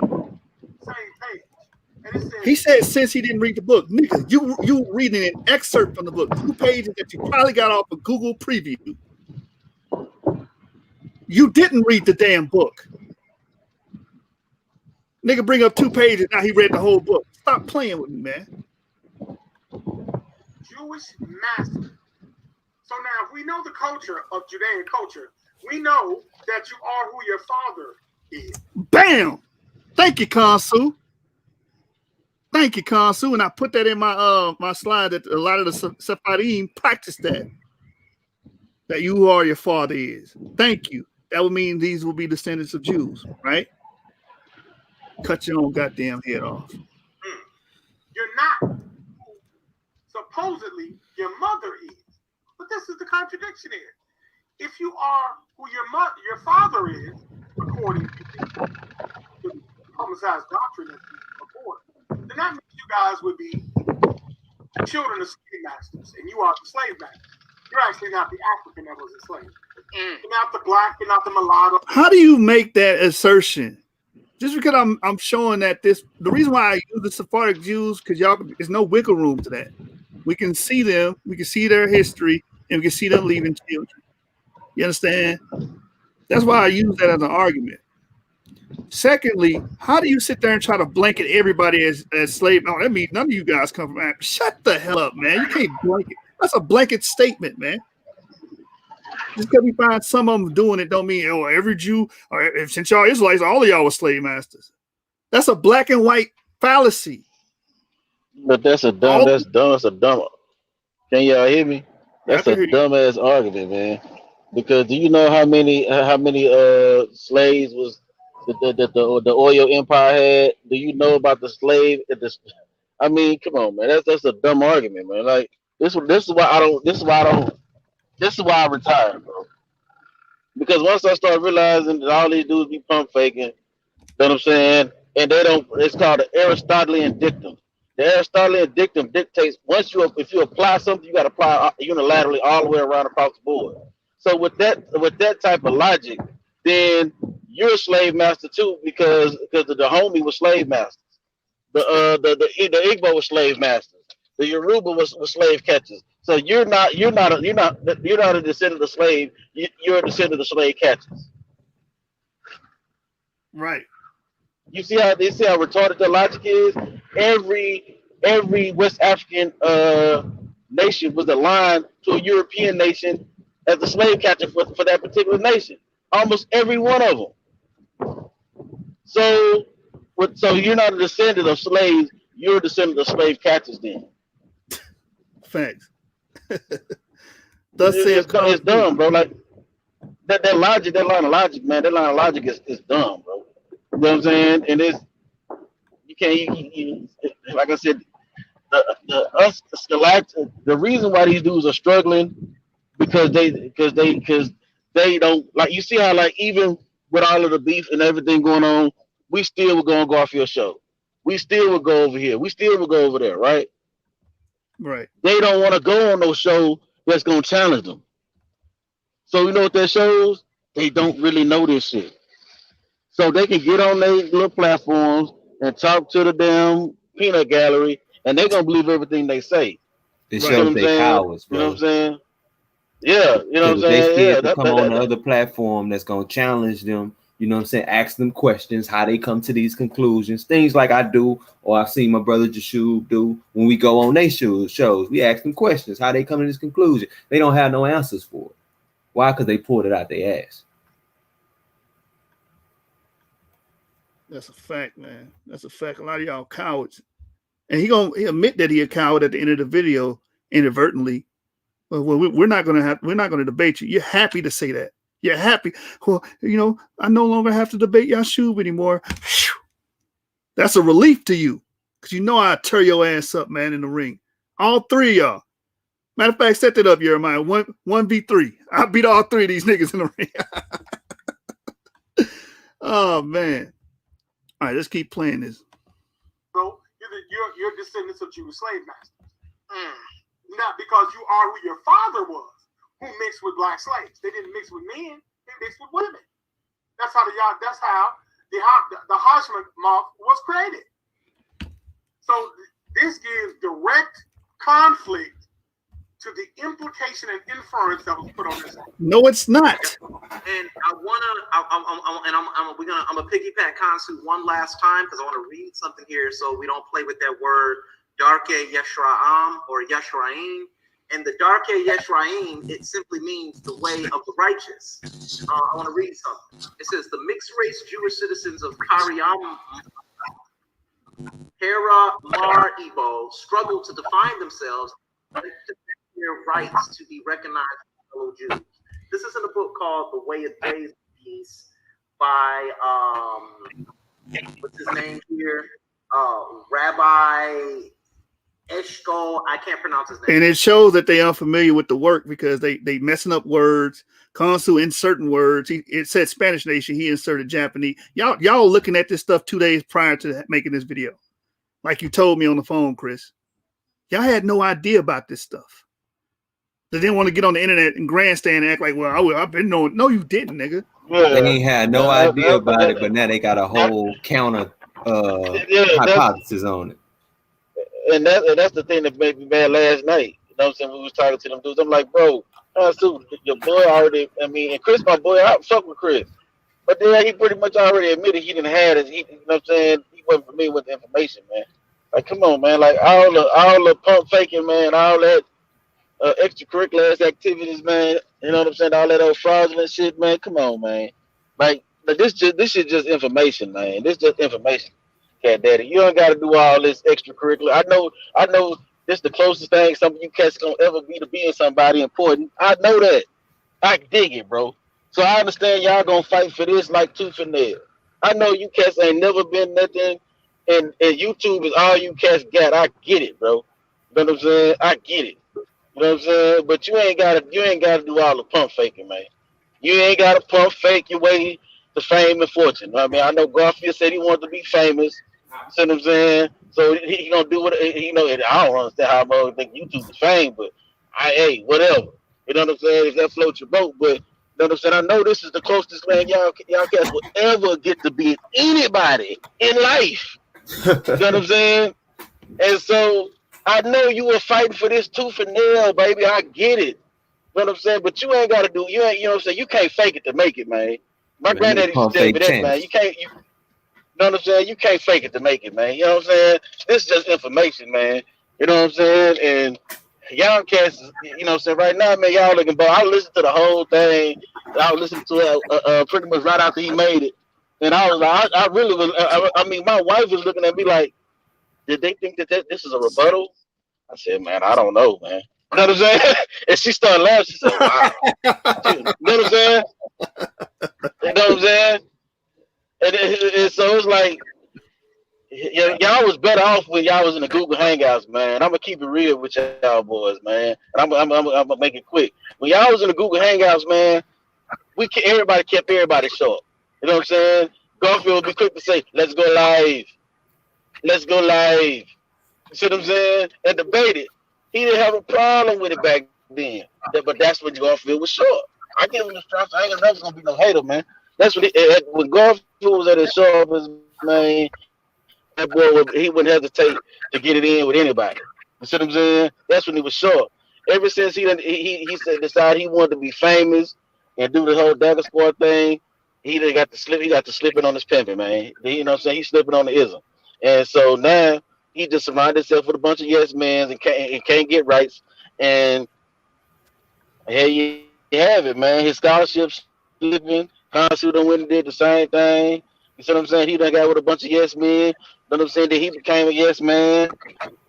He said since he didn't read the book. Nigga, you reading an excerpt from the book. 2 pages that you probably got off of Google Preview. You didn't read the damn book. Nigga bring up 2 pages, now he read the whole book. Stop playing with me, man. Jewish master. So now if we know the culture of Judean culture, we know that you are who your father is. Bam! Thank you, Kansu. Thank you, Kansu. And I put that in my slide that a lot of the Sephardim practice that you are your father is. Thank you. That would mean these will be descendants of Jews, right? Cut your own goddamn head off. You're not who supposedly your mother is. But this is the contradiction here. If you are who your father is, according to publicized doctrine that's before, then that means you guys would be children of slave masters, and you are the slave master. You're actually not the African that was enslaved. You're not the black, you're not the mulatto. How do you make that assertion? Just because I'm showing that the reason why I use the Sephardic Jews, because y'all, there's no wiggle room to that. We can see them, we can see their history, and we can see them leaving children. You understand? That's why I use that as an argument. Secondly, how do you sit there and try to blanket everybody as slave? Oh, that means none of you guys come from Africa. Shut the hell up, man. You can't blanket. That's a blanket statement, man. Just because we find some of them doing it don't mean, oh, every Jew, or if since y'all Israelites, all of y'all were slave masters. That's a black and white fallacy. But that's a dumb. That's dumb. That's a dumb. Can y'all hear me? That's a dumbass argument, man. Because do you know how many slaves was the oil empire had? Do you know about the slave? I mean, come on, man. That's a dumb argument, man. Like this is why I don't. This is why I retired, bro. Because once I start realizing that all these dudes be pump faking, you know what I'm saying? And they don't. It's called the Aristotelian dictum. The Aristotelian dictum dictates if you apply something, you got to apply unilaterally all the way around across the board. So with that type of logic, then you're a slave master too, because the homie was slave masters. The Igbo was slave masters. The Yoruba was slave catchers. So you're not a descendant of the slave. You're a descendant of the slave catchers. Right. You see how retarded the logic is? Every West African nation was aligned to a European nation as a slave catcher for that particular nation. Almost every one of them. So you're not a descendant of slaves. You're a descendant of slave catchers then. Facts. It's dumb, bro. Like that logic, that line of logic, man. That line of logic is dumb, bro. You know what I'm saying? And you can't. Like I said, the reason why these dudes are struggling because they don't, like, you see how, like, even with all of the beef and everything going on, we still would go on Garfield show. We still would go over here. We still would go over there, right? Right. They don't want to go on no show that's gonna challenge them. So you know what that shows? They don't really know this shit. So they can get on their little platforms and talk to the damn peanut gallery, and they're gonna believe everything they say. It shows they cowards, bro. You know what I'm saying? Yeah, you know what I'm They saying? scared to come on the other platform that's gonna challenge them. You know what I'm saying? Ask them questions, how they come to these conclusions, things like I do, or I've seen my brother Jashub do when we go on their shows. We ask them questions, how they come to this conclusion. They don't have no answers for it. Why? Because they pulled it out their ass. That's a fact, man. That's a fact. A lot of y'all cowards. And he admit that he a coward at the end of the video inadvertently. Well, we're not gonna debate you. You're happy to say that. You're happy. Well, you know, I no longer have to debate Yashub anymore. That's a relief to you, because you know I tear your ass up, man, in the ring. All three of y'all. Matter of fact, set that up, Jeremiah. 1v3. I beat all three of these niggas in the ring. Oh man. All right, let's keep playing this. So you're descendants of Jewish slave masters. Not because you are who your father was, who mixed with black slaves. They didn't mix with men; they mixed with women. That's how the Hashemite was created. So this gives direct conflict to the implication and inference that was put on this. No, it's not. And I'm gonna piggyback Kansu one last time because I want to read something here so we don't play with that word Darke Yeshraam or Yeshraim. And the Darke Yeshraim, it simply means the way of the righteous. I want to read something. It says the mixed race Jewish citizens of Karyam Hera Mar Igbo struggle to define themselves and defend their rights to be recognized as fellow Jews. This is in a book called The Way of Days Peace by what's his name here? Rabbi Eshkol, I can't pronounce his name. And it shows that they unfamiliar with the work because they messing up words. Konsu inserting words. It said Spanish Nation. He inserted Japanese. Y'all looking at this stuff 2 days prior to making this video, like you told me on the phone, Chris. Y'all had no idea about this stuff. They didn't want to get on the internet and grandstand and act like, well, I've been knowing. No, you didn't, nigga. They ain't had no idea about it, but now they got a whole counter hypothesis on it. And that's the thing that made me mad last night. You know what I'm saying? We was talking to them dudes. I'm like, bro, your boy already, I mean, and Chris, my boy, I fuck with Chris. But then he pretty much already admitted he didn't have it. You know what I'm saying? He wasn't familiar with the information, man. Like, come on, man. Like, all the pump faking, man, all that extracurricular activities, man. You know what I'm saying? All that old fraudulent shit, man. Come on, man. Like, this is just information, man. This just information. Cat Daddy, you don't got to do all this extracurricular. I know this is the closest thing some of you cats gonna ever be to being somebody important. I know that. I dig it, bro. So I understand y'all gonna fight for this like tooth and nail. I know you cats ain't never been nothing, and YouTube is all you cats got. I get it, bro. You know what I'm saying? I get it. You know what I'm saying? But you ain't gotta do all the pump faking, man. You ain't gotta pump fake your way to fame and fortune. I mean, I know Garfield said he wanted to be famous. See what I'm saying? So he gonna do what, you know. And I don't understand how I think YouTube is fame, but hey, whatever. You know what I'm saying? If that floats your boat, but you know what I'm saying? I know this is the closest, man, y'all cats will ever get to be anybody in life. You know what I'm saying? And so I know you were fighting for this tooth and nail, baby. I get it. You know what I'm saying? But you ain't gotta do. You know what I'm saying? You can't fake it to make it, man. My granddaddy used to tell me that, man. You can't. You know what I'm saying? You can't fake it to make it, man. You know what I'm saying? This is just information, man. You know what I'm saying? And y'all cats, you know what I'm saying? Right now, man, y'all looking, but I listened to the whole thing. I was listening to it pretty much right after he made it. And I was like, I really was, I mean, my wife was looking at me like, did they think that this is a rebuttal? I said, man, I don't know, man. You know what I'm saying? And she started laughing. She said, wow. You know what I'm saying? You know what I'm saying? And so it's like, y'all was better off when y'all was in the Google Hangouts, man. I'm gonna keep it real with y'all boys, man. And I'm gonna make it quick. When y'all was in the Google Hangouts, man, everybody kept everybody short. You know what I'm saying? Garfield would be quick to say, "Let's go live, let's go live." You see what I'm saying? And debate it. He didn't have a problem with it back then, but that's when Garfield was short. I give him the props. I ain't never gonna be no hater, man. That's when Garfield was at his sharpest, man. That boy he wouldn't hesitate to get it in with anybody. You see what I'm saying? That's when he was short. Ever since he said decided he wanted to be famous and do the whole Dagger Squad thing, he got to slipping on his pimping, man. You know what I'm saying? He's slipping on the ism. And so now he just surrounded himself with a bunch of yes men and can't get rights. And here you have it, man. His scholarships slipping. Konsu done went and did the same thing. You see what I'm saying? He done got with a bunch of yes men. You know what I'm saying? That he became a yes man.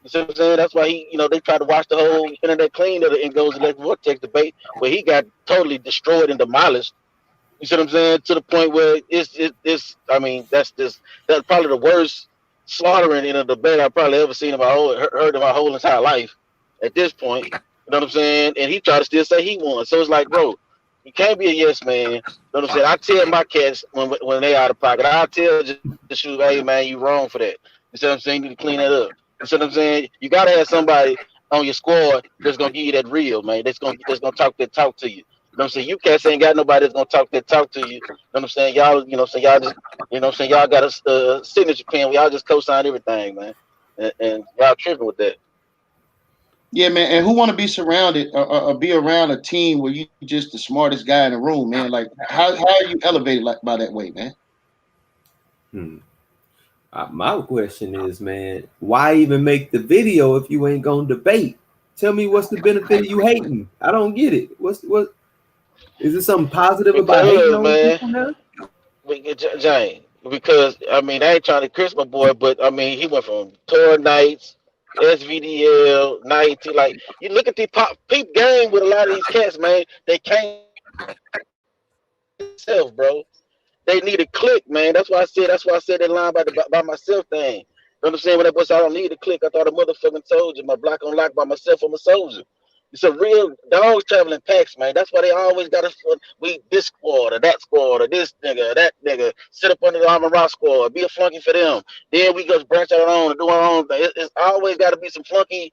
You see what I'm saying? That's why they tried to watch the whole internet clean of the Ngo's Electric Vortex debate where he got totally destroyed and demolished. You see what I'm saying? To the point where it's I mean, that's probably the worst slaughtering in a debate I've probably ever seen heard in my whole entire life at this point. You know what I'm saying? And he tried to still say he won. So it's like, bro, you can't be a yes man. You know what I'm saying? I tell my cats when they out of pocket, I tell just shoot, hey man, you wrong for that. You see what I'm saying? You need to clean that up. You see what I'm saying? You gotta have somebody on your squad that's gonna give you that real, man. That's gonna talk that talk to you. You know what I'm saying? You cats ain't got nobody that's gonna talk that talk to you. You know what I'm saying? Y'all, you know what I'm saying? Y'all just, you know what I'm saying? Y'all got a signature pen where y'all just co-sign everything, man. And y'all tripping with that. Yeah, man. And who want to be surrounded or be around a team where you just the smartest guy in the room, man? Like, how are you elevated like by that way, man? My question is, man, why even make the video if you ain't gonna debate? Tell me what's the benefit of you hating? I don't get it. What is there something positive about hating on people now? Jane, because I mean, I ain't trying to curse my boy, but I mean, he went from tour nights, SVDL, 90. Like, you look at the peep game with a lot of these cats, man. They can't self, bro. They need a click, man. That's why I said that line by myself thing. You understand what that was? I don't need to click. I thought a motherfucking told you. My block on lock by myself. I'm a soldier. It's a real dogs traveling packs, man. That's why they always got us. We this squad or that squad or this nigga or that nigga. Sit up under the Armor Rock squad. Be a flunky for them. Then we just branch out our own and do our own thing. It's always got to be some flunky.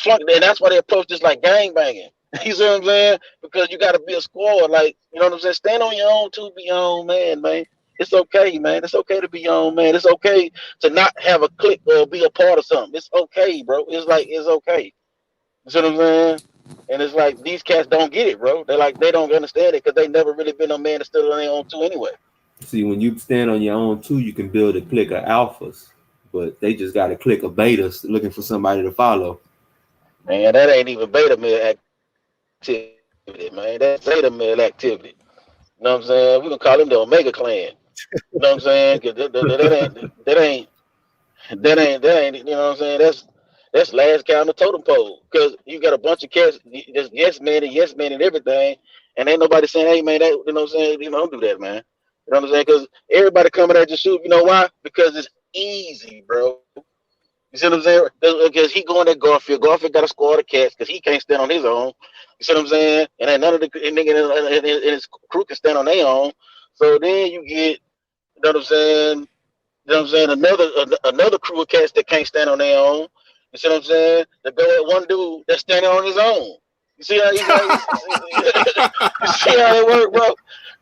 And that's why they approach this like gang banging. You see what I'm saying? Because you got to be a squad. Like, you know what I'm saying? Stand on your own too. Be your own man, man. It's okay, man. It's okay to be your own man. It's okay to not have a clique or be a part of something. It's okay, bro. It's okay. You see what I'm saying? And it's like these cats don't get it, bro. They don't understand it because they never really been a man that stood on their own too anyway. See, when you stand on your own too, you can build a clique of alphas, but they just got a clique of betas looking for somebody to follow. Man, that ain't even beta male activity, man. That's zeta male activity. You know what I'm saying? We gonna call them the Omega Clan. You know what I'm saying? 'Cause that ain't. You know what I'm saying? That's last guy on the totem pole. Because you got a bunch of cats, just yes man and everything, and ain't nobody saying, hey man, that, you know what I'm saying? You know, don't do that, man. You know what I'm saying? Because everybody coming there just shoot. You know why? Because it's easy, bro. You see what I'm saying? Because he going to Garfield. Garfield got a squad of cats because he can't stand on his own. You see what I'm saying? And then none of the nigga and his crew can stand on their own. So then you get, you know what I'm saying? You know what I'm saying? Another crew of cats that can't stand on their own. You see what I'm saying? They go at one dude that's standing on his own. You see how you see how they work, bro?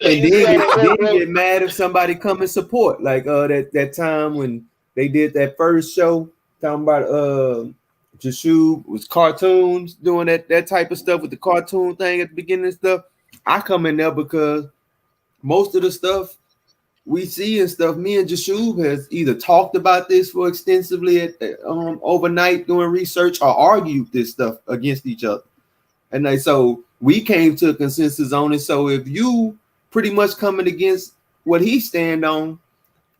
And then get mad if somebody come and support. Like that time when they did that first show talking about Jashub was cartoons doing that type of stuff with the cartoon thing at the beginning and stuff. I come in there because most of the stuff we see and stuff, me and Jashub has either talked about this for extensively at overnight doing research or argued this stuff against each other. And so we came to a consensus on it. So if you pretty much coming against what he stand on,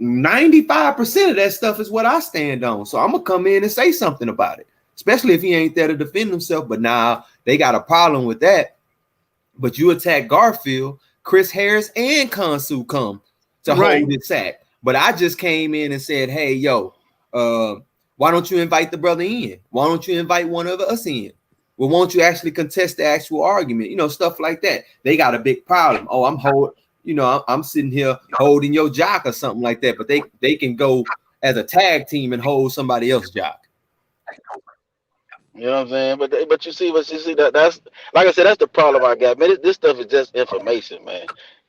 95% of that stuff is what I stand on. So I'm gonna come in and say something about it, especially if he ain't there to defend himself. But now they got a problem with that. But you attack Garfield, Chris Harris, and Khonshu come to hold this sack. But I just came in and said, hey, yo, why don't you invite the brother in? Why don't you invite one of us in? Well, won't you actually contest the actual argument? You know, stuff like that. They got a big problem. Oh, I'm sitting here holding your jock or something like that. But they can go as a tag team and hold somebody else's jock. You know what I'm saying? But you see that's like I said, that's the problem I got, man. This stuff is just information, man.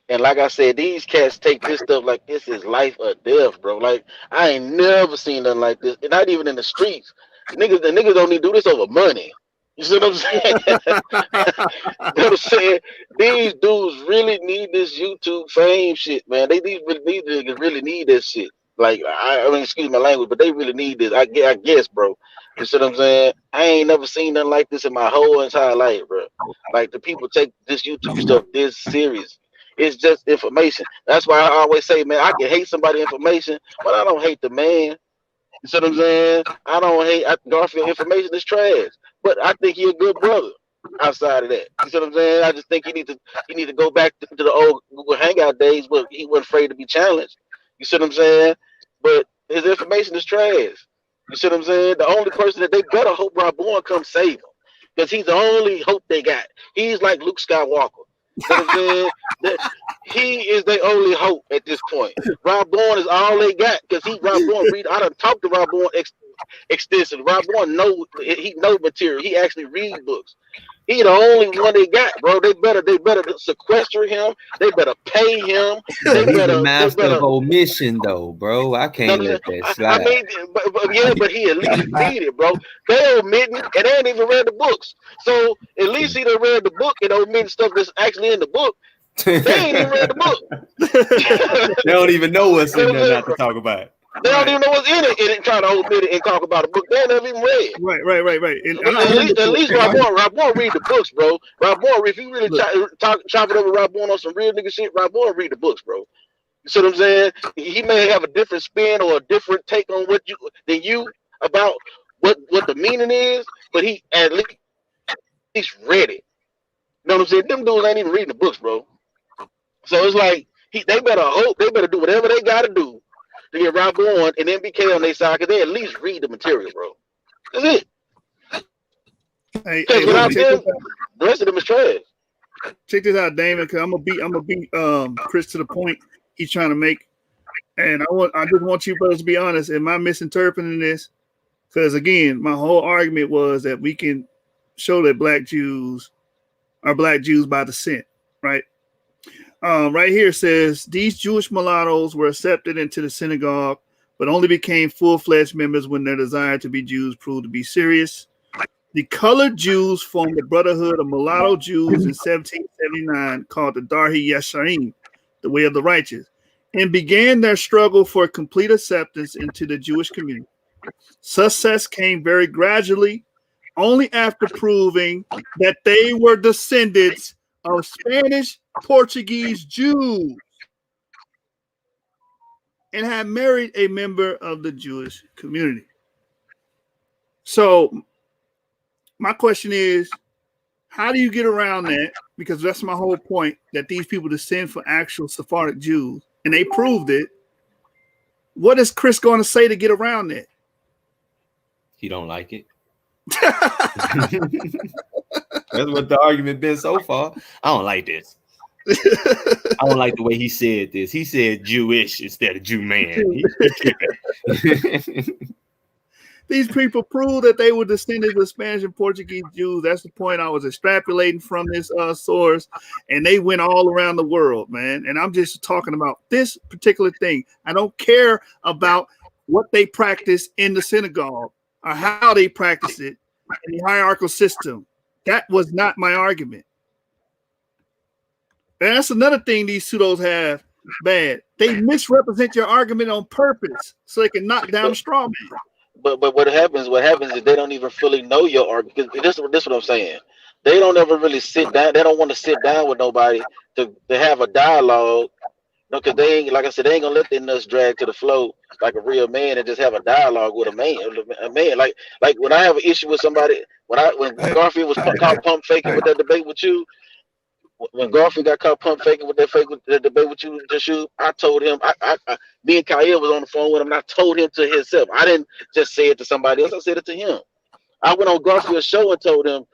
And like I said, these cats take this stuff like this is life or death, bro. Like I ain't never seen nothing like this, and not even in the streets. The niggas don't need to do this over money. You see what I'm saying? You know what I'm saying? These dudes really need this YouTube fame shit, man. These niggas really need this shit. Like I mean, excuse my language, but they really need this. I guess, bro. You see what I'm saying? I ain't never seen nothing like this in my whole entire life, bro. Like the people take this YouTube stuff this serious. It's just information. That's why I always say, man, I can hate somebody's information, but I don't hate the man. You see what I'm saying? I don't hate Garfield. Information is trash, but I think he a good brother. Outside of that, you see what I'm saying? I just think he need to go back to the old Google Hangout days where he wasn't afraid to be challenged. You see what I'm saying? But his information is trash. You see what I'm saying? The only person that they better hope Rob Bourne come save him, because he's the only hope they got. He's like Luke Skywalker. You know what I'm saying? He is their only hope at this point. Rob Bourne is all they got, because Rob Bourne I done talked to Rob Bourne extensively. Rob Bourne know material. He actually read books. He the only one they got, bro. They better sequester him. They better pay him. He's the master of omission, though, bro. I can't let that slide. I mean, but he at least read it, bro. They omitting and they ain't even read the books. So at least he done read the book and omitting stuff that's actually in the book. They ain't even read the book. They don't even know what's in there not to talk about. They don't even know what's in it and trying to omit it and talk about a book they never even read. Right. And at least Rob Bourne read the books, bro. Rob Bourne, if you really chop it over Rob Bourne on some real nigga shit, Rob Bourne read the books, bro. You see what I'm saying? He may have a different spin or a different take on than you about what the meaning is, but he at least read it. You know what I'm saying? Them dudes ain't even reading the books, bro. So it's like they better do whatever they gotta do to get Rob Bourne and MBK on their side, because they at least read the material, bro. That's it. Hey, Because look, without check them, this out. the rest of them is trash. Check this out, Damon, because I'm gonna beat Chris to the point he's trying to make. And I just want you brothers to be honest. Am I misinterpreting this? Because again, my whole argument was that we can show that black Jews are black Jews by descent, right? Right here it says these Jewish mulattoes were accepted into the synagogue, but only became full-fledged members when their desire to be Jews proved to be serious. The colored Jews formed a brotherhood of mulatto Jews in 1779 called the Darhi Yesharim, the way of the righteous, and began their struggle for complete acceptance into the Jewish community. Success came very gradually, only after proving that they were descendants of Spanish Portuguese Jews and had married a member of the Jewish community. So my question is, how do you get around that? Because that's my whole point, that these people descend from actual Sephardic Jews, and they proved it. What is Chris going to say to get around that? He don't like it. That's what the argument been so far. I don't like this. I don't like the way he said this. He said Jewish instead of Jew man. These people proved that they were descendants of Spanish and Portuguese Jews. That's the point I was extrapolating from this source. And they went all around the world, man. And I'm just talking about this particular thing. I don't care about what they practice in the synagogue or how they practice it in the hierarchical system. That was not my argument. And that's another thing these pseudos have bad. They misrepresent your argument on purpose so they can knock down the straw man. But what happens is they don't even fully know your argument. This is what I'm saying. They don't ever really sit down. They don't want to sit down with nobody to have a dialogue. No, because they ain't, like I said, they ain't gonna let their nuts drag to the flow like a real man and just have a dialogue with a man. Like when I have an issue with somebody, when Garfield was caught pump faking with that debate with you. When Garfield got caught pump faking with that debate with you, Jashu, I told him, me and Kyle was on the phone with him, and I told him to himself. I didn't just say it to somebody else. I said it to him. I went on Garfield's show and told him,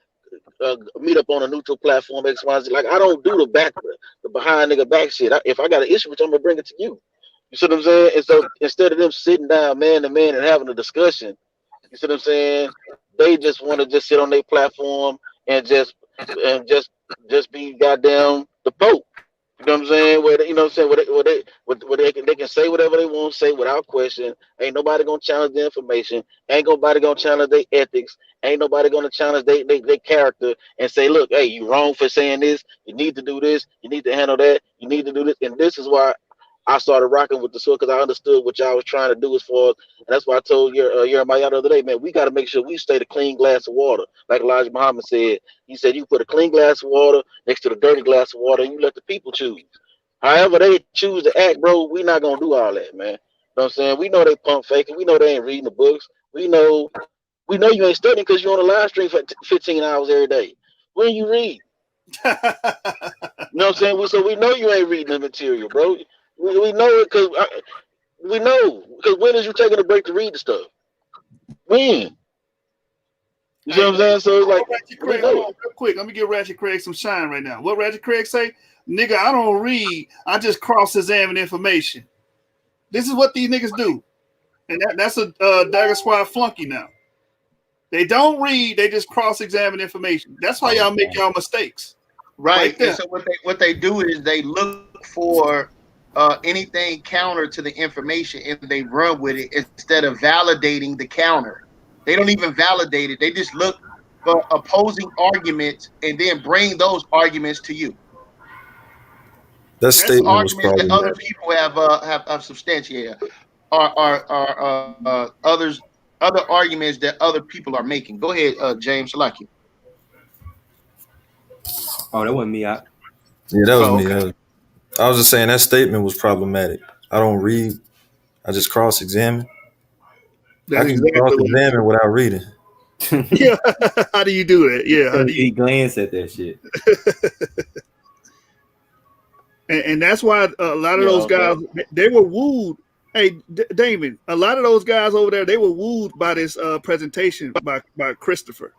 meet up on a neutral platform, XYZ. Like, I don't do the behind nigga back shit. If I got an issue with you, I'm going to bring it to you. You see what I'm saying? And so instead of them sitting down man to man and having a discussion, you see what I'm saying? They just want to just sit on their platform and just be goddamn the Pope. You know what I'm saying? Where they, you know what I'm saying? Where they can say whatever they want to say without question. Ain't nobody gonna challenge the information. Ain't nobody gonna challenge their ethics. Ain't nobody gonna challenge their character and say, look, hey, you wrong for saying this. You need to do this. You need to handle that. You need to do this. And this is why I started rocking with the sword, because I understood what y'all was trying to do as far as, and that's why I told Jeremiah the other day, man, we got to make sure we stay the clean glass of water. Like Elijah Muhammad said, he said, you put a clean glass of water next to the dirty glass of water and you let the people choose. However they choose to act, bro, we not going to do all that, man. You know what I'm saying? We know they pump faking. We know they ain't reading the books. We know you ain't studying because you're on a live stream for 15 hours every day. When you read? You know what I'm saying? So we know you ain't reading the material, bro. We know it because we know. Because when is you taking a break to read the stuff? When? You see what I'm saying? So it's like, Ratchet Craig, hold on, real quick. Let me give Ratchet Craig some shine right now. What Ratchet Craig say? Nigga, I don't read. I just cross-examine information. This is what these niggas do. And that's a Dagger Squad flunky now. They don't read. They just cross-examine information. That's how y'all make y'all mistakes. Right. And so what they do is they look for anything counter to the information and they run with it instead of validating the counter. They don't even validate it. They just look for opposing arguments and then bring those arguments to you. That's arguments that other people have substantiated are other arguments that other people are making. Go ahead, James Salaki. Oh, that wasn't me. Yeah, that was me. I was just saying that statement was problematic. I don't read. I just cross-examine. I can cross-examine without reading. Yeah, how do you do that? Yeah, how do you glance at that shit? and that's why a lot of those guys, they were wooed. Hey, Damon, a lot of those guys over there, they were wooed by this presentation by Christopher.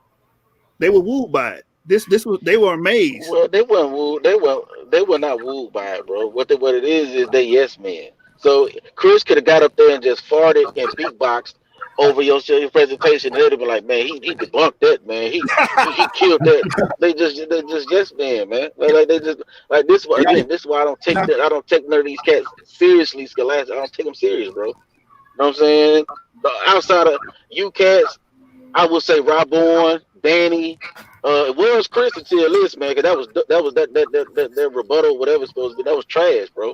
They were wooed by it. They were amazed. Well, they weren't wooed. They were not wooed by it, bro. What it is they yes men. So Chris could have got up there and just farted and beatboxed over your presentation. They'd have been like, man, he debunked that, man. He killed that. They just yes men, man. Like they just like this. Again, this is why I don't take none of these cats seriously. Scholastic, I don't take them serious, bro. You know what I'm saying? Outside of you cats, I would say Rob Bourne, Danny. It was Chris until this, man, because that rebuttal, whatever it's supposed to be, that was trash, bro.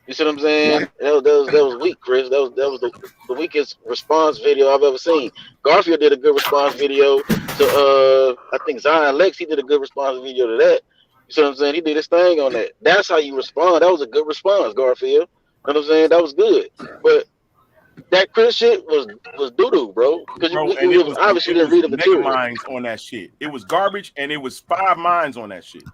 You see what I'm saying? That was weak, Chris. That was the weakest response video I've ever seen. Garfield did a good response video to I think Zion Lex, he did a good response video to that. You see what I'm saying? He did his thing on that. That's how you respond. That was a good response, Garfield. You know what I'm saying? That was good. But that Chris shit was doo-doo, bro. Because you obviously didn't read the material. Minds on that shit. It was garbage, and it was 5 minds on that shit.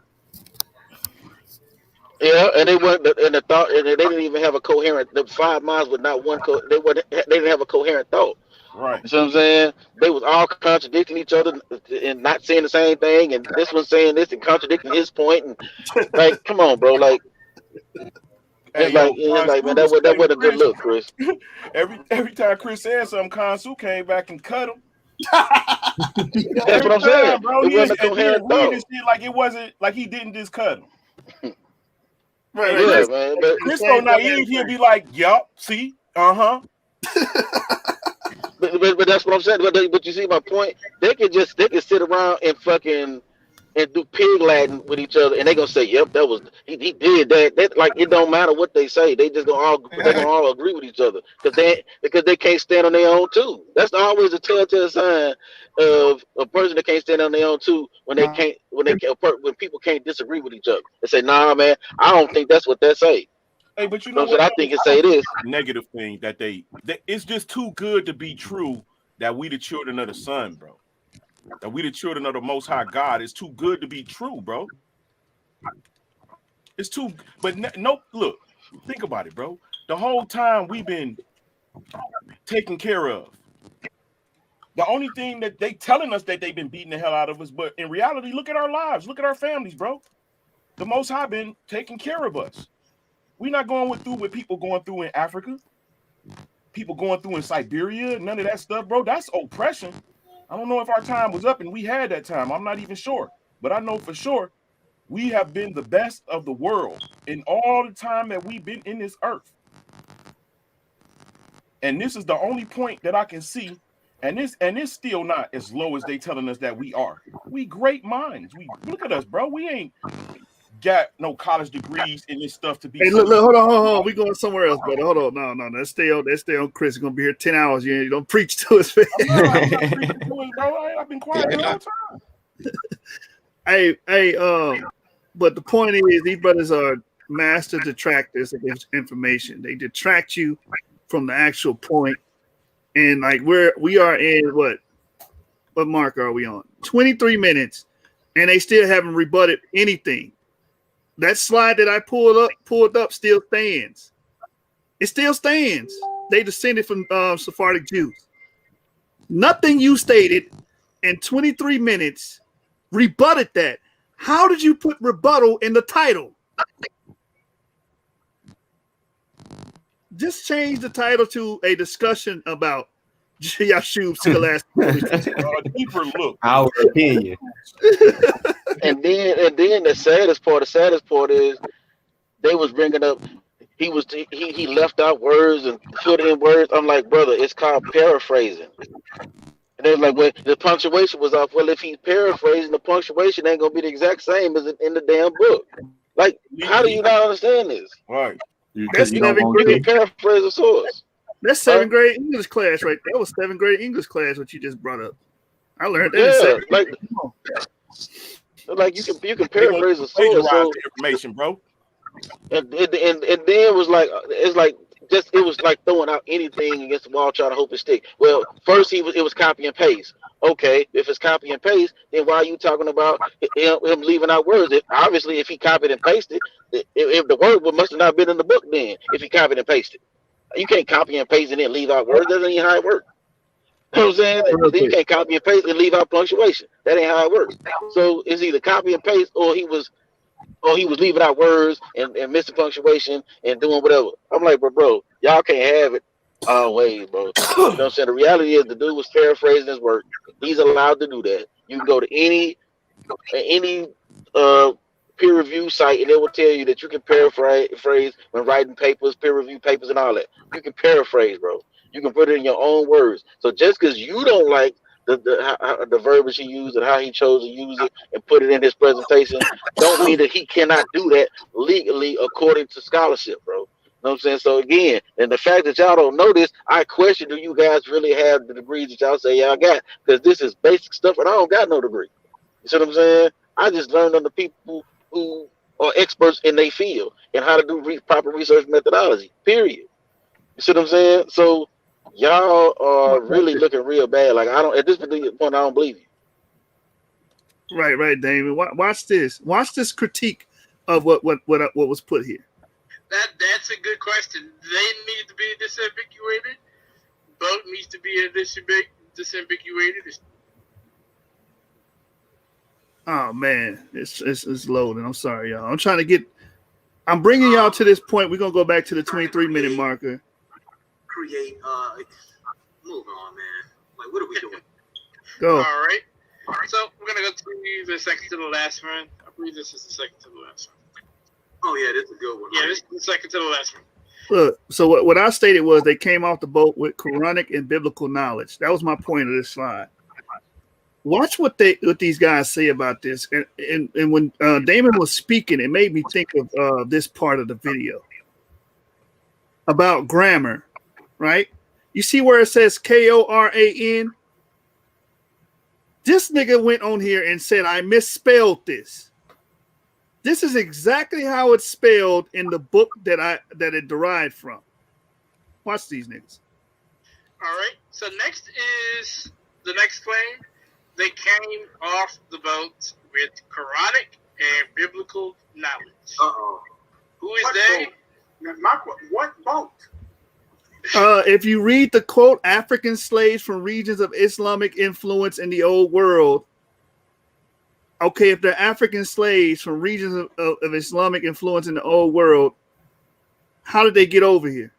Yeah, and they weren't, and the thought, and they didn't even have a coherent. The 5 minds with not one. They didn't have a coherent thought. Right. You see what I'm saying? They was all contradicting each other and not saying the same thing, and this one saying this and contradicting his point, and like, come on, bro, like. It's like, man, that wasn't a good look, Chris. Every time Chris said something, Kansu came back and cut him. That's what I'm saying, bro. It wasn't a coherent thought. Like it wasn't like he didn't just cut him. Right, yeah, man. But Chris so naive, he'll be like, "Yup, see, But that's what I'm saying. But you see my point? They can sit around and fucking and do pig Latin with each other, and they gonna say, "Yep, that was he did that." That like it don't matter what they say. They just gonna all agree with each other because they can't stand on their own too. That's always a telltale sign of a person that can't stand on their own too when people can't disagree with each other. They say, "Nah, man, I don't think that's what they say." Hey, but you know what? I think it say this negative thing that it's just too good to be true that we the children of the sun, bro. That we the children of the Most High God. It's too good to be true, bro. It's too, but no, look, think about it, bro. The whole time we've been taken care of. The only thing that they telling us that they've been beating the hell out of us, but in reality, look at our lives, look at our families, bro. The Most High been taking care of us. We're not going through what people going through in Africa, people going through in Siberia, none of that stuff, bro. That's oppression. I don't know if our time was up and we had that time. I'm not even sure. But I know for sure we have been the best of the world in all the time that we've been in this earth. And this is the only point that I can see. And it's still not as low as they telling us that we are. We great minds. We look at us, bro. We ain't got no college degrees in this stuff to be. Hey, look, hold on. We going somewhere else, brother. Hold on. No. Let's stay on Chris. He's gonna be here 10 hours. You don't preach to us. I'm not preaching to us, bro. I've been quiet the whole time. Hey, but the point is, these brothers are master detractors of information. They detract you from the actual point. And like we are in what mark are we on? 23 minutes, and they still haven't rebutted anything. That slide that I pulled up still stands. It still stands. They descended from Sephardic Jews. Nothing you stated in 23 minutes rebutted that. How did you put rebuttal in the title? Just change the title to a discussion about Yashub's scholastic. Deeper look. Our opinion. And then the saddest part is they was bringing up he left out words and put in words. I'm like, brother, it's called paraphrasing. And they was like, well, the punctuation was off. Well, if he's paraphrasing, the punctuation ain't gonna be the exact same as in the damn book. Like, how do you not understand this? Right. That's you can paraphrase a source. That's 7th grade English class, right? That was 7th grade English class. What you just brought up. I learned that. Yeah, like you can paraphrase a source. So information, bro. And then it was like throwing out anything against the wall, trying to hope it stick. Well, first it was copy and paste. Okay, if it's copy and paste, then why are you talking about him leaving out words? If he copied and pasted, if the word must have not been in the book, then if he copied and pasted. You can't copy and paste and then leave out words. That ain't how it works. You know what I'm saying? Then you can't copy and paste and leave out punctuation. That ain't how it works. So it's either copy and paste or he was leaving out words and missing punctuation and doing whatever. I'm like, bro, y'all can't have it always, bro. You know what I'm saying? The reality is the dude was paraphrasing his work. He's allowed to do that. You can go to any peer review site and it will tell you that you can paraphrase when writing papers, peer review papers and all that. You can paraphrase, bro. You can put it in your own words. So just because you don't like the verbiage he used and how he chose to use it and put it in his presentation, don't mean that he cannot do that legally according to scholarship, bro. You know what I'm saying? So again, and the fact that y'all don't know this, I question, do you guys really have the degrees that y'all say y'all got? Because this is basic stuff and I don't got no degree. You see what I'm saying? I just learned under people who are experts in their field and how to do proper research methodology, period. You see what I'm saying? So y'all are really looking real bad. Like, I don't, at this particular point, I don't believe you. Right, David. Watch this. Watch this critique of what was put here. That's a good question. They need to be disambiguated. Both needs to be disambiguated. Oh man, it's loading. I'm sorry, y'all. I'm bringing y'all to this point. We're gonna go back to the 23-minute marker. Move on, man. Like, what are we doing? Go. All right. So we're gonna go to the second to the last one. I believe this is the second to the last one. Oh yeah, this is a good one. Yeah, this is the second to the last one. Look, so what I stated was they came off the boat with Quranic and biblical knowledge. That was my point of this slide. Watch what these guys say about this, and when Damon was speaking, it made me think of this part of the video about grammar, right? You see where it says Koran? This nigga went on here and said I misspelled this. This is exactly how it's spelled in the book that it derived from. Watch these niggas. All right. So next is the next claim. They came off the boat with Quranic and biblical knowledge. Uh-oh. Who is they? What boat? If you read the quote, African slaves from regions of Islamic influence in the old world. Okay, if they're African slaves from regions of Islamic influence in the old world, how did they get over here?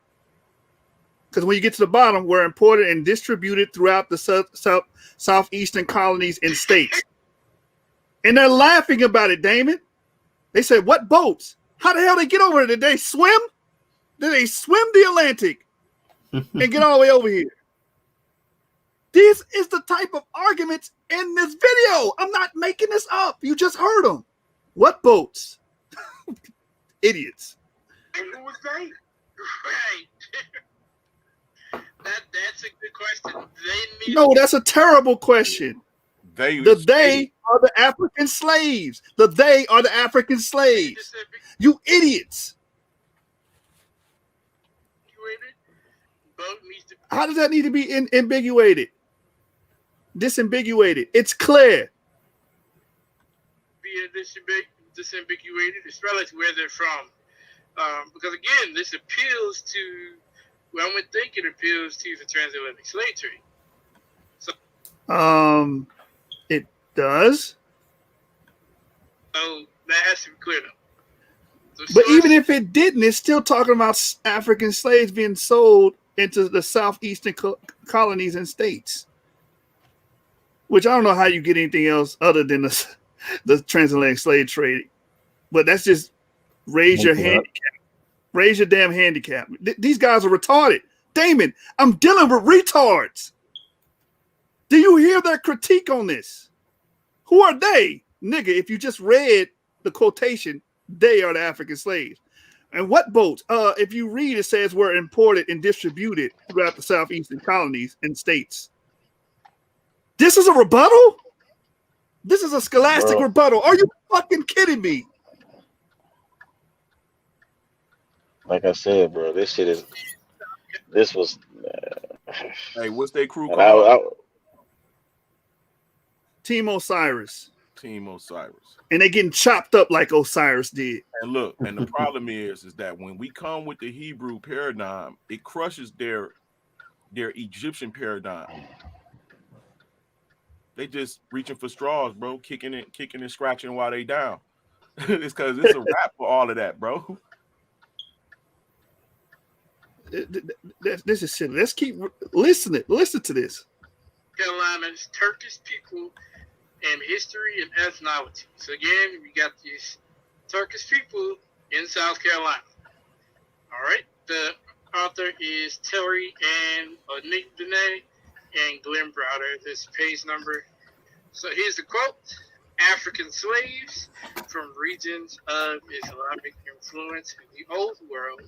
Because when you get to the bottom, we're imported and distributed throughout the southeastern colonies and states. And they're laughing about it, Damon. They said, what boats? How the hell did they get over there? Did they swim? Did they swim the Atlantic and get all the way over here? This is the type of arguments in this video. I'm not making this up. You just heard them. What boats? Idiots. And who was they? Right. That's a good question. No, that's a terrible question. They are the African slaves. They are the African slaves. You idiots. How does that need to be ambiguated? Disambiguated. It's clear. Being disambiguated, it's relative where they're from. Because again, this appeals to, well, I would think it appeals to the transatlantic slave trade. So, it does. So that has to be clear though. But even if it didn't, it's still talking about African slaves being sold into the southeastern colonies and states. Which I don't know how you get anything else other than the transatlantic slave trade. But that's just raise your handicap. Raise your damn handicap. These guys are retarded. Damon, I'm dealing with retards. Do you hear their critique on this? Who are they? Nigga, if you just read the quotation, they are the African slaves. And what boats? If you read, it says were imported and distributed throughout the southeastern colonies and states. This is a rebuttal? This is a scholastic rebuttal. Are you fucking kidding me? Like I said, bro, this was. Hey, what's their crew called? Team Osiris. Team Osiris. And they getting chopped up like Osiris did. And look, and the problem is that when we come with the Hebrew paradigm, it crushes their Egyptian paradigm. They just reaching for straws, bro, kicking and scratching while they down. It's because it's a wrap for all of that, bro. This is silly. Let's keep listening. Listen to this. Carolina's Turkish people and history and ethnology. So again, we got these Turkish people in South Carolina. All right. The author is Terry and Nick Benet and Glenn Browder. This page number. So here's the quote. African slaves from regions of Islamic influence in the Old World,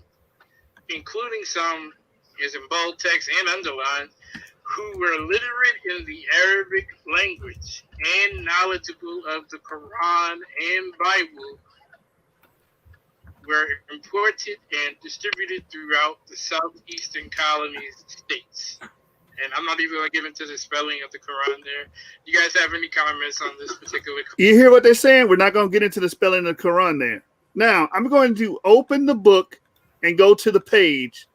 including some, is in bold text and underlined, who were literate in the Arabic language and knowledgeable of the Quran and Bible, were imported and distributed throughout the southeastern colonies states. And I'm not even going to get into the spelling of the Quran there. You guys have any comments on this particular? You hear what they're saying? We're not going to get into the spelling of the Quran there. Now, I'm going to open the book and go to the page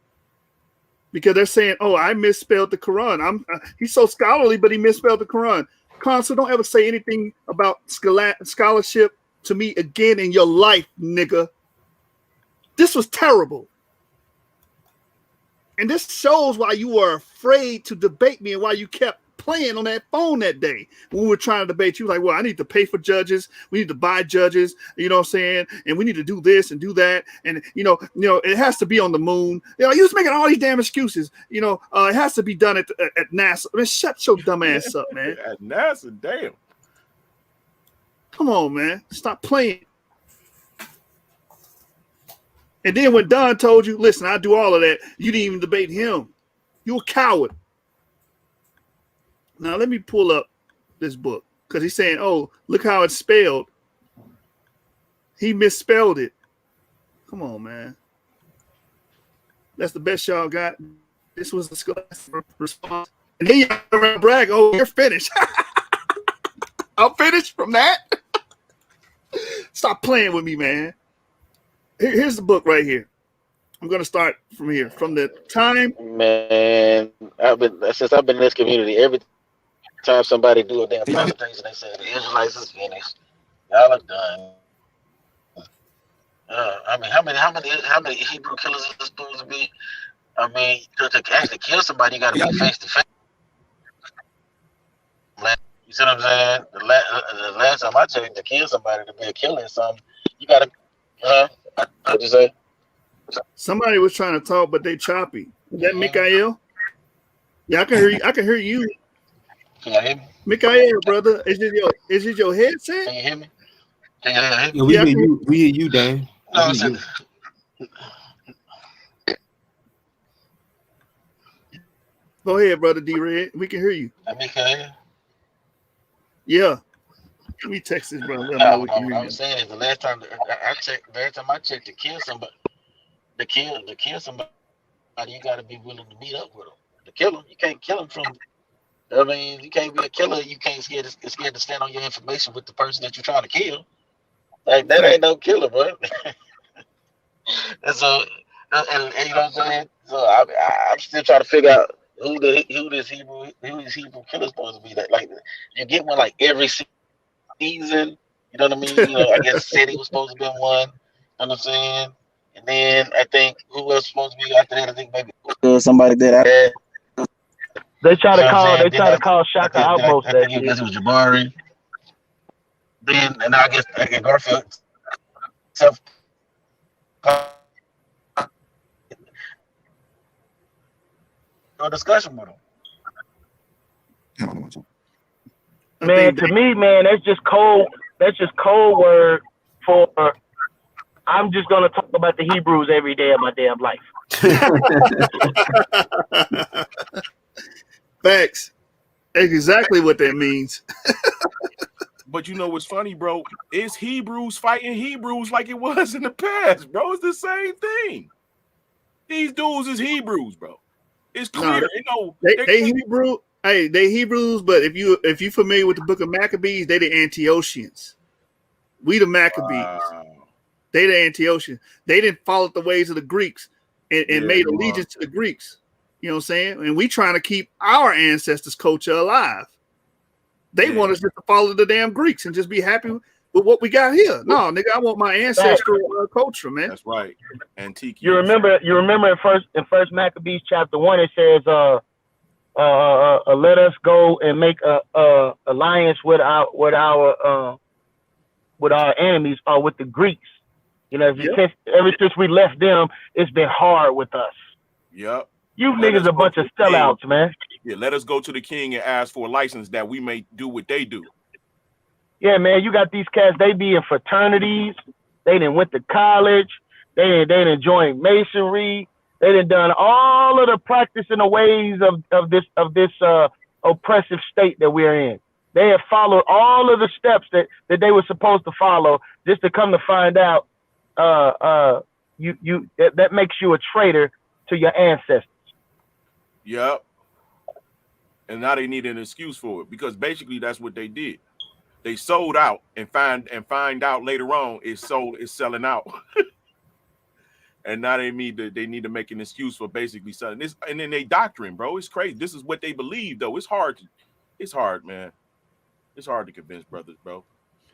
because they're saying, oh, I misspelled the Quran. He's so scholarly, but he misspelled the Quran. Consul, don't ever say anything about scholarship to me again in your life, nigga. This was terrible. And this shows why you were afraid to debate me and why you kept playing on that phone that day when we were trying to debate you. Like, well, I need to pay for judges. We need to buy judges. You know what I'm saying? And we need to do this and do that. And, you know, it has to be on the moon. You know, you was making all these damn excuses. You know, it has to be done at NASA. I mean, shut your dumb ass up, man. At NASA, damn. Come on, man. Stop playing. And then when Don told you, listen, I do all of that, you didn't even debate him. You're a coward. Now, let me pull up this book because he's saying, oh, look how it's spelled. He misspelled it. Come on, man. That's the best y'all got. This was the response. And then y'all brag, oh, you're finished. I'm finished from that. Stop playing with me, man. Here's the book right here. I'm going to start from here. From the time. Man, since I've been in this community, every time somebody do a damn presentation, they say the Israelites is finished. Y'all are done. I mean, how many Hebrew killers is this supposed to be? I mean, to actually kill somebody, you got to be face to face. You see what I'm saying? The last time I checked, to kill somebody, to be a killer or something, you got to. What'd you say? Somebody was trying to talk, but they choppy. Is that Mikael? Yeah, I can hear you. I can hear you. Can you hear me? Mikael, brother, is it your headset? Can you hear me? Can you hear me? Yeah, we hear you. We hear you, Dan. No, Go ahead, brother D-Red. We can hear you. Mikael? Yeah. Let me text this, brother. I'm saying is the last time I checked, to kill somebody, you got to be willing to meet up with them. To kill them, you can't kill them from. I mean, you can't be a killer. You can't scared to stand on your information with the person that you're trying to kill. Like that ain't no killer, bro. And so, and you know what I'm saying. So I'm still trying to figure out who this Hebrew killer is supposed to be. That like you get one like every season, you know what I mean? You know, I guess City was supposed to be one. You know what I'm saying? And then I think who else was supposed to be after that? I think maybe somebody did that. They try to call Shaka out most that year. I guess it was Jabari. Then and I guess Garfield self no discussion with him. Man, to me, man, that's just cold word for I'm just gonna talk about the Hebrews every day of my damn life. Facts. That's exactly what that means. But you know what's funny, bro? It's Hebrews fighting Hebrews like it was in the past, bro. It's the same thing. These dudes is Hebrews, bro. It's clear. They Hebrew. Hey, they Hebrews, but if you familiar with the book of Maccabees, they the Antiochians. We the Maccabees. They the Antiochians. They didn't follow the ways of the Greeks and made you allegiance to the Greeks. You know what I'm saying? And we trying to keep our ancestors' culture alive. They want us just to follow the damn Greeks and just be happy with what we got here. No, nigga, I want my ancestral culture, man. That's right. Antique. You remember in first Maccabees chapter 1, it says, let us go and make a alliance with our enemies or with the Greeks. You know, ever since we left them, it's been hard with us. Yep. You niggas a bunch of sellouts, man. Yeah, let us go to the king and ask for a license that we may do what they do. Yeah, man, you got these cats, they be in fraternities, they done went to college, they done joined masonry, they done all of the practice and the ways of this oppressive state that we're in. They have followed all of the steps that they were supposed to follow, just to come to find out that makes you a traitor to your ancestors. Yep. And now they need an excuse for it, because basically that's what they did. They sold out and find out later on it's selling out. And now they need to make an excuse for basically selling this. And then they doctrine, bro. It's crazy. This is what they believe, though. It's hard, man. It's hard to convince brothers, bro.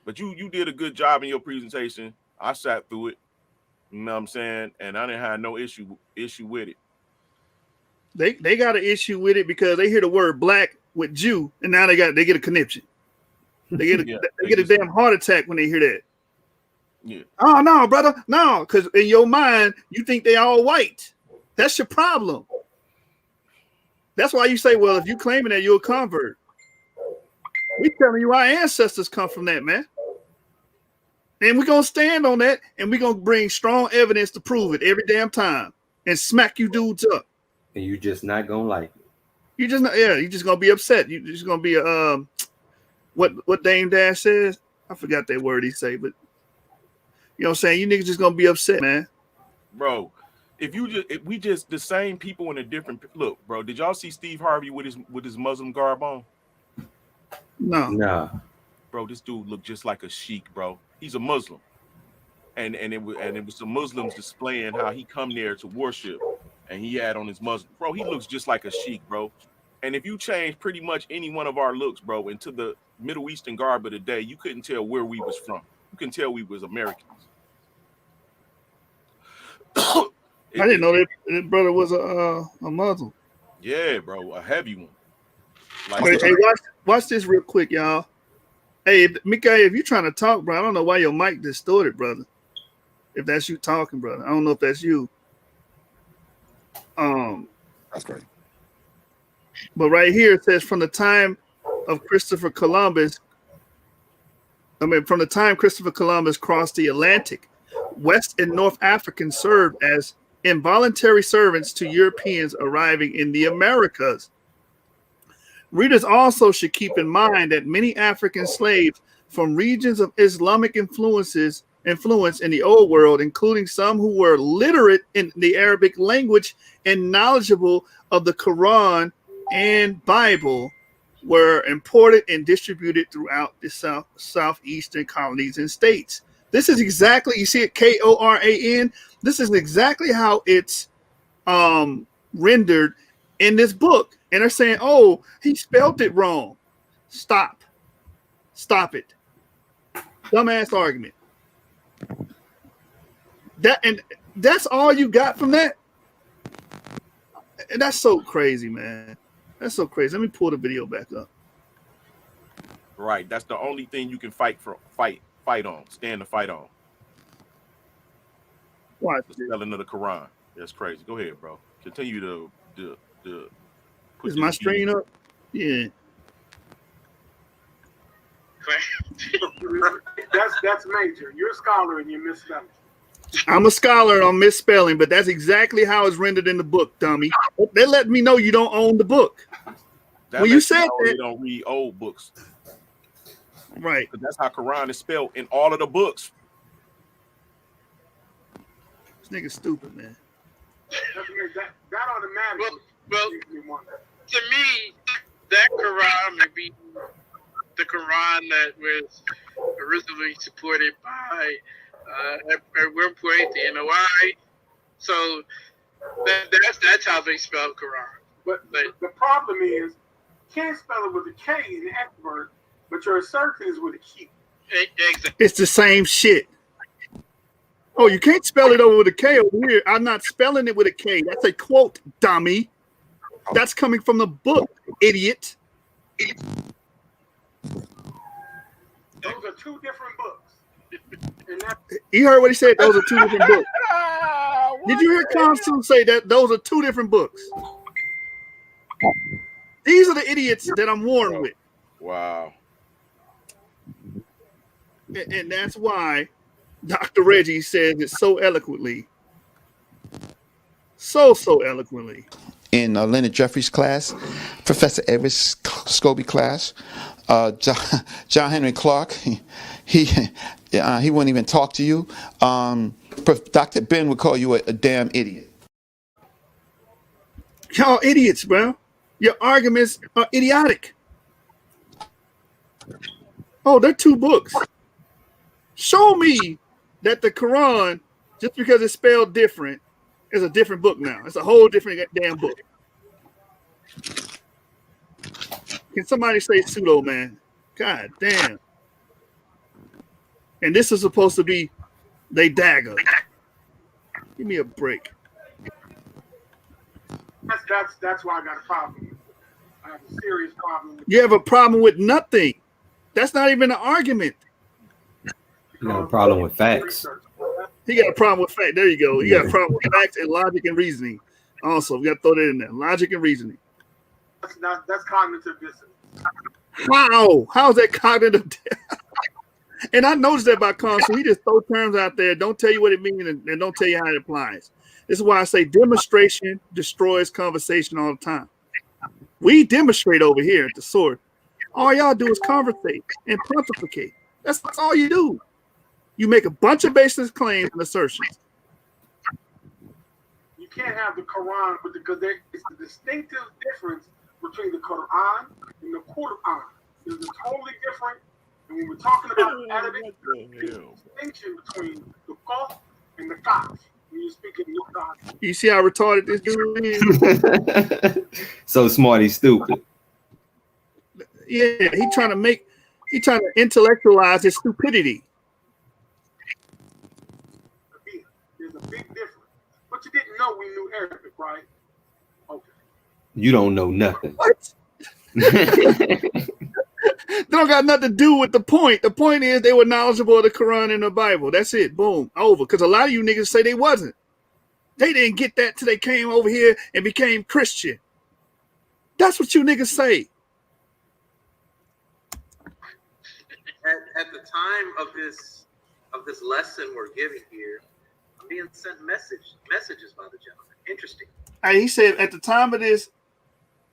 But you did a good job in your presentation. I sat through it. You know what I'm saying? And I didn't have no issue with it. They got an issue with it because they hear the word black with Jew, and now they get a conniption. They get a damn heart attack when they hear that. Yeah. Oh no, brother, no, because in your mind you think they all white. That's your problem. That's why you say, well, if you claiming that, you're a convert. We telling you our ancestors come from that, man. And we're gonna stand on that, and we're gonna bring strong evidence to prove it every damn time and smack you dudes up. And you just not gonna like it. You just not, you're just gonna be upset. You just gonna be a what Dame Dash says. I forgot that word he say, but you know what I'm saying. You niggas just gonna be upset, man. Bro, if we just the same people in a different look, bro. Did y'all see Steve Harvey with his Muslim garb on? No. Nah. Bro, this dude looked just like a sheik, bro. He's a Muslim. And it was the Muslims displaying how he come there to worship, and he had on his Muslim. Bro, he looks just like a sheik, bro. And if you change pretty much any one of our looks, bro, into the Middle Eastern garb of the day, you couldn't tell where we was from. You can tell we was Americans. I didn't know that brother was a Muslim. Yeah, bro, a heavy one. Like, hey, watch this real quick, y'all. Hey, Mikael, if you're trying to talk, bro, I don't know why your mic distorted, brother. If that's you talking, brother, I don't know if that's you. That's great. But right here it says from the time Christopher Columbus crossed the Atlantic, West and North Africans served as involuntary servants to Europeans arriving in the Americas. Readers also should keep in mind that many African slaves from regions of Islamic influence in the old world, including some who were literate in the Arabic language and knowledgeable of the Quran and Bible, were imported and distributed throughout the southeastern colonies and states. This is exactly, you see it, Koran. This is exactly how it's rendered in this book. And they're saying, oh, he spelled it wrong. Stop it. Dumbass argument. That's all you got from that? And that's so crazy, man. That's so crazy. Let me pull the video back up. Right. That's the only thing you can fight on. Stand the fight on. What? The spelling of the Quran. That's crazy. Go ahead, bro. Continue to Is my screen up? Yeah. That's major. You're a scholar and you're misspelling. I'm a scholar and I'm misspelling, but that's exactly how it's rendered in the book, dummy. They let me know you don't own the book. When you said that, you don't read old books, right? Because that's how Quran is spelled in all of the books. This nigga's stupid, man. That automatically. Well, to me, that Quran would be the Quran that was originally supported by at one point, the NOI. So that's how they spell Quran. But the problem is, you can't spell it with a K in the expert, but your assertion is with a Q. Exactly. It's the same shit. Oh, you can't spell it over with a K over here. I'm not spelling it with a K. That's a quote, dummy. That's coming from the book, idiot. Those are two different books. You heard what he said? Those are two different books. Did you hear Consul say that those are two different books? These are the idiots that I'm warned with. Wow. And that's why Dr. Reggie says it so eloquently. So eloquently. In Leonard Jeffries' class, Professor Everest Scobie class, John Henry Clark, he wouldn't even talk to you. Dr. Ben would call you a damn idiot. Y'all idiots, bro. Your arguments are idiotic. Oh, they're two books. Show me that the Quran, just because it's spelled different, is a different book now. It's a whole different damn book. Can somebody say pseudo, man? God damn. And this is supposed to be they dagger. Give me a break. That's why I got a problem. I have a serious problem. You have a problem with nothing. That's not even an argument. You got a problem with facts. He got a problem with fact. There you go. You got a problem with facts and logic and reasoning. Also, we got to throw that in there. Logic and reasoning. That's cognitive dissonance. How? How is that cognitive? And I noticed that about Consul. He just throw terms out there, don't tell you what it means, and don't tell you how it applies. This is why I say demonstration destroys conversation all the time. We demonstrate over here at the sword. All y'all do is conversate and pontificate. That's all you do. You make a bunch of baseless claims and assertions. You can't have the Quran because it's the distinctive difference between the Quran and the Quran. It's totally different. And when we're talking about Arabic, there's a distinction between the Qaf and the Kaf. When you're speaking Qaf. You see how retarded this dude is? So smart, he's stupid. Yeah, he's trying to intellectualize his stupidity. There's a big difference. But you didn't know we knew Arabic, right? Okay. You don't know nothing. What? They don't got nothing to do with the point. The point is they were knowledgeable of the Quran and the Bible. That's it. Boom. Over. Because a lot of you niggas say they wasn't. They didn't get that till they came over here and became Christian. That's what you niggas say. At the time of this lesson we're giving here, I'm being sent messages by the gentleman. Interesting. And he said at the time of this,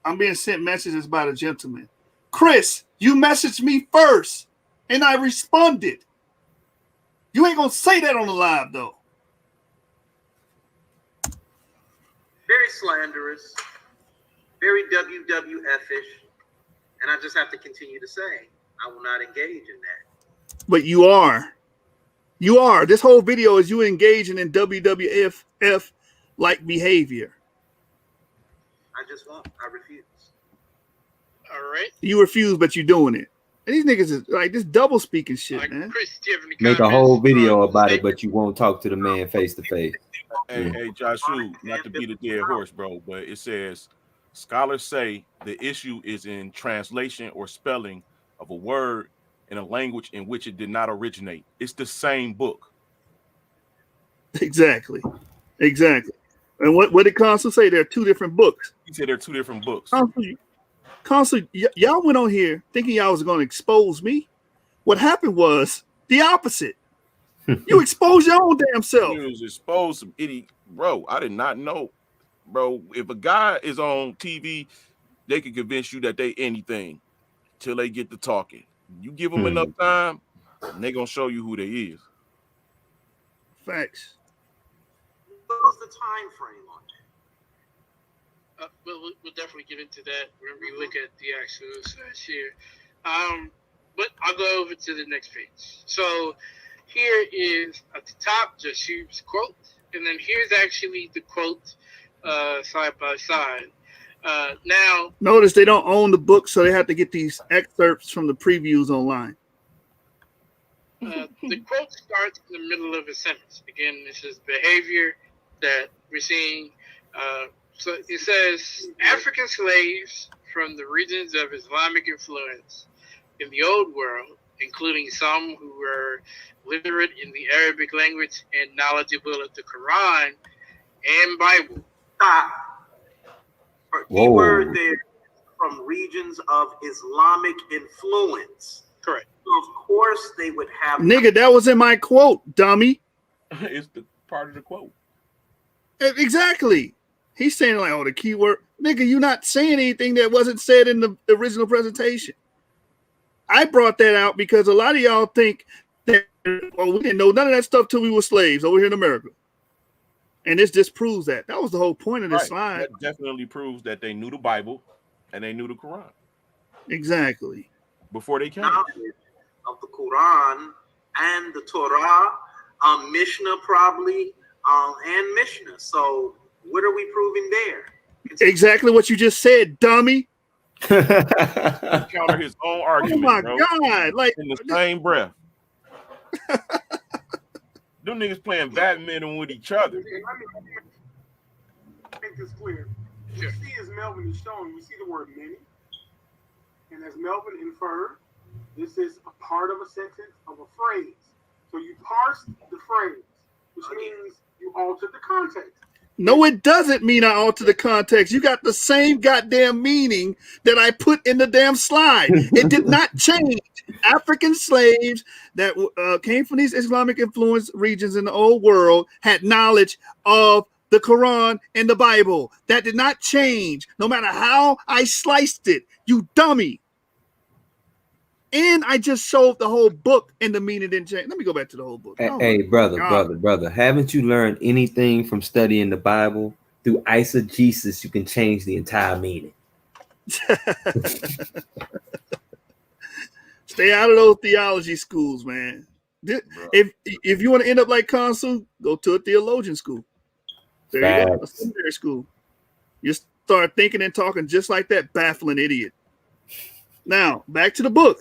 I'm being sent messages by the gentleman. Chris, you messaged me first, and I responded. You ain't gonna say that on the live though. Very slanderous, very WWF-ish, and I just have to continue to say, I will not engage in that. But you are. You are. This whole video is you engaging in WWF-like behavior. I just won't. I refuse. All right. You refuse, but you're doing it. And these niggas is like this double speaking shit, man. Chris, do you have any Make a comments? whole video about it, but you won't talk to the man face to face. Hey, Joshua, not to beat a dead horse, bro, but it says scholars say the issue is in translation or spelling of a word in a language in which it did not originate. It's the same book. Exactly. And what did Consul say? There are two different books. He said there are two different books. Consul, y'all went on here thinking y'all was going to expose me. What happened was the opposite. You exposed your own damn self. You was exposed some idiot, bro. I did not know, bro. If a guy is on TV, they can convince you that they anything till they get to talking. You give them enough time, and they gonna show you who they is. Facts. What was the time frame on that? We'll definitely get into that when we look at the actual search here. But I'll go over to the next page. So here is a top, Jashub's quote, and then here's actually the quote side by side. Now, notice they don't own the book, so they have to get these excerpts from the previews online. The quote starts in the middle of a sentence. Again, this is behavior that we're seeing. So it says, African slaves from the regions of Islamic influence in the Old World, including some who were literate in the Arabic language and knowledgeable of the Quran and Bible. Stop. Keyword there, from regions of Islamic influence. Correct. So of course they would have. Nigga, that was in my quote, dummy. It's the part of the quote. Exactly. He's saying like, oh, the keyword. Nigga, you're not saying anything that wasn't said in the original presentation. I brought that out because a lot of y'all think that, well, we didn't know none of that stuff till we were slaves over here in America. And this disproves that. That was the whole point of this slide. That definitely proves that they knew the Bible and they knew the Quran. Exactly. Before they came. Of the Quran and the Torah, Mishnah probably, and Mishnah. So what are we proving there? Exactly what you just said, dummy. Counter his own argument. Oh my bro. God! Like in the same breath. Them niggas playing badminton with each other. Let me make this clear. You see, as Melvin is showing, we see the word many. And as Melvin inferred, this is a part of a sentence of a phrase. So you parse the phrase, which means you alter the context. No, it doesn't mean I alter the context. You got the same goddamn meaning that I put in the damn slide. It did not change. African slaves that came from these Islamic influence regions in the old world had knowledge of the Quran and the Bible. That did not change, no matter how I sliced it. You dummy. And I just showed the whole book and the meaning didn't change. Let me go back to the whole book. Hey, brother. Haven't you learned anything from studying the Bible? Through eisegesis, you can change the entire meaning. Stay out of those theology schools, man. If you want to end up like Consul, go to a theologian school. There you go, a seminary school. You start thinking and talking just like that baffling idiot. Now, back to the book.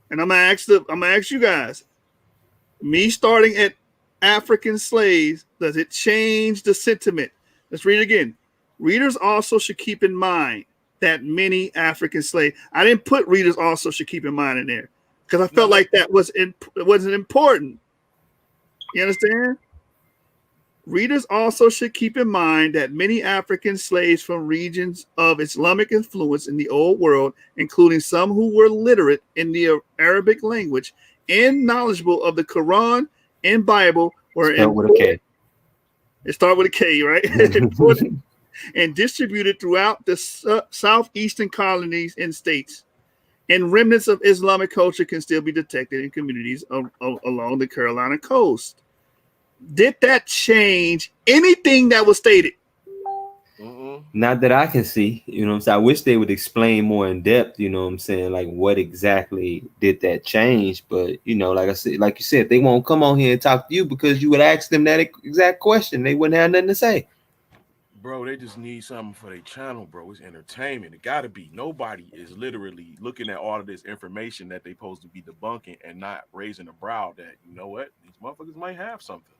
And I'm gonna ask you guys, me starting at African slaves, does it change the sentiment? Let's read it again. Readers also should keep in mind that many African slaves. I didn't put readers also should keep in mind in there because I felt like that wasn't important. You understand? Readers also should keep in mind that many African slaves from regions of Islamic influence in the old world, including some who were literate in the Arabic language and knowledgeable of the Quran and Bible, were imported. It started with a K, right? Imported and distributed throughout the southeastern colonies and states. And remnants of Islamic culture can still be detected in communities along the Carolina coast. Did that change anything that was stated? Not that I can see, you know what I'm saying? I wish they would explain more in depth, you know what I'm saying? Like what exactly did that change? But you know, like I said, like you said, they won't come on here and talk to you because you would ask them that exact question. They wouldn't have nothing to say. Bro, they just need something for their channel, bro. It's entertainment. It gotta be. Nobody is literally looking at all of this information that they supposed to be debunking and not raising a brow that, you know what, these motherfuckers might have something.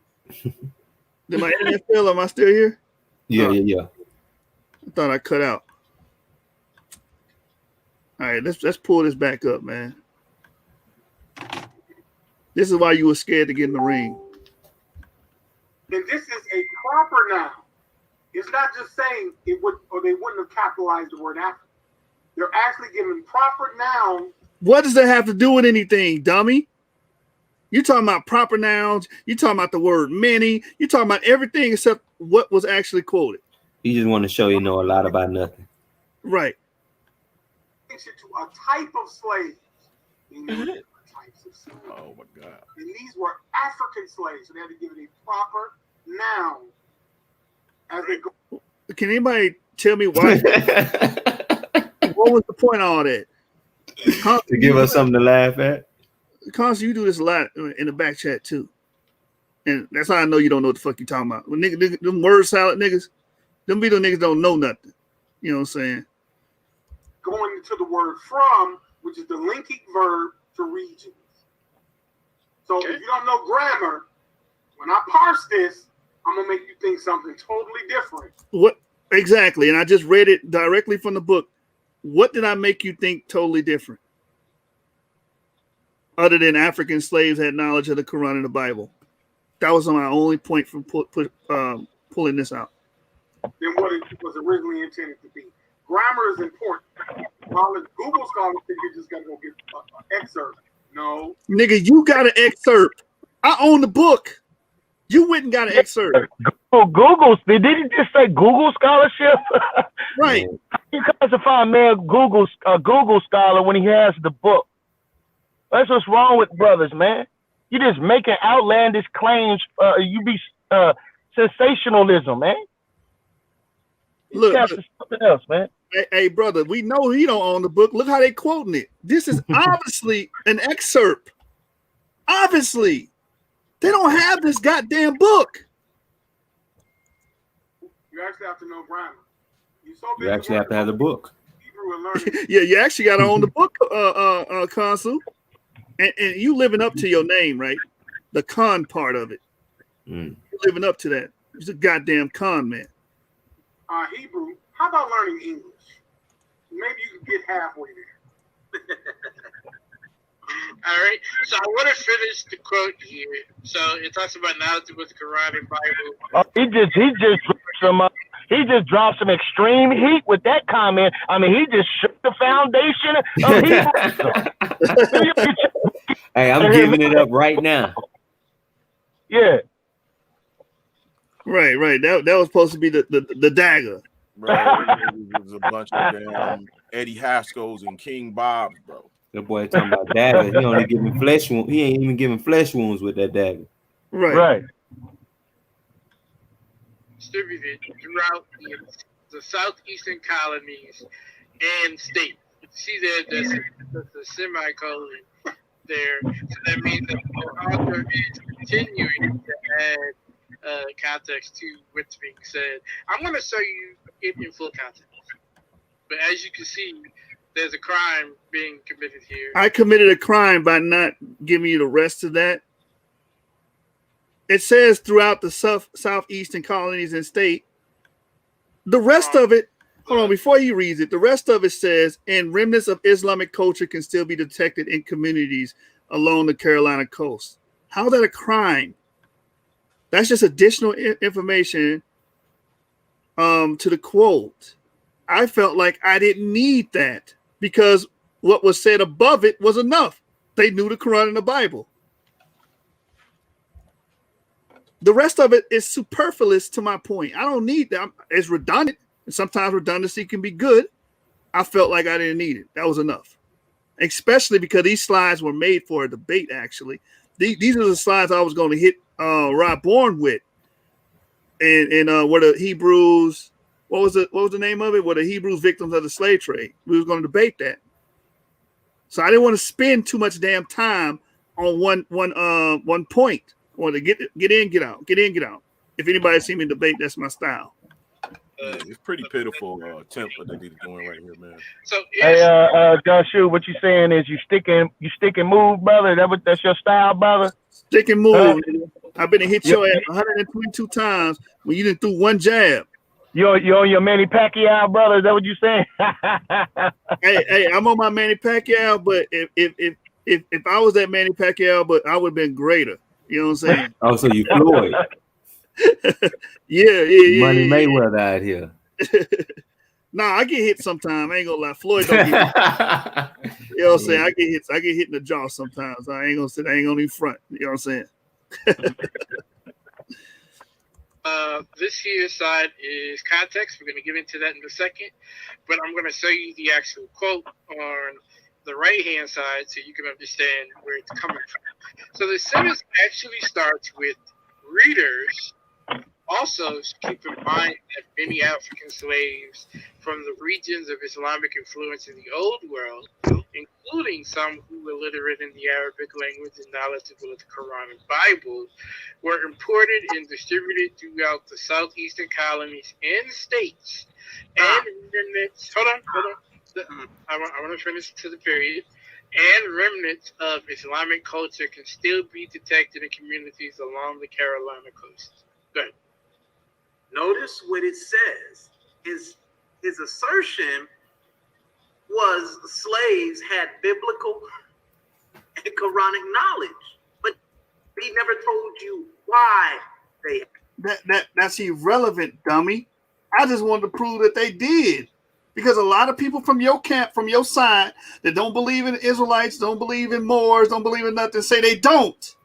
Did my internet fail? Am I still here? Yeah. I thought I cut out. All right, let's pull this back up, man. This is why you were scared to get in the ring. And this is a proper noun. It's not just saying it would, or they wouldn't have capitalized the word African. They're actually giving proper noun. What does that have to do with anything, dummy? You're talking about proper nouns. You're talking about the word many. You're talking about everything except what was actually quoted. You just want to show you know a lot about nothing. Right. To a type of slave. Types of slaves. Oh my God. And these were African slaves, so they had to give it a proper noun. As they go. Can anybody tell me why? What was the point of all that? To give us something to laugh at. Because you do this a lot in the back chat too. And that's how I know you don't know what the fuck you talking about. When nigga, them word salad niggas, them video niggas don't know nothing. You know what I'm saying? Going to the word from, which is the linking verb to regions. So if you don't know grammar, when I parse this, I'm gonna make you think something totally different. What exactly? And I just read it directly from the book. What did I make you think totally different? Other than African slaves had knowledge of the Quran and the Bible. That was my only point from pulling this out. Than what it was originally intended to be. Grammar is important. While it's Google Scholar think you just gotta go get an excerpt. No. Nigga, you got an excerpt. I own the book. You went and got an excerpt. Google. Did he just say Google scholarship? Right. You classify a man Google scholar when he has the book. That's what's wrong with brothers, man. You just making outlandish claims. You be sensationalism, man. Look, something else, man. Hey, brother, we know he don't own the book. Look how they quoting it. This is obviously an excerpt. Obviously, they don't have this goddamn book. You actually have to know grammar. You actually have to have the book. Yeah, you actually got to own the book, Consul. And you living up to your name, right? The con part of it. You're living up to that. He's a goddamn con man. Hebrew. How about learning English? Maybe you can get halfway there. All right. So I want to finish the quote here. So it talks about knowledge with the Quran and Bible. Oh, he just dropped some extreme heat with that comment. I mean, he just shook the foundation of Hebrew. Hey, I'm giving it up right now. Yeah. Right. That was supposed to be the dagger. Bro, it was a bunch of damn Eddie Haskell's and King Bob's, bro. That boy talking about dagger. He only giving flesh wounds. He ain't even giving flesh wounds with that dagger. Right. Distributed throughout the southeastern colonies and states. You see there's a semicolon there. So that means that the author is continuing to add context to what's being said. I'm going to show you it in full context. But as you can see, there's a crime being committed here. I committed a crime by not giving you the rest of that. It says throughout the southeastern colonies and state. The rest of it, hold on, before he reads it, the rest of it says, and remnants of Islamic culture can still be detected in communities along the Carolina coast. How is that a crime? That's just additional information to the quote. I felt like I didn't need that because what was said above it was enough. They knew the Quran and the Bible. The rest of it is superfluous to my point. I don't need that. It's redundant. And sometimes redundancy can be good. I felt like I didn't need it. That was enough. Especially because these slides were made for a debate, actually. These are the slides I was going to hit Rob Bourne with. And what the Hebrews, what was the name of it? What the Hebrews victims of the slave trade. We was going to debate that. So I didn't want to spend too much damn time on one point. I want to get in, get out. If anybody see me debate, that's my style. It's pretty pitiful attempt that they're doing right here, man. So hey, Joshua, what you saying is you stick and move, brother? That's your style, brother? Stick and move. I've been to hit your ass 122 times when you didn't do one jab. You're on your Manny Pacquiao, brother. Is that what you saying? hey, I'm on my Manny Pacquiao, but if I was that Manny Pacquiao, but I would have been greater. You know what I'm saying? Oh, so you Floyd. Yeah. Money Mayweather out here. Nah, I get hit sometime. I ain't gonna lie. Floyd don't get hit. You know what I'm saying? I get hit in the jaw sometimes. I ain't gonna even front. You know what I'm saying? This here side is context. We're going to get into that in a second, but I'm going to show you the actual quote on the right-hand side so you can understand where it's coming from. So the sentence actually starts with readers Also, keep in mind that many African slaves from the regions of Islamic influence in the Old World, including some who were literate in the Arabic language and knowledgeable of the Quran and Bible, were imported and distributed throughout the southeastern colonies and states. And remnants, hold on. I want to finish to the period. And remnants of Islamic culture can still be detected in communities along the Carolina coast. Go ahead. Notice what it says. His assertion was slaves had biblical and Quranic knowledge, but he never told you why they. That's irrelevant, dummy. I just wanted to prove that they did. Because a lot of people from your camp, from your side, that don't believe in Israelites, don't believe in Moors, don't believe in nothing, say they don't.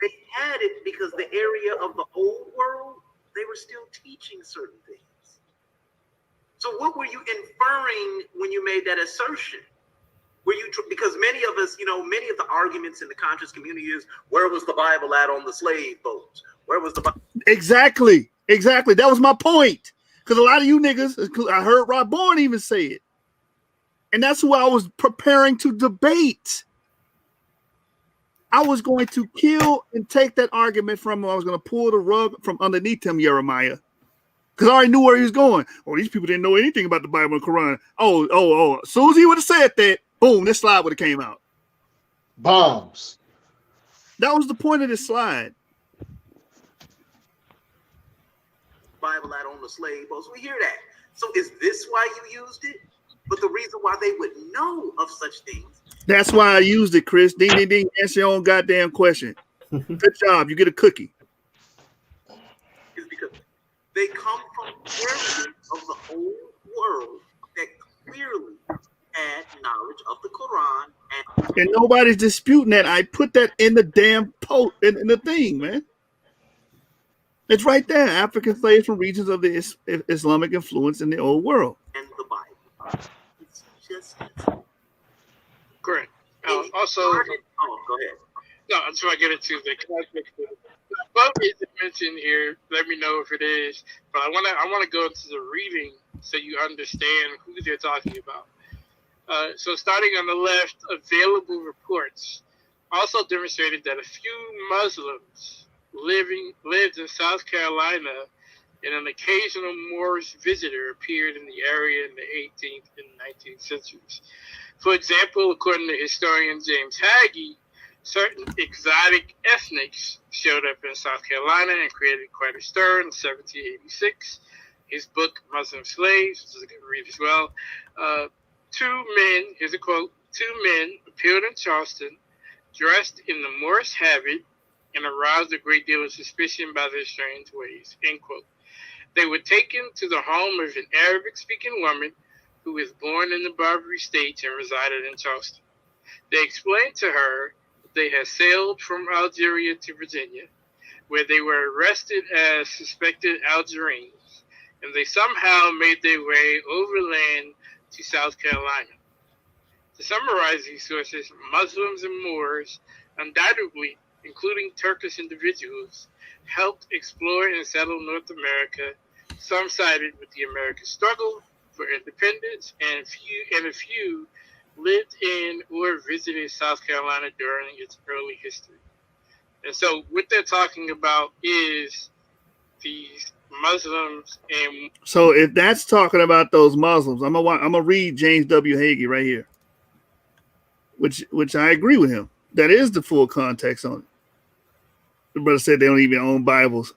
They had it because the area of the old world, they were still teaching certain things. So what were you inferring when you made that assertion? Were you because many of us, many of the arguments in the conscious community is, where was the Bible at on the slave boats? Where was the Bible? Exactly. That was my point. Because a lot of you niggas, I heard Rob Bourne even say it. And that's who I was preparing to debate. I was going to kill and take that argument from him. I was going to pull the rug from underneath him, Jeremiah. Because I already knew where he was going. Oh, these people didn't know anything about the Bible and Quran. Oh. As soon as he would have said that, boom, this slide would have came out. Bombs. That was the point of this slide. Bible out on the slave boats. We hear that. So is this why you used it? But the reason why they would know of such things. That's why I used it, Chris. Ding, ding, ding. Answer your own goddamn question. Good job. You get a cookie. Is because they come from areas of the old world that clearly had knowledge of the Quran. And nobody's disputing that. I put that in the damn post, in the thing, man. It's right there. African slaves from regions of the Islamic influence in the old world. And the Bible. It's just correct. Also, go ahead. No, I just want to get into the context. Both is mentioned here. Let me know if it is. But I want to go into the reading so you understand who they're talking about. So starting on the left, available reports also demonstrated that a few Muslims lived in South Carolina, and an occasional Moorish visitor appeared in the area in the 18th and 19th centuries. For example, according to historian James Hagee, certain exotic ethnics showed up in South Carolina and created quite a stir in 1786. His book, Muslim Slaves, which is a good read as well. Here's a quote, 2 men appeared in Charleston, dressed in the Moorish habit, and aroused a great deal of suspicion by their strange ways, end quote. They were taken to the home of an Arabic-speaking woman who was born in the Barbary States and resided in Charleston. They explained to her that they had sailed from Algeria to Virginia, where they were arrested as suspected Algerines, and they somehow made their way overland to South Carolina. To summarize these sources, Muslims and Moors undoubtedly, including Turkish individuals, helped explore and settle North America. Some sided with the American struggle for independence, and a few lived in or visited South Carolina during its early history. And so what they're talking about is these Muslims. And so if that's talking about those Muslims, I'm gonna read James W. Hagee right here, which I agree with him. That is the full context on it. The brother said they don't even own Bibles.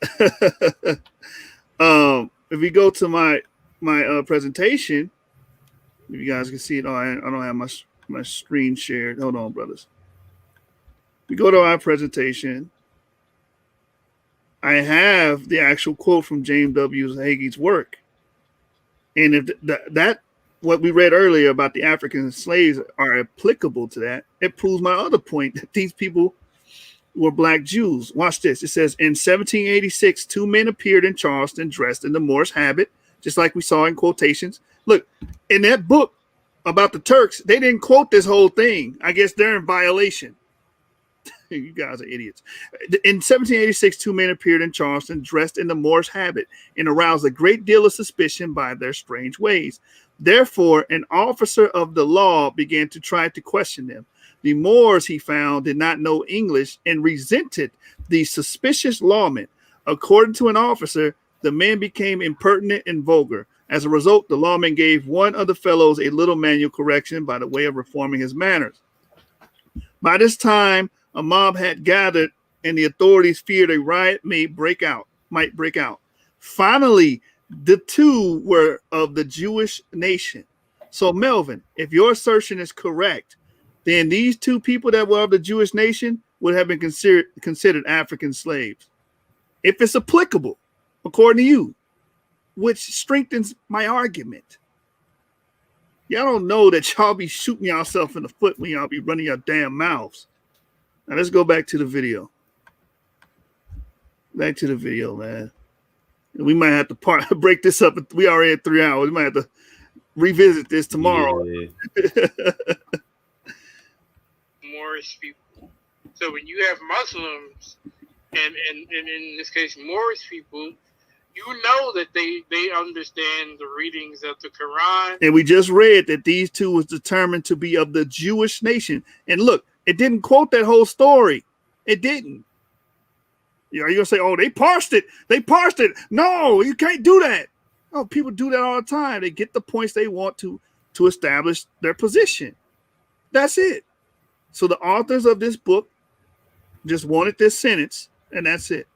If we go to my presentation, if you guys can see it. Oh, I don't have my screen shared. Hold on, brothers. We go to our presentation. I have the actual quote from James W. Hagee's work, and if that what we read earlier about the African slaves are applicable to that, it proves my other point that these people were black Jews. Watch this. It says, in 1786, 2 men appeared in Charleston dressed in the Moorish habit, just like we saw in quotations. Look, in that book about the Turks, they didn't quote this whole thing. I guess they're in violation. You guys are idiots. In 1786, two men appeared in Charleston dressed in the Moorish habit and aroused a great deal of suspicion by their strange ways. Therefore, an officer of the law began to try to question them. The Moors, he found, did not know English and resented the suspicious lawmen. According to an officer, the men became impertinent and vulgar. As a result, the lawman gave one of the fellows a little manual correction by the way of reforming his manners. By this time, a mob had gathered, and the authorities feared a riot might break out. Finally, the two were of the Jewish nation. So, Melvin, if your assertion is correct, then these two people that were of the Jewish nation would have been considered African slaves. If it's applicable, according to you, which strengthens my argument. Y'all don't know that y'all be shooting yourself in the foot when y'all be running your damn mouths. Now let's go back to the video. Back to the video, man. We might have to break this up. We already at 3 hours. We might have to revisit this tomorrow. Yeah. Moorish people. So when you have Muslims and in this case Moorish people, you know that they understand the readings of the Quran. And we just read that these two was determined to be of the Jewish nation. And look, it didn't quote that whole story. It didn't. You're going to say, oh, they parsed it. They parsed it. No, you can't do that. Oh, people do that all the time. They get the points they want to establish their position. That's it. So the authors of this book just wanted this sentence, and that's it.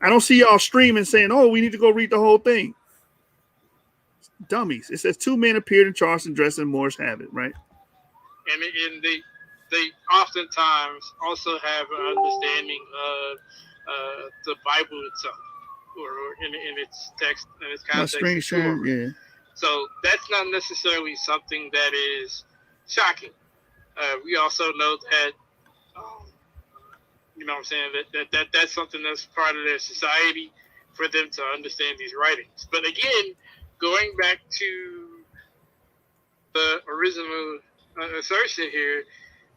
I don't see y'all streaming saying, oh, we need to go read the whole thing. Dummies. It says two men appeared in Charleston dressed in Moorish habit, right? And they oftentimes also have an understanding of the Bible itself, or in its text, in its context. Screen sharing, yeah. So that's not necessarily something that is shocking. We also know that, you know what I'm saying, that's something that's part of their society for them to understand these writings. But again, going back to the original assertion here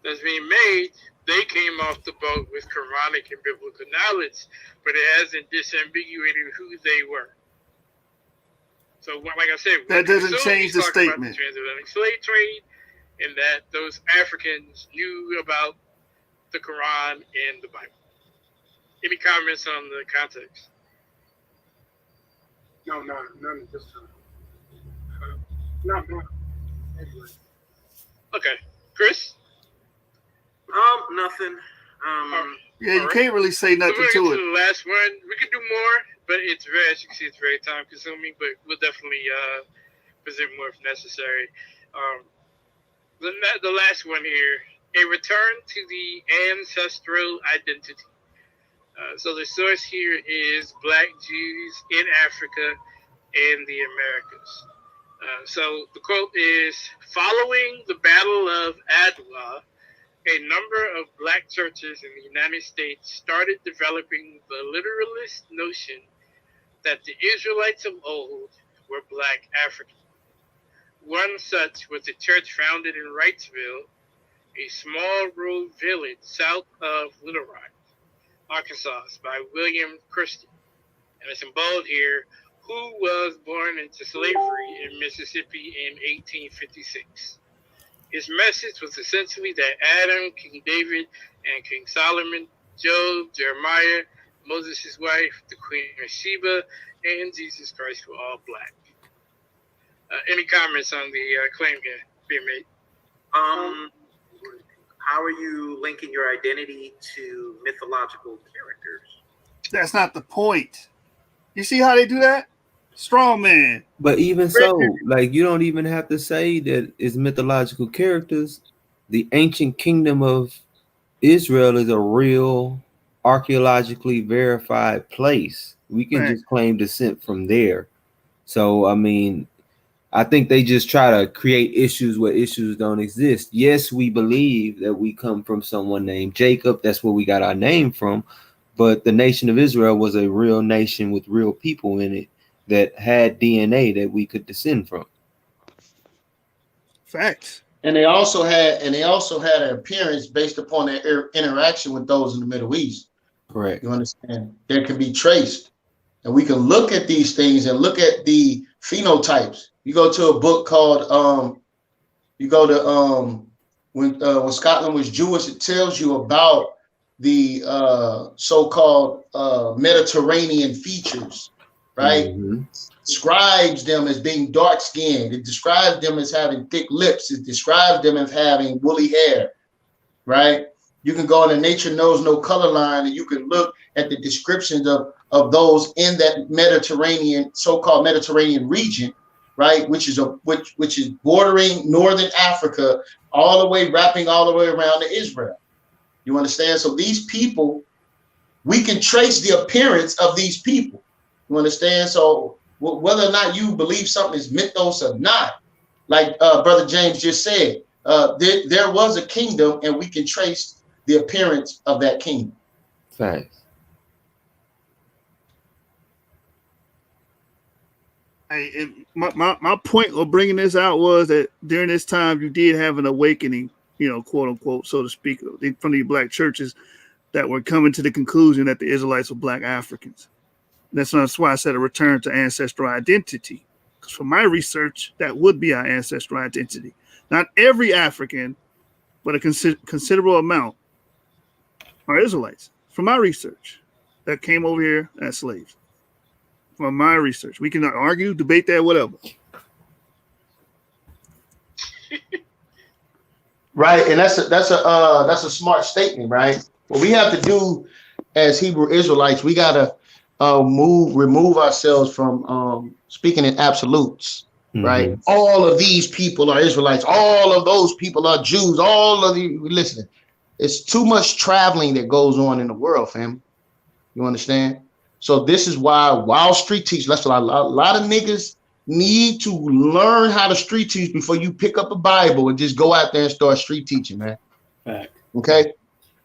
that's being made, they came off the boat with Quranic and biblical knowledge, but it hasn't disambiguated who they were. So, like I said, that doesn't change the statement. About the transatlantic slave trade, and that those Africans knew about the Quran and the Bible. Any comments on the context? No, none at this time. No. Anyway. Okay, Chris. Nothing. Yeah, you can't really say nothing to it. The last one, we could do more, but it's very, as you can see, it's very time consuming. But we'll definitely present more if necessary. The last one here, a return to the ancestral identity. So the source here is Black Jews in Africa and the Americas. So the quote is, following the Battle of Adwa, a number of Black churches in the United States started developing the literalist notion that the Israelites of old were Black Africans. One such was a church founded in Wrightsville, a small rural village south of Little Rock, Arkansas, by William Christie. And it's in bold here, who was born into slavery in Mississippi in 1856. His message was essentially that Adam, King David, and King Solomon, Job, Jeremiah, Moses' wife, the Queen of Sheba, and Jesus Christ were all Black. Any comments on the claim here being made? How are you linking your identity to mythological characters? That's not the point. You see how they do that? Strong man. But even so, like, you don't even have to say that it's mythological characters. The ancient kingdom of Israel is a real archaeologically verified place. We can just claim descent from there. So, I mean, I think they just try to create issues where issues don't exist. Yes, we believe that we come from someone named Jacob. That's where we got our name from. But the nation of Israel was a real nation with real people in it that had DNA that we could descend from. Facts. And they also had an appearance based upon their interaction with those in the Middle East. Correct. You understand? That can be traced. And we can look at these things and look at the phenotypes. You go to a book called when Scotland was Jewish, it tells you about the so-called Mediterranean features, right? Mm-hmm. Describes them as being dark-skinned. It describes them as having thick lips. It describes them as having woolly hair, right? You can go into Nature Knows No Color line and you can look at the descriptions of those in that Mediterranean, so-called Mediterranean region, right? Which is bordering northern Africa, all the way wrapping all the way around to Israel. You understand? So these people, we can trace the appearance of these people. You understand? So whether or not you believe something is mythos or not, like Brother James just said, there was a kingdom, and we can trace the appearance of that kingdom. Thanks. Hey, my point of bringing this out was that during this time you did have an awakening, quote unquote, so to speak, from the black churches that were coming to the conclusion that the Israelites were black Africans. That's why I said a return to ancestral identity. Because from my research, that would be our ancestral identity. Not every African, but a considerable amount are Israelites. From my research, that came over here as slaves. From my research, we can argue, debate that, whatever. Right, and that's a smart statement, right? What we have to do as Hebrew Israelites, we gotta remove ourselves from speaking in absolutes, right? All of these people are Israelites. All of those people are Jews. Listen, it's too much traveling that goes on in the world, fam. You understand? So this is why Wall Street teach. That's why a lot of niggas need to learn how to street teach before you pick up a Bible and just go out there and start street teaching, man. Right. Okay?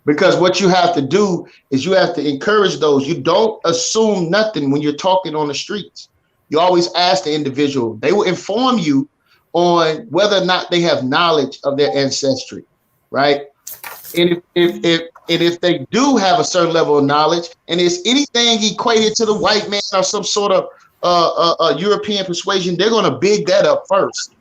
Because what you have to do is you have to encourage those. You don't assume nothing when you're talking on the streets. You always ask the individual. They will inform you on whether or not they have knowledge of their ancestry, right? And if they do have a certain level of knowledge, and it's anything equated to the white man or some sort of European persuasion, they're going to big that up first,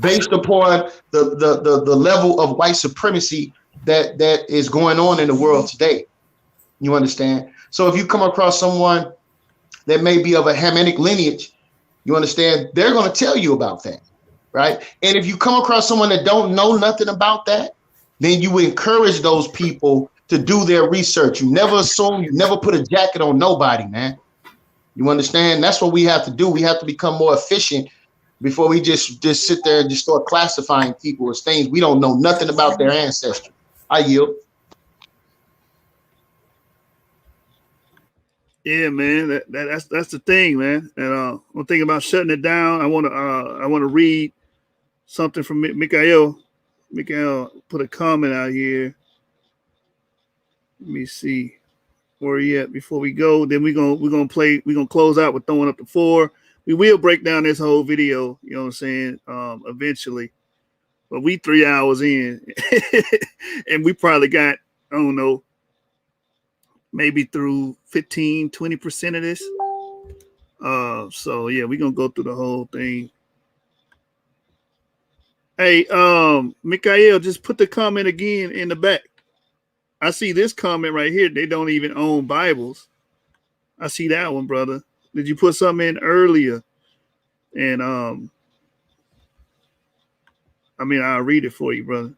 based upon the level of white supremacy that is going on in the world today. You understand? So if you come across someone that may be of a Hamitic lineage, you understand, they're going to tell you about that, right? And if you come across someone that don't know nothing about that, then you encourage those people to do their research. You never assume, you never put a jacket on nobody, man. You understand? That's what we have to do. We have to become more efficient before we just sit there and just start classifying people as things we don't know nothing about their ancestry. I yield. Yeah, man. That's the thing, man. And I'm thinking about shutting it down. I want to read something from Mikael. Mikael put a comment out here. Let me see where he at before we go. Then we're gonna close out with throwing up the 4. We will break down this whole video, you know what I'm saying, eventually. But we 3 hours in and we probably got, I don't know, maybe through 15-20% of this. So yeah, we're gonna go through the whole thing. Hey, Mikael, just put the comment again in the back. I see this comment right here. They don't even own Bibles. I see that one, brother. Did you put something in earlier? And I'll read it for you, brother.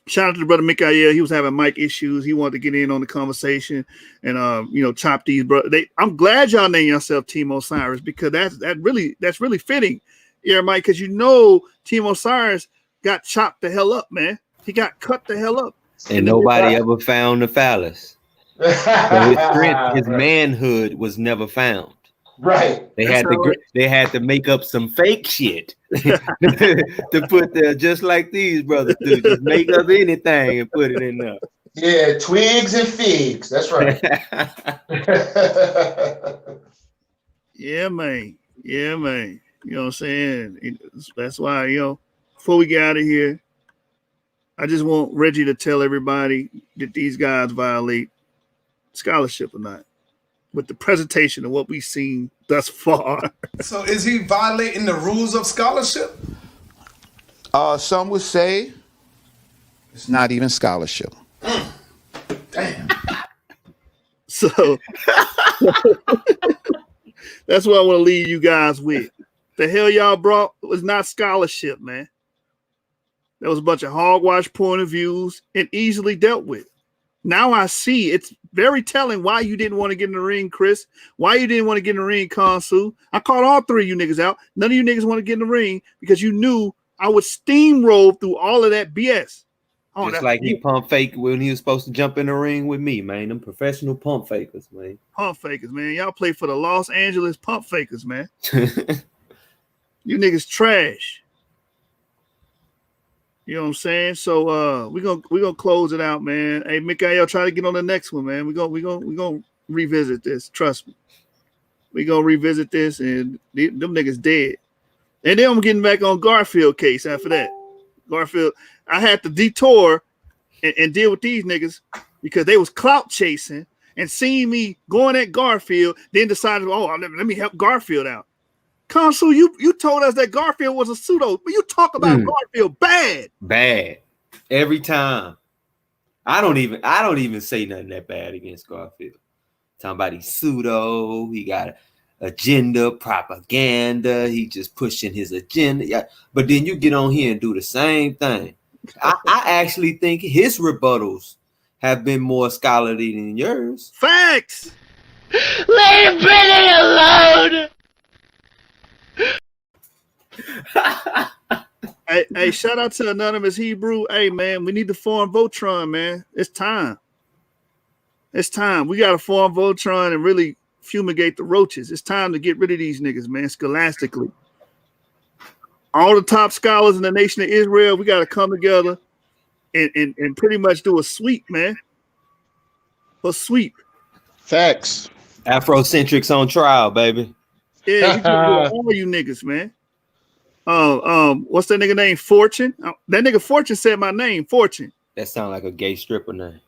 Shout out to the brother Mikael. He was having mic issues. He wanted to get in on the conversation and chop these brothers. I'm glad y'all name yourself Team Osiris, because that's really fitting. Yeah, Mike, because Team Osiris got chopped the hell up, man. He got cut the hell up. And nobody ever found the phallus. So his strength, his manhood was never found. Right. They had to make up some fake shit to put there, just like these brothers do. Just make up anything and put it in there. Yeah, twigs and figs. That's right. Yeah, man. You know what I'm saying? That's why, before we get out of here, I just want Reggie to tell everybody that these guys violate scholarship or not with the presentation of what we've seen thus far. So is he violating the rules of scholarship? Some would say it's not even scholarship. Damn. So that's what I want to leave you guys with. The hell y'all brought was not scholarship, man. That was a bunch of hogwash point of views and easily dealt with. Now I see it's very telling why you didn't want to get in the ring, Chris. Why you didn't want to get in the ring, Konsu. I called all three of you niggas out. None of you niggas want to get in the ring because you knew I would steamroll through all of that BS. Oh, Just like he pump fake when he was supposed to jump in the ring with me, man. Them professional pump fakers, man. Pump fakers, man. Y'all play for the Los Angeles Pump Fakers, man. You niggas trash. You know what I'm saying? So we're gonna close it out, man. Hey, Mikael, try to get on the next one, man. We're gonna revisit this. Trust me. We're gonna revisit this, and them niggas dead. And then I'm getting back on Garfield case after that. Garfield, I had to detour and deal with these niggas because they was clout chasing and seeing me going at Garfield, then decided, oh, let me help Garfield out. Konsu, you told us that Garfield was a pseudo, but you talk about Garfield bad every time. I don't even say nothing that bad against Garfield. Talking about he's pseudo, he got agenda, propaganda, he just pushing his agenda. Yeah, but then you get on here and do the same thing. I actually think his rebuttals have been more scholarly than yours. Facts. Leave Brittany alone. Hey, shout out to Anonymous Hebrew. Hey, man, we need to form Voltron, man. It's time. It's time. We got to form Voltron and really fumigate the roaches. It's time to get rid of these niggas, man, scholastically. All the top scholars in the nation of Israel, we got to come together and pretty much do a sweep, man. A sweep. Facts. Afrocentrics on trial, baby. Yeah, we can do all you niggas, man. What's that nigga name? Fortune. That nigga Fortune said my name, Fortune. That sound like a gay stripper name.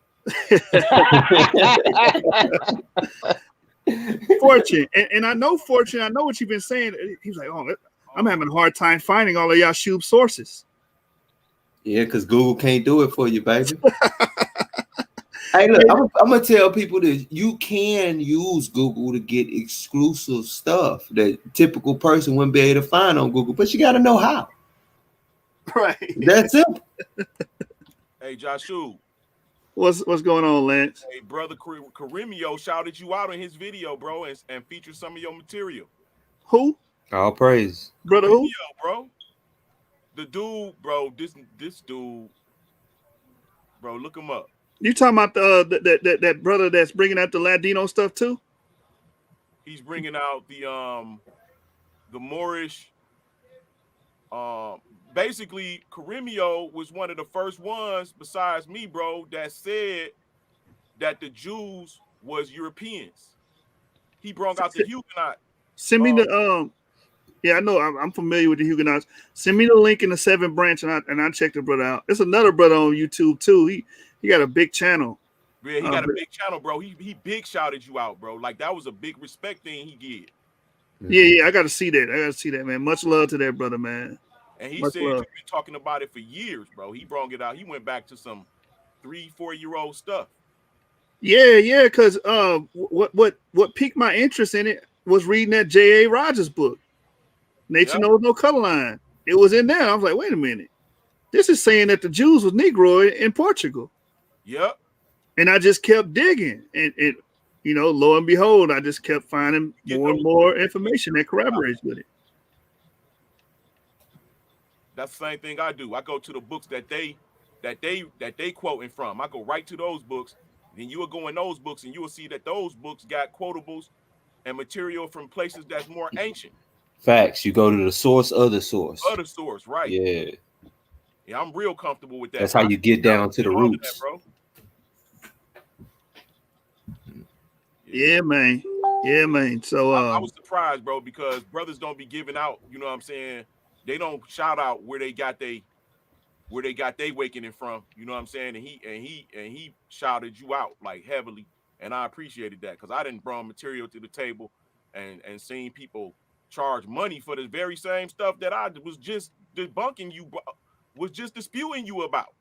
Fortune, and I know Fortune. I know what you've been saying. He's like, oh, I'm having a hard time finding all of y'all Shub sources. Yeah, because Google can't do it for you, baby. Hey, look, I'm gonna tell people that you can use Google to get exclusive stuff that typical person wouldn't be able to find on Google, but you got to know how. Right. That's simple. Hey, Joshu. What's going on, Lance? Hey, brother Karimio shouted you out in his video, bro, and featured some of your material. Who? All praise. Brother who? Bro. The dude, bro, this dude, bro, look him up. You talking about that brother that's bringing out the Ladino stuff too? He's bringing out the Moorish. Basically, Karimio was one of the first ones, besides me, bro, that said that the Jews was Europeans. He brought out the Huguenot. Send me the yeah, I know I'm familiar with the Huguenots. Send me the link in the 7th branch and I check the brother out. There's another brother on YouTube too. He got a big channel. Yeah, he got a big channel, bro. He big shouted you out, bro. Like that was a big respect thing he did. Yeah, I gotta see that. Man. Much love to that brother, man. And he Much said love. you've been talking about it for years, bro. He brought it out. He went back to some 3-4-year-old stuff. Yeah, because what piqued my interest in it was reading that J.A. Rogers book, Nature Knows No Color Line. It was in there. I was like, wait a minute. This is saying that the Jews was Negroid in Portugal. Yep. And I just kept digging. And lo and behold, I just kept finding more and more information that corroborates with it. That's the same thing I do. I go to the books that they quoting from. I go right to those books. Then you will go in those books and you will see that those books got quotables and material from places that's more ancient. Facts. You go to the source of the source. Other source, right? Yeah. Yeah, I'm real comfortable with that. That's how you get down to the roots. That, bro. Yeah, man. Yeah, man. So I was surprised, bro, because brothers don't be giving out. You know what I'm saying? They don't shout out where they got they awakening from. You know what I'm saying? And he shouted you out like heavily, and I appreciated that because I didn't bring material to the table and seen people charge money for the very same stuff that I was just debunking you, was just disputing you about.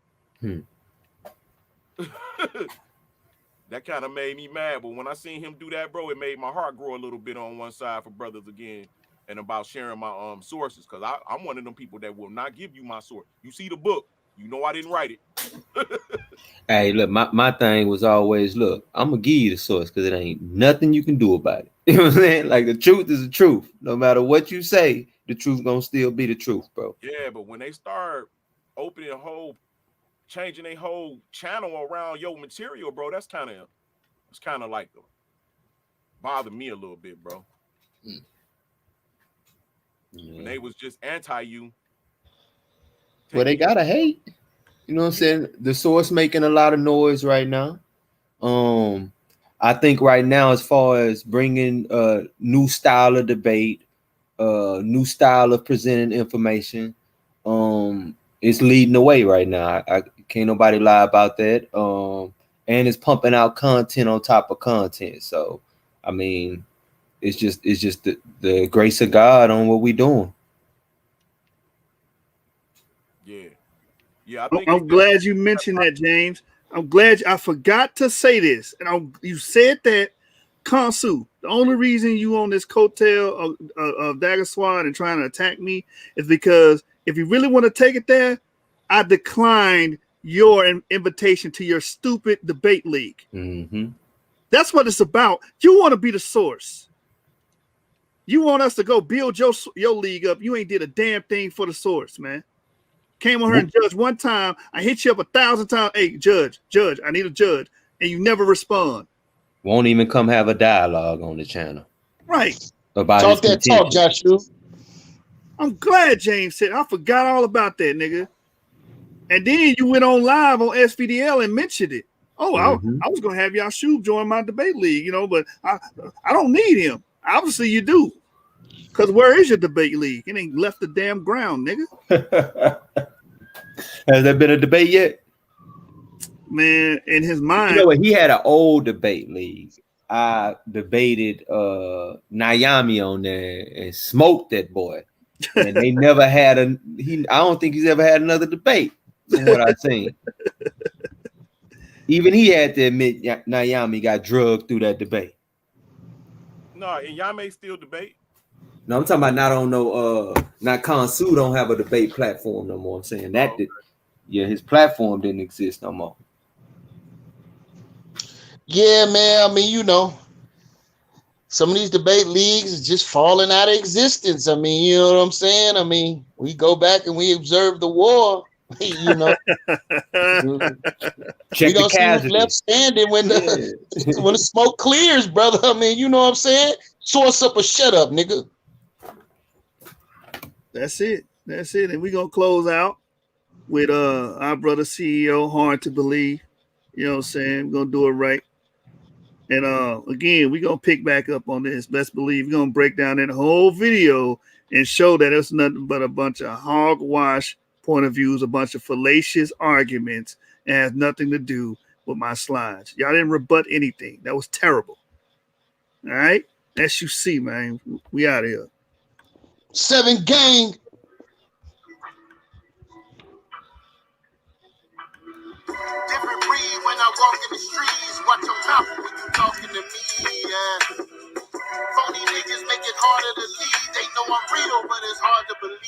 That kind of made me mad. But when I seen him do that, bro, it made my heart grow a little bit on one side for brothers again and about sharing my sources. Because I'm one of them people that will not give you my source. You see the book, you know I didn't write it. Hey, look, my thing was always, look, I'm gonna give you the source because it ain't nothing you can do about it. You know what I'm saying? Like the truth is the truth. No matter what you say, the truth gonna still be the truth, bro. Yeah, but when they start opening changing their whole channel around your material, bro, it's kind of like bother me a little bit, bro. Yeah. When they was just anti you. Well, they gotta hate. You know what I'm saying? The source making a lot of noise right now. I think right now, as far as bringing a new style of debate, new style of presenting information, it's leading the way right now. I can't nobody lie about that. And it's pumping out content on top of content. So, I mean, it's just the grace of God on what we doing. Yeah. I think I'm glad you mentioned that, James. I'm glad I forgot to say this, and you said that, Kansu. The only reason you on this coattail of Dagger Squad and trying to attack me is because if you really want to take it there, I declined your invitation to your stupid debate league. Mm-hmm. That's what it's about. You want to be the source. You want us to go build your league up. You ain't did a damn thing for the source, man. Came on her and judge one time. I hit you up 1,000 times. Hey, judge, I need a judge. And you never respond. Won't even come have a dialogue on the channel. Right. About talk that talk, Joshua. I'm glad James said. I forgot all about that, nigga. And then you went on live on SVDL and mentioned it. Oh, I was gonna have y'all Shub join my debate league, but I don't need him. Obviously, you do. Because where is your debate league? It ain't left the damn ground, nigga. Has there been a debate yet? Man, in his mind. You know what? He had an old debate league. I debated Naomi on there and smoked that boy. And they never had I don't think he's ever had another debate from what I've seen. Even he had to admit Naomi got drugged through that debate. No, and y'all may still debate. No, I'm talking about not Kansu don't have a debate platform no more. I'm saying that his platform didn't exist no more. Yeah, man. I mean, some of these debate leagues is just falling out of existence. I mean, you know what I'm saying? I mean, we go back and we observe the war. We gonna see who's left standing when the smoke clears, brother. I mean, you know what I'm saying? Source up or shut up, nigga. That's it. And we're gonna close out with our brother CEO, Hard to Believe. You know what I'm saying? We're gonna do it right. And again, we're gonna pick back up on this. Best believe we're gonna break down that whole video and show that it's nothing but a bunch of hogwash point of views, a bunch of fallacious arguments, and has nothing to do with my slides. Y'all didn't rebut anything. That was terrible. All right? As you see, man. We out of here. 7 gang. Different breed when I walk in the streets. Watch your mouth when you talking to me. Phony niggas make it harder to lead. They know I'm real, but it's hard to believe.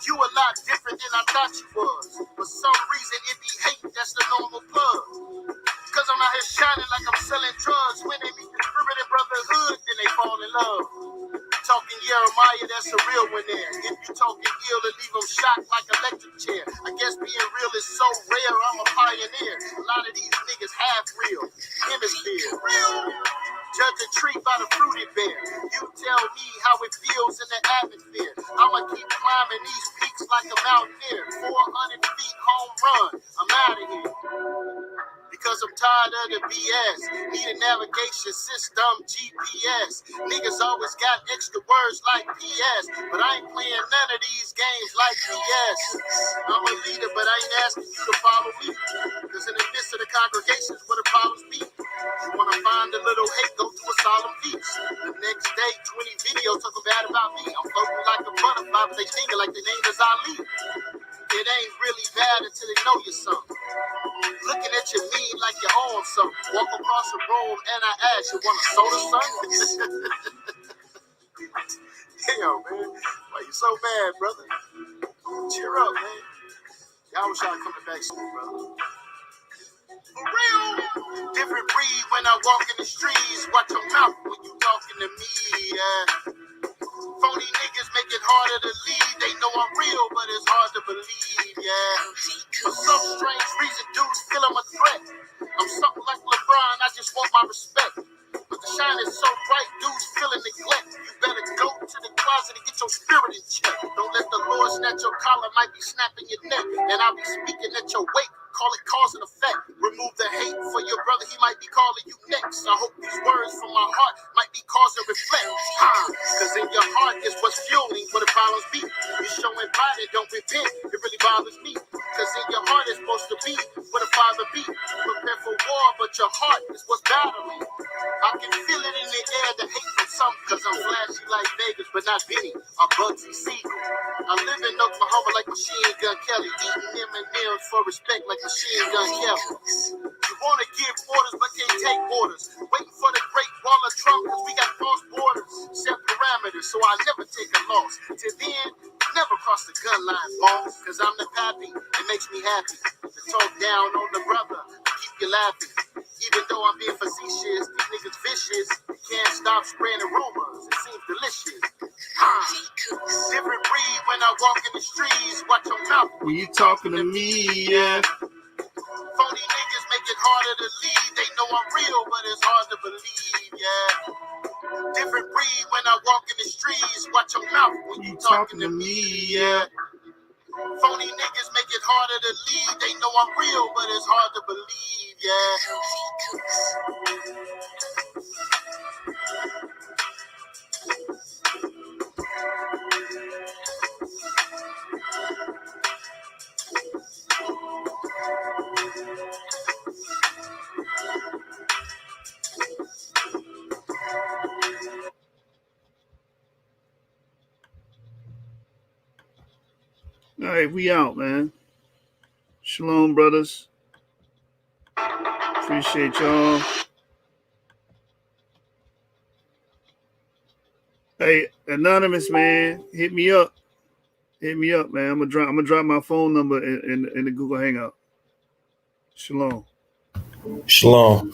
You a lot different than I thought you was. For some reason, it be hate. That's the normal plug. Cause I'm out here shining like I'm selling drugs. When they meet the spirit and brotherhood, then they fall in love. Talking Jeremiah, that's a real one there. If you talking ill, to leave them shocked like electric chair. I guess being real is so rare, I'm a pioneer. A lot of these niggas half real. Hemisphere. Judge a tree by the fruit it bear. You tell me how it feels in the atmosphere. I'ma keep climbing these peaks like a mountaineer. 400 feet home run. I'm out of here. Because I'm tired of the BS. Need a navigation system, GPS. Niggas always got extra words like PS, but I ain't playing none of these games like PS. I'm a leader, but I ain't asking you to follow me. Because in the midst of the congregations where the problems be, you want to find a little hate, go to a solemn peace. The next day, 20 videos talking bad about me. I'm floating like a butterfly, but they thinking like the name is Ali. It ain't really bad until they know you're something. Looking at you mean like you own something. Walk across the room and I ask you, want a soda, son? Damn, man. Why you so mad, brother? Cheer up, man. Y'all was trying to come back soon, brother. For real. Different breed when I walk in the streets. Watch your mouth when you talking to me, Phony niggas make it harder to leave. They know I'm real, but it's hard to believe, For some strange reason, dudes feel I'm a threat. I'm something like LeBron, I just want my respect. But the shine is so bright, dudes feeling neglect. You better go to the closet and get your spirit in check. Don't let the Lord snatch your collar, might be snapping your neck. And I'll be speaking at your wake. Call it cause and effect. Remove the hate for your brother, he might be calling you next. I hope these words from my heart might be cause and reflect. Cause in your heart is what's fueling where the problems be. You showing body, don't repent, it really bothers me. Cause in your heart is supposed to be where the Father be. Prepare for war, but your heart is what's battling. I can feel it in the air, the hate from some, cause I'm flashy like Vegas, but not Benny or Bugsy Siegel. I live in Oklahoma like Machine Gun Kelly, eating M&M's for respect like Machine Gun Kelly. You wanna give orders, but can't take orders. Waiting for the great wall of Trump, cause we got false borders, set parameters, so I never take a loss. Till then, never cross the gun line, boss, cause I'm the pappy, it makes me happy to talk down on the brother, keep you laughing. Even though I'm being facetious, these niggas vicious. Can't stop spreading rumors. It seems delicious. Different breed when I walk in the streets. Watch your mouth when you talking to me, Phony niggas make it harder to leave. They know I'm real, but it's hard to believe, Different breed when I walk in the streets. Watch your mouth when you talking to me, Phony niggas make it harder to leave. They know I'm real, but it's hard to believe, All right, we out, man. Shalom, brothers. Appreciate y'all. Hey, Anonymous, man, hit me up. Hit me up, man. I'm gonna drop my phone number in the Google Hangout. Shalom. Shalom.